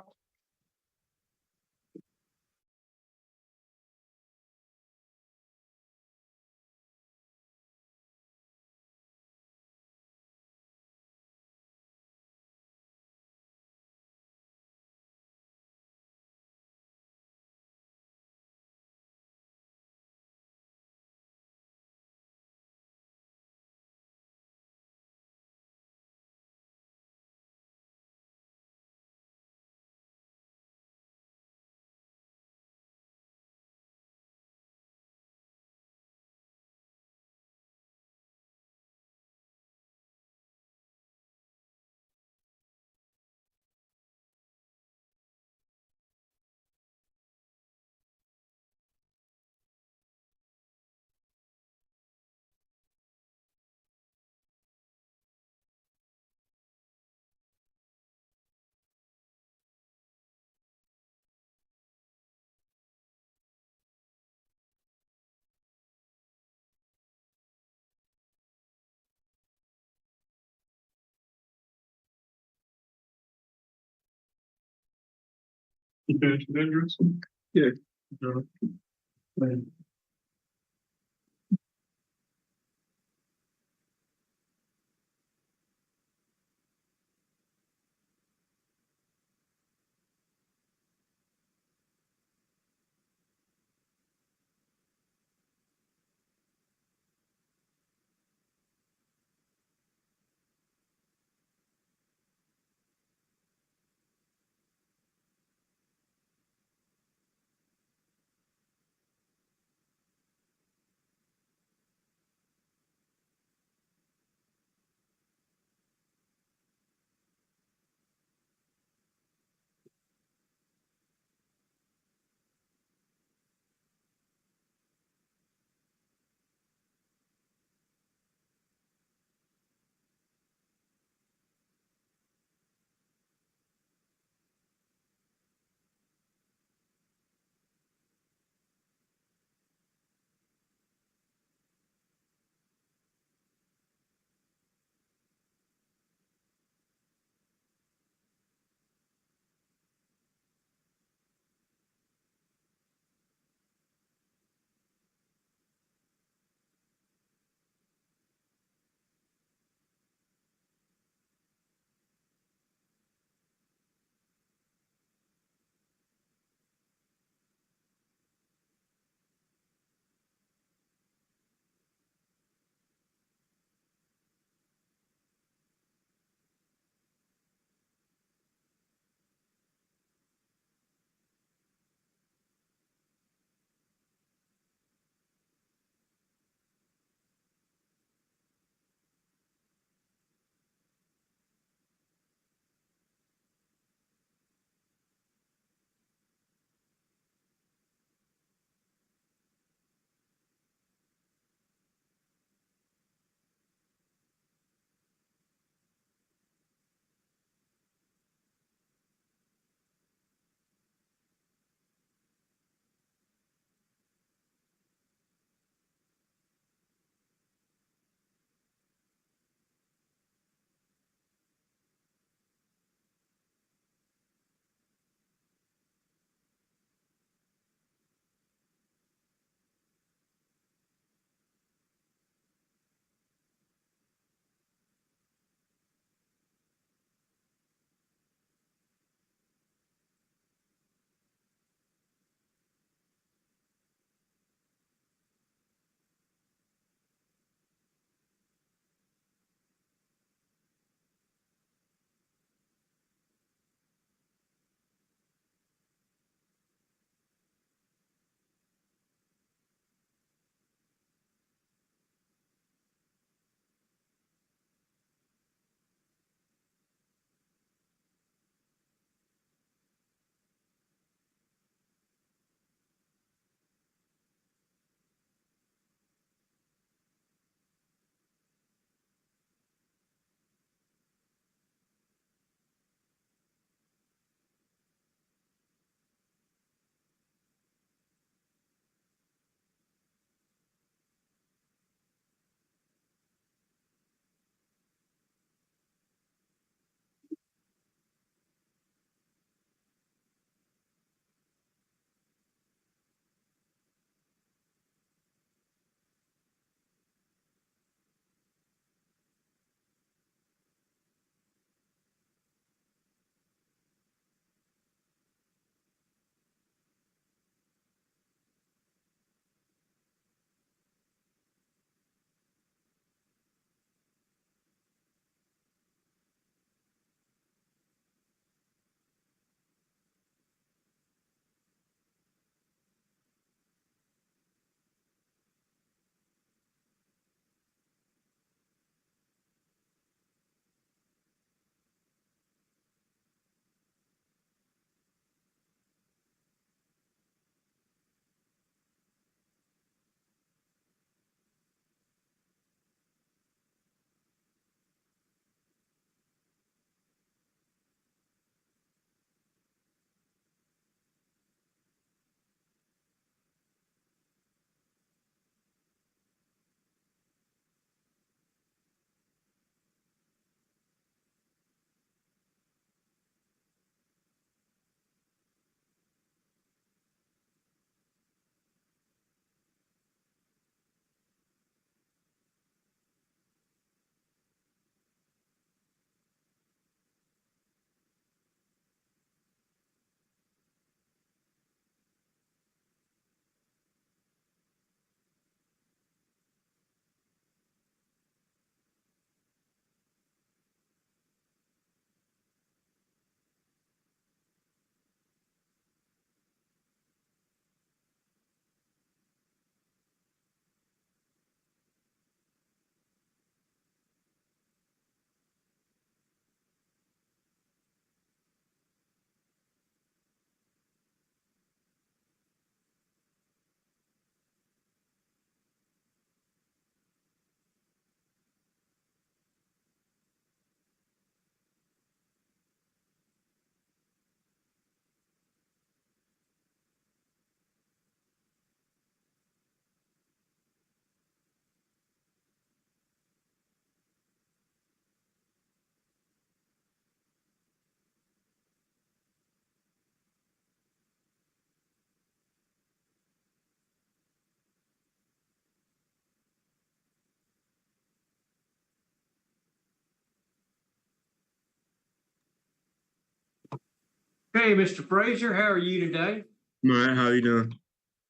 Hey, Mr. Frazier, how are you today? All right, how you doing?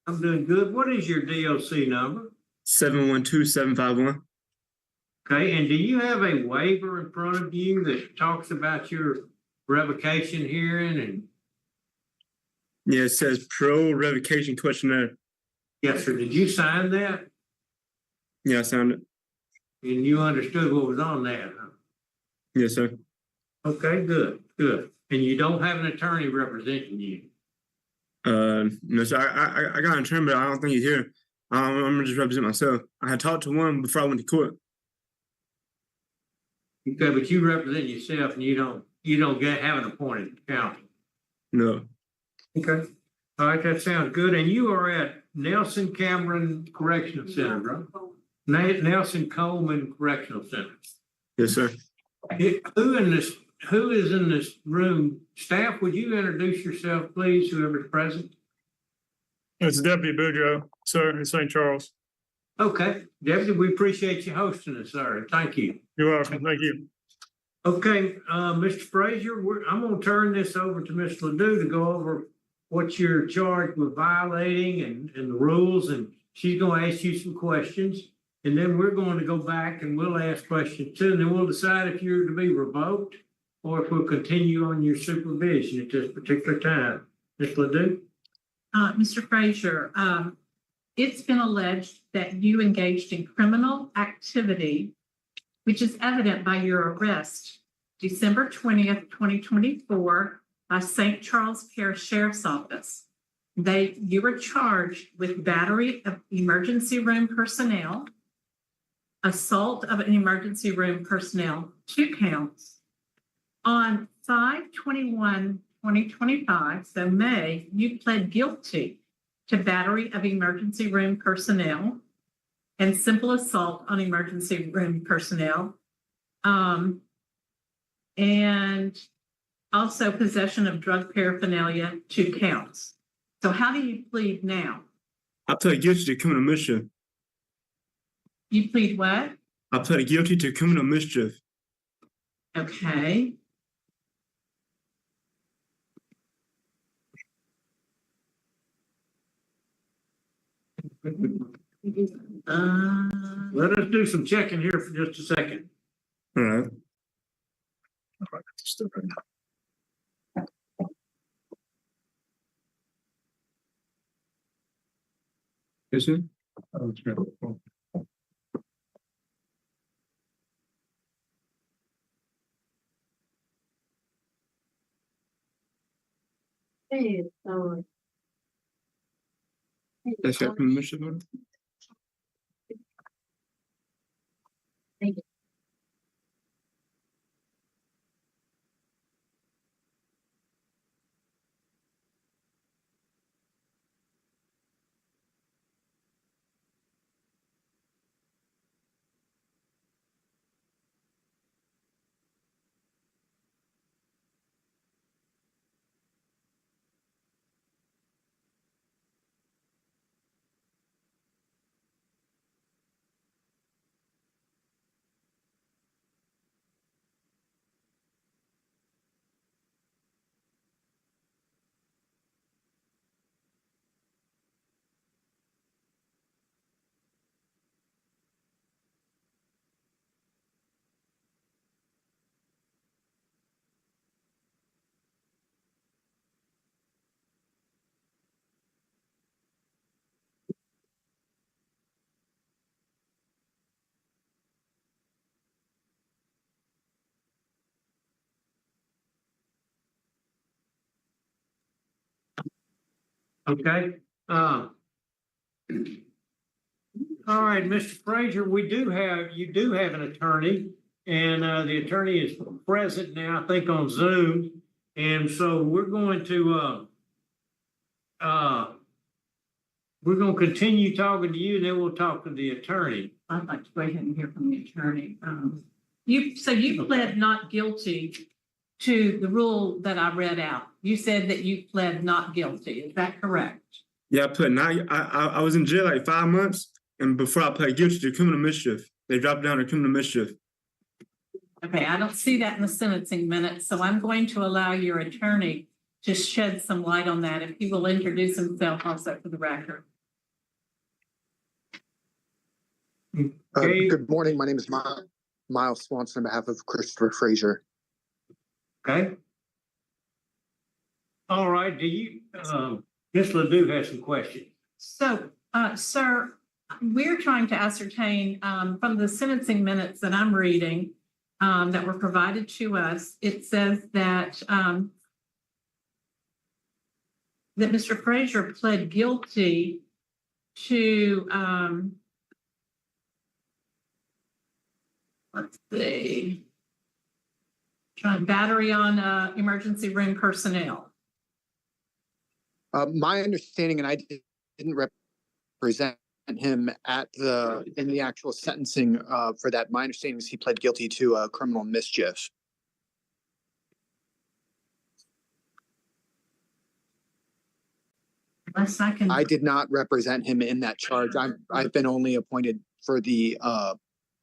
I'm doing good. What is your DOC number? 712751. Okay, and do you have a waiver in front of you that talks about your revocation hearing? And Yeah, it says parole revocation questionnaire. yes, sir. Did you sign that? Yeah, I signed it. And you understood what was on that? Huh? Yes, sir. Okay, good, good. And you don't have an attorney representing you? No, sir. I got an attorney, but I don't think he's here. I'm gonna just represent myself. I had talked to one before I went to court. Okay, but you represent yourself, and you don't have an appointed counsel. No. Okay. All right, that sounds good. And you are at Nelson Cameron Correctional Center, right? Nelson Coleman Correctional Center. Yes, sir. Who is in this room? Staff, would you introduce yourself, please, whoever's present? It's Deputy Boudreaux, sir, in St. Charles. Okay, Deputy, we appreciate you hosting us, sir. Thank you. You're welcome. Thank you. Okay, Mr. Frazier, I'm going to turn this over to Ms. Ledoux to go over what you're charged with violating and the rules, and she's going to ask you some questions, and then we're going to go back and we'll ask questions too, and then we'll decide if you're to be revoked or if we'll continue on your supervision at this particular time. Ms. Ledoux? Mr. Frazier, it's been alleged that you engaged in criminal activity, which is evident by your arrest December 20th, 2024 by St. Charles Parish Sheriff's Office. You were charged with battery of emergency room personnel, assault of an emergency room personnel, 2 counts. On 5/21/2025, so May, you pled guilty to battery of emergency room personnel and simple assault on emergency room personnel, and also possession of drug paraphernalia, 2 counts. So how do you plead now? I pled guilty to criminal mischief. You plead what? I pled guilty to criminal mischief. Okay. Let us do some checking here for just a second. All right. Is it? Hey, That's got criminal mischief on it? Thank you. Okay. All right, Mr. Frazier, you do have an attorney, and the attorney is present now, I think on Zoom. And so we're going to continue talking to you, and then we'll talk to the attorney. I'd like to go ahead and hear from the attorney. You pled not guilty to the rule that I read out. You said that you pled not guilty. Is that correct? Yeah, I was in jail like 5 months, and before I pled guilty to criminal mischief, they dropped down to criminal mischief. Okay, I don't see that in the sentencing minutes, so I'm going to allow your attorney to shed some light on that, if he will introduce himself also for the record. Good morning. My name is Miles Swanson on behalf of Christopher Frazier. Okay. All right. Do you, Ms. Ledoux has some questions. So, sir, we're trying to ascertain from the sentencing minutes that I'm reading that were provided to us, it says that that Mr. Frazier pled guilty to let's see, battery on emergency room personnel. My understanding, and I didn't represent him in the actual sentencing for that. My understanding is he pled guilty to criminal mischief. I did not represent him in that charge. I've been only appointed for the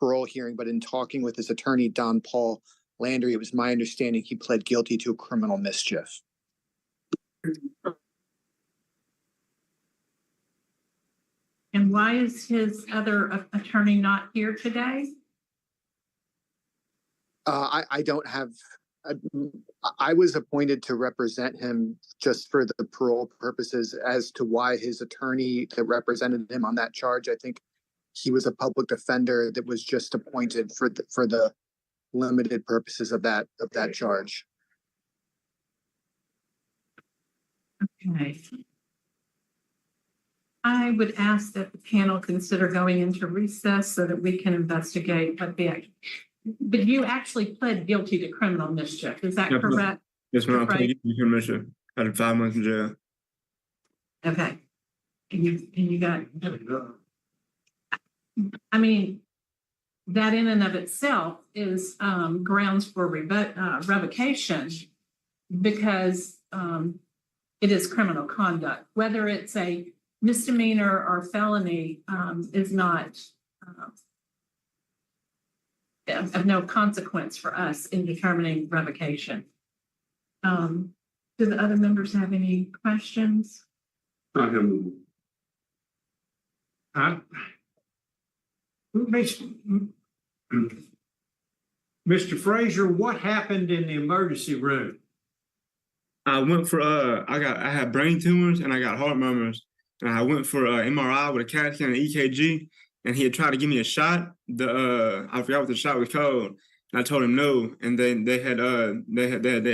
parole hearing, but in talking with his attorney, Don Paul Landry, it was my understanding he pled guilty to criminal mischief. And why is his other attorney not here today? I don't have. I was appointed to represent him just for the parole purposes. As to why his attorney that represented him on that charge, I think he was a public defender that was just appointed for the limited purposes of that charge. Okay. I would ask that the panel consider going into recess so that we can investigate what the action. But you actually pled guilty to criminal mischief. Is that correct? Yes, ma'am. I pled guilty to criminal mischief. I had 5 months in jail. Okay. And you got. I mean, that in and of itself is grounds for revocation because it is criminal conduct. Whether it's a misdemeanor or felony is not of no consequence for us in determining revocation. Do the other members have any questions? I have. Mr. Frazier, what happened in the emergency room? I went for I had brain tumors and I got heart murmurs. And I went for MRI with a CAT scan and EKG, and he had tried to give me a shot. I forgot what the shot was called. And I told him no, and then they had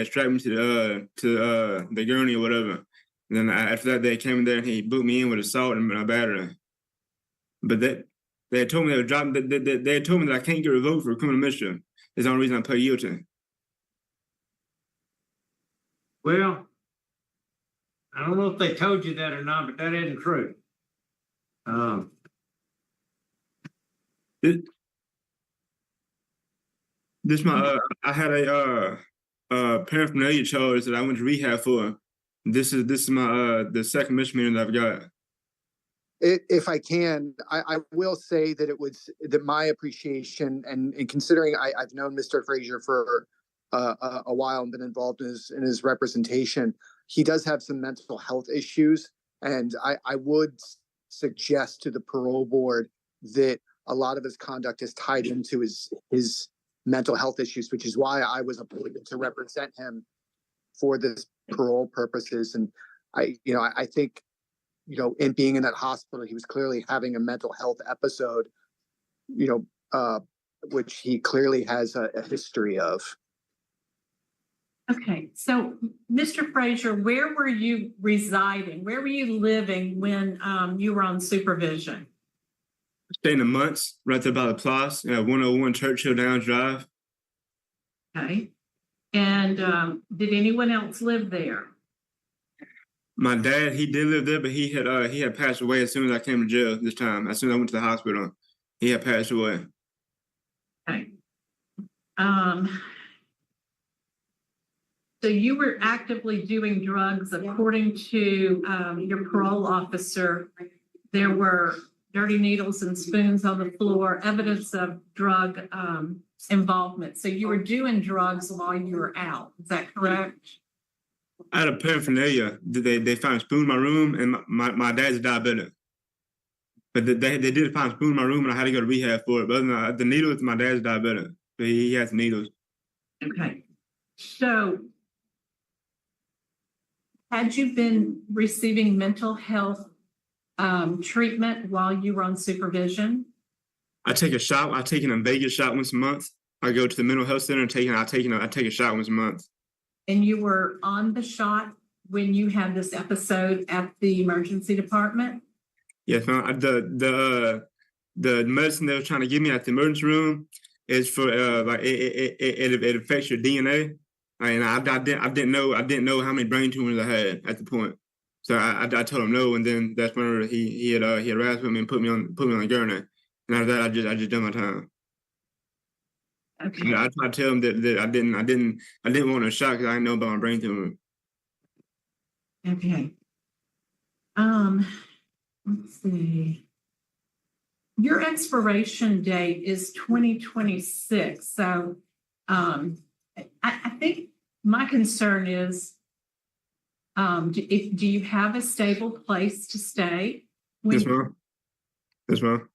strapped me to the gurney or whatever. And then after that, they came in there and he booked me in with assault and a battery. But they had told me they would drop. They had told me that I can't get revoked for criminal mischief. That's the only reason I pled guilty. Well, I don't know if they told you that or not, but that isn't true. I had a paraphernalia charge that I went to rehab for. This is my the second misdemeanor that I've got. If I can, I will say that it was that my appreciation and considering I've known Mr. Frazier for a while and been involved in his representation, he does have some mental health issues, and I would suggest to the parole board that a lot of his conduct is tied into his mental health issues, which is why I was appointed to represent him for this parole purposes. And I think, in being in that hospital, he was clearly having a mental health episode, which he clearly has a history of. Okay, so Mr. Frazier, where were you residing? Where were you living when you were on supervision? Staying in Months, right there by the Place, 101 Churchill Downs Drive. Okay, and did anyone else live there? My dad, he did live there, but he had passed away as soon as I came to jail this time. As soon as I went to the hospital, he had passed away. Okay. So you were actively doing drugs, according to your parole officer. There were dirty needles and spoons on the floor, evidence of drug involvement. So you were doing drugs while you were out. Is that correct? I had a paraphernalia. They found a spoon in my room, and my dad's a diabetic. But they did find a spoon in my room, and I had to go to rehab for it. But other than that, the needles, my dad's diabetic. But he has needles. Okay. So had you been receiving mental health treatment while you were on supervision? I take a shot. I take an Invega shot once a month. I go to the mental health center and I take a shot once a month. And you were on the shot when you had this episode at the emergency department? Yes, ma'am. The medicine they were trying to give me at the emergency room is for like it affects your DNA. And I didn't know how many brain tumors I had at the point. So I told him no, and then that's when he harassed me and put me on a gurney. And after that, I just done my time. Okay. I tried to tell him that I didn't want a shot because I didn't know about my brain tumor. Okay. Let's see. Your expiration date is 2026. So I think my concern is, do you have a stable place to stay? Yes, ma'am. Yes, ma'am.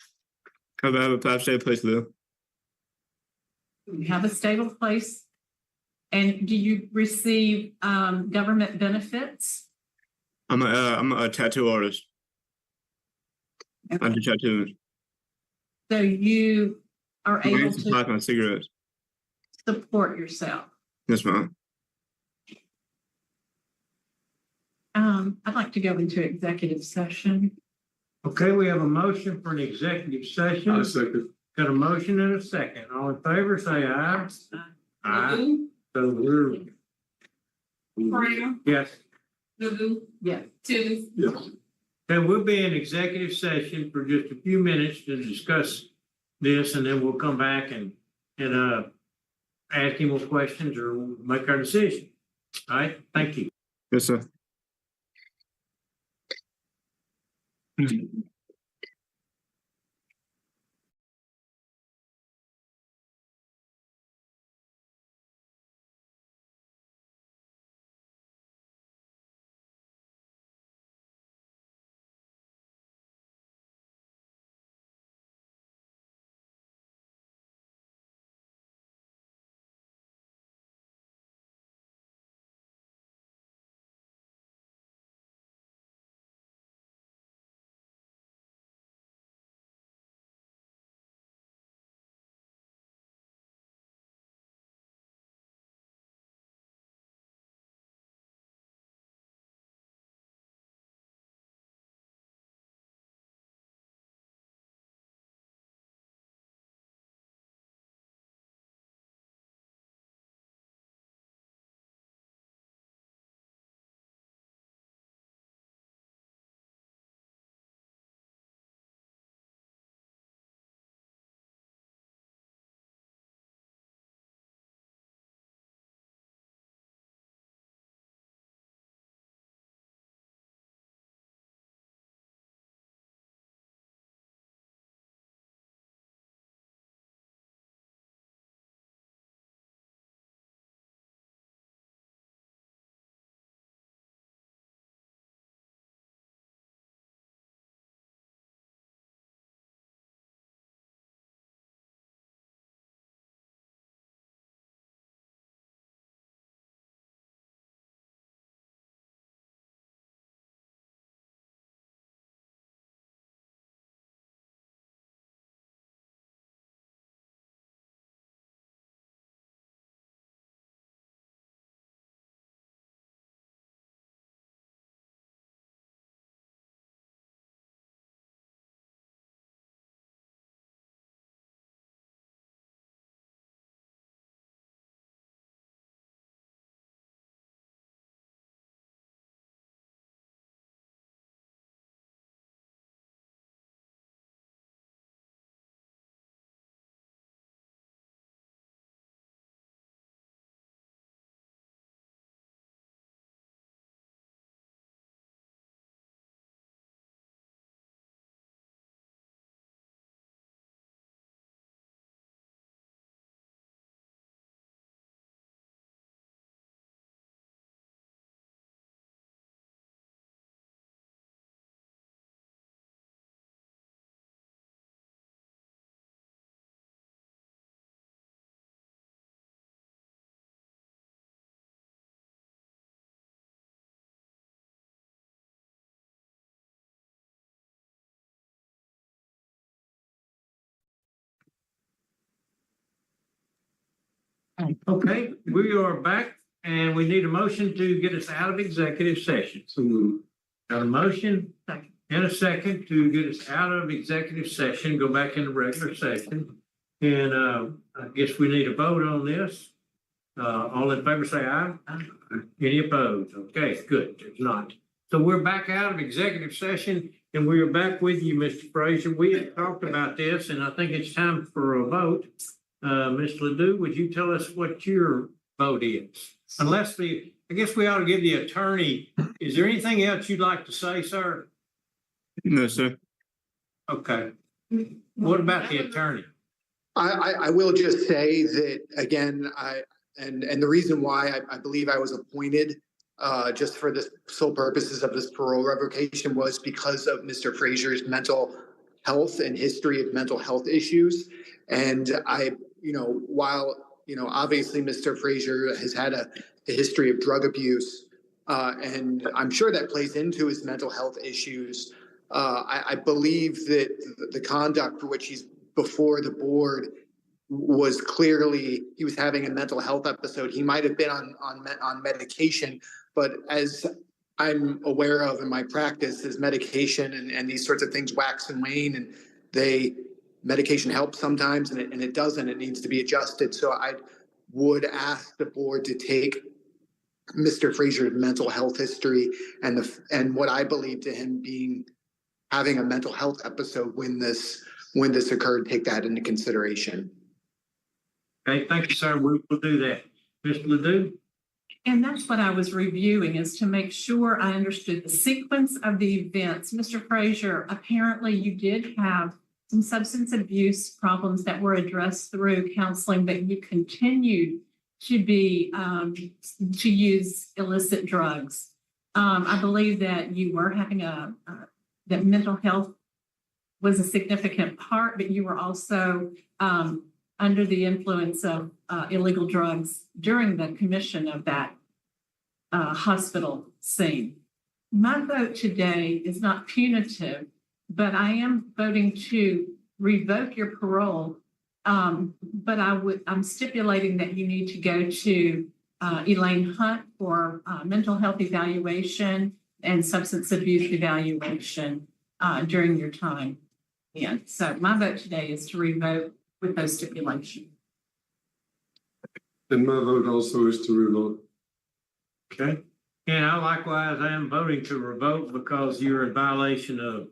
I have a stable place to live. You have a stable place? And do you receive government benefits? I'm a tattoo artist. Okay. I do tattoos. So you are able to supply my cigarettes. support yourself. Yes, ma'am. I'd like to go into executive session. Okay, we have a motion for an executive session. I second. Got a motion and a second. All in favor, say aye. Aye. So we're. Brown? Yes. Yes. Yes. Okay, we'll be in executive session for just a few minutes to discuss this, and then we'll come back and ask any more questions or make our decision. All right, thank you. Yes, sir. Okay, we are back and we need a motion to get us out of executive session. Got a motion and a second to get us out of executive session, go back into regular session. And I guess we need a vote on this. All in favor say aye. Any opposed? Okay, good. There's not. So we're back out of executive session and we are back with you, Mr. Frazier. We had talked about this and I think it's time for a vote. Ms. Ledoux, would you tell us what your vote is? Unless I guess we ought to give the attorney, is there anything else you'd like to say, sir? No, sir. Okay. What about the attorney? I will just say that again, and the reason why I believe I was appointed just for the sole purposes of this parole revocation was because of Mr. Frazier's mental health and history of mental health issues. And while, obviously Mr. Frazier has had a history of drug abuse, and I'm sure that plays into his mental health issues. I believe that the conduct for which he's before the board was clearly he was having a mental health episode. He might have been on medication, but as I'm aware of in my practice, is medication and these sorts of things wax and wane, and medication helps sometimes and it doesn't. It needs to be adjusted. So I would ask the board to take Mr. Frazier's mental health history and what I believe to him being having a mental health episode when this occurred, take that into consideration. Okay, thank you, sir. We'll do that. Mr. Ledoux? And that's what I was reviewing, is to make sure I understood the sequence of the events. Mr. Frazier, apparently you did have some substance abuse problems that were addressed through counseling, but you continued to be to use illicit drugs. I believe that you were having that mental health was a significant part, but you were also under the influence of illegal drugs during the commission of that hospital scene. My vote today is not punitive, but I am voting to revoke your parole. But I'm stipulating that you need to go to Elaine Hunt for mental health evaluation and substance abuse evaluation during your time. Yeah, so my vote today is to revoke with those stipulations. And my vote also is to revoke. Okay. And I likewise am voting to revoke because you're in violation of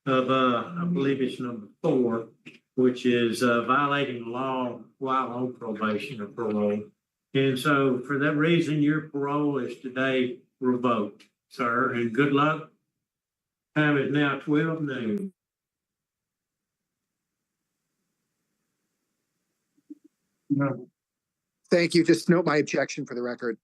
I believe it's number 4, which is violating the law while on probation or parole. And so for that reason, your parole is today revoked, sir, and good luck. Time is now 12 noon. No. Thank you. Just note my objection for the record.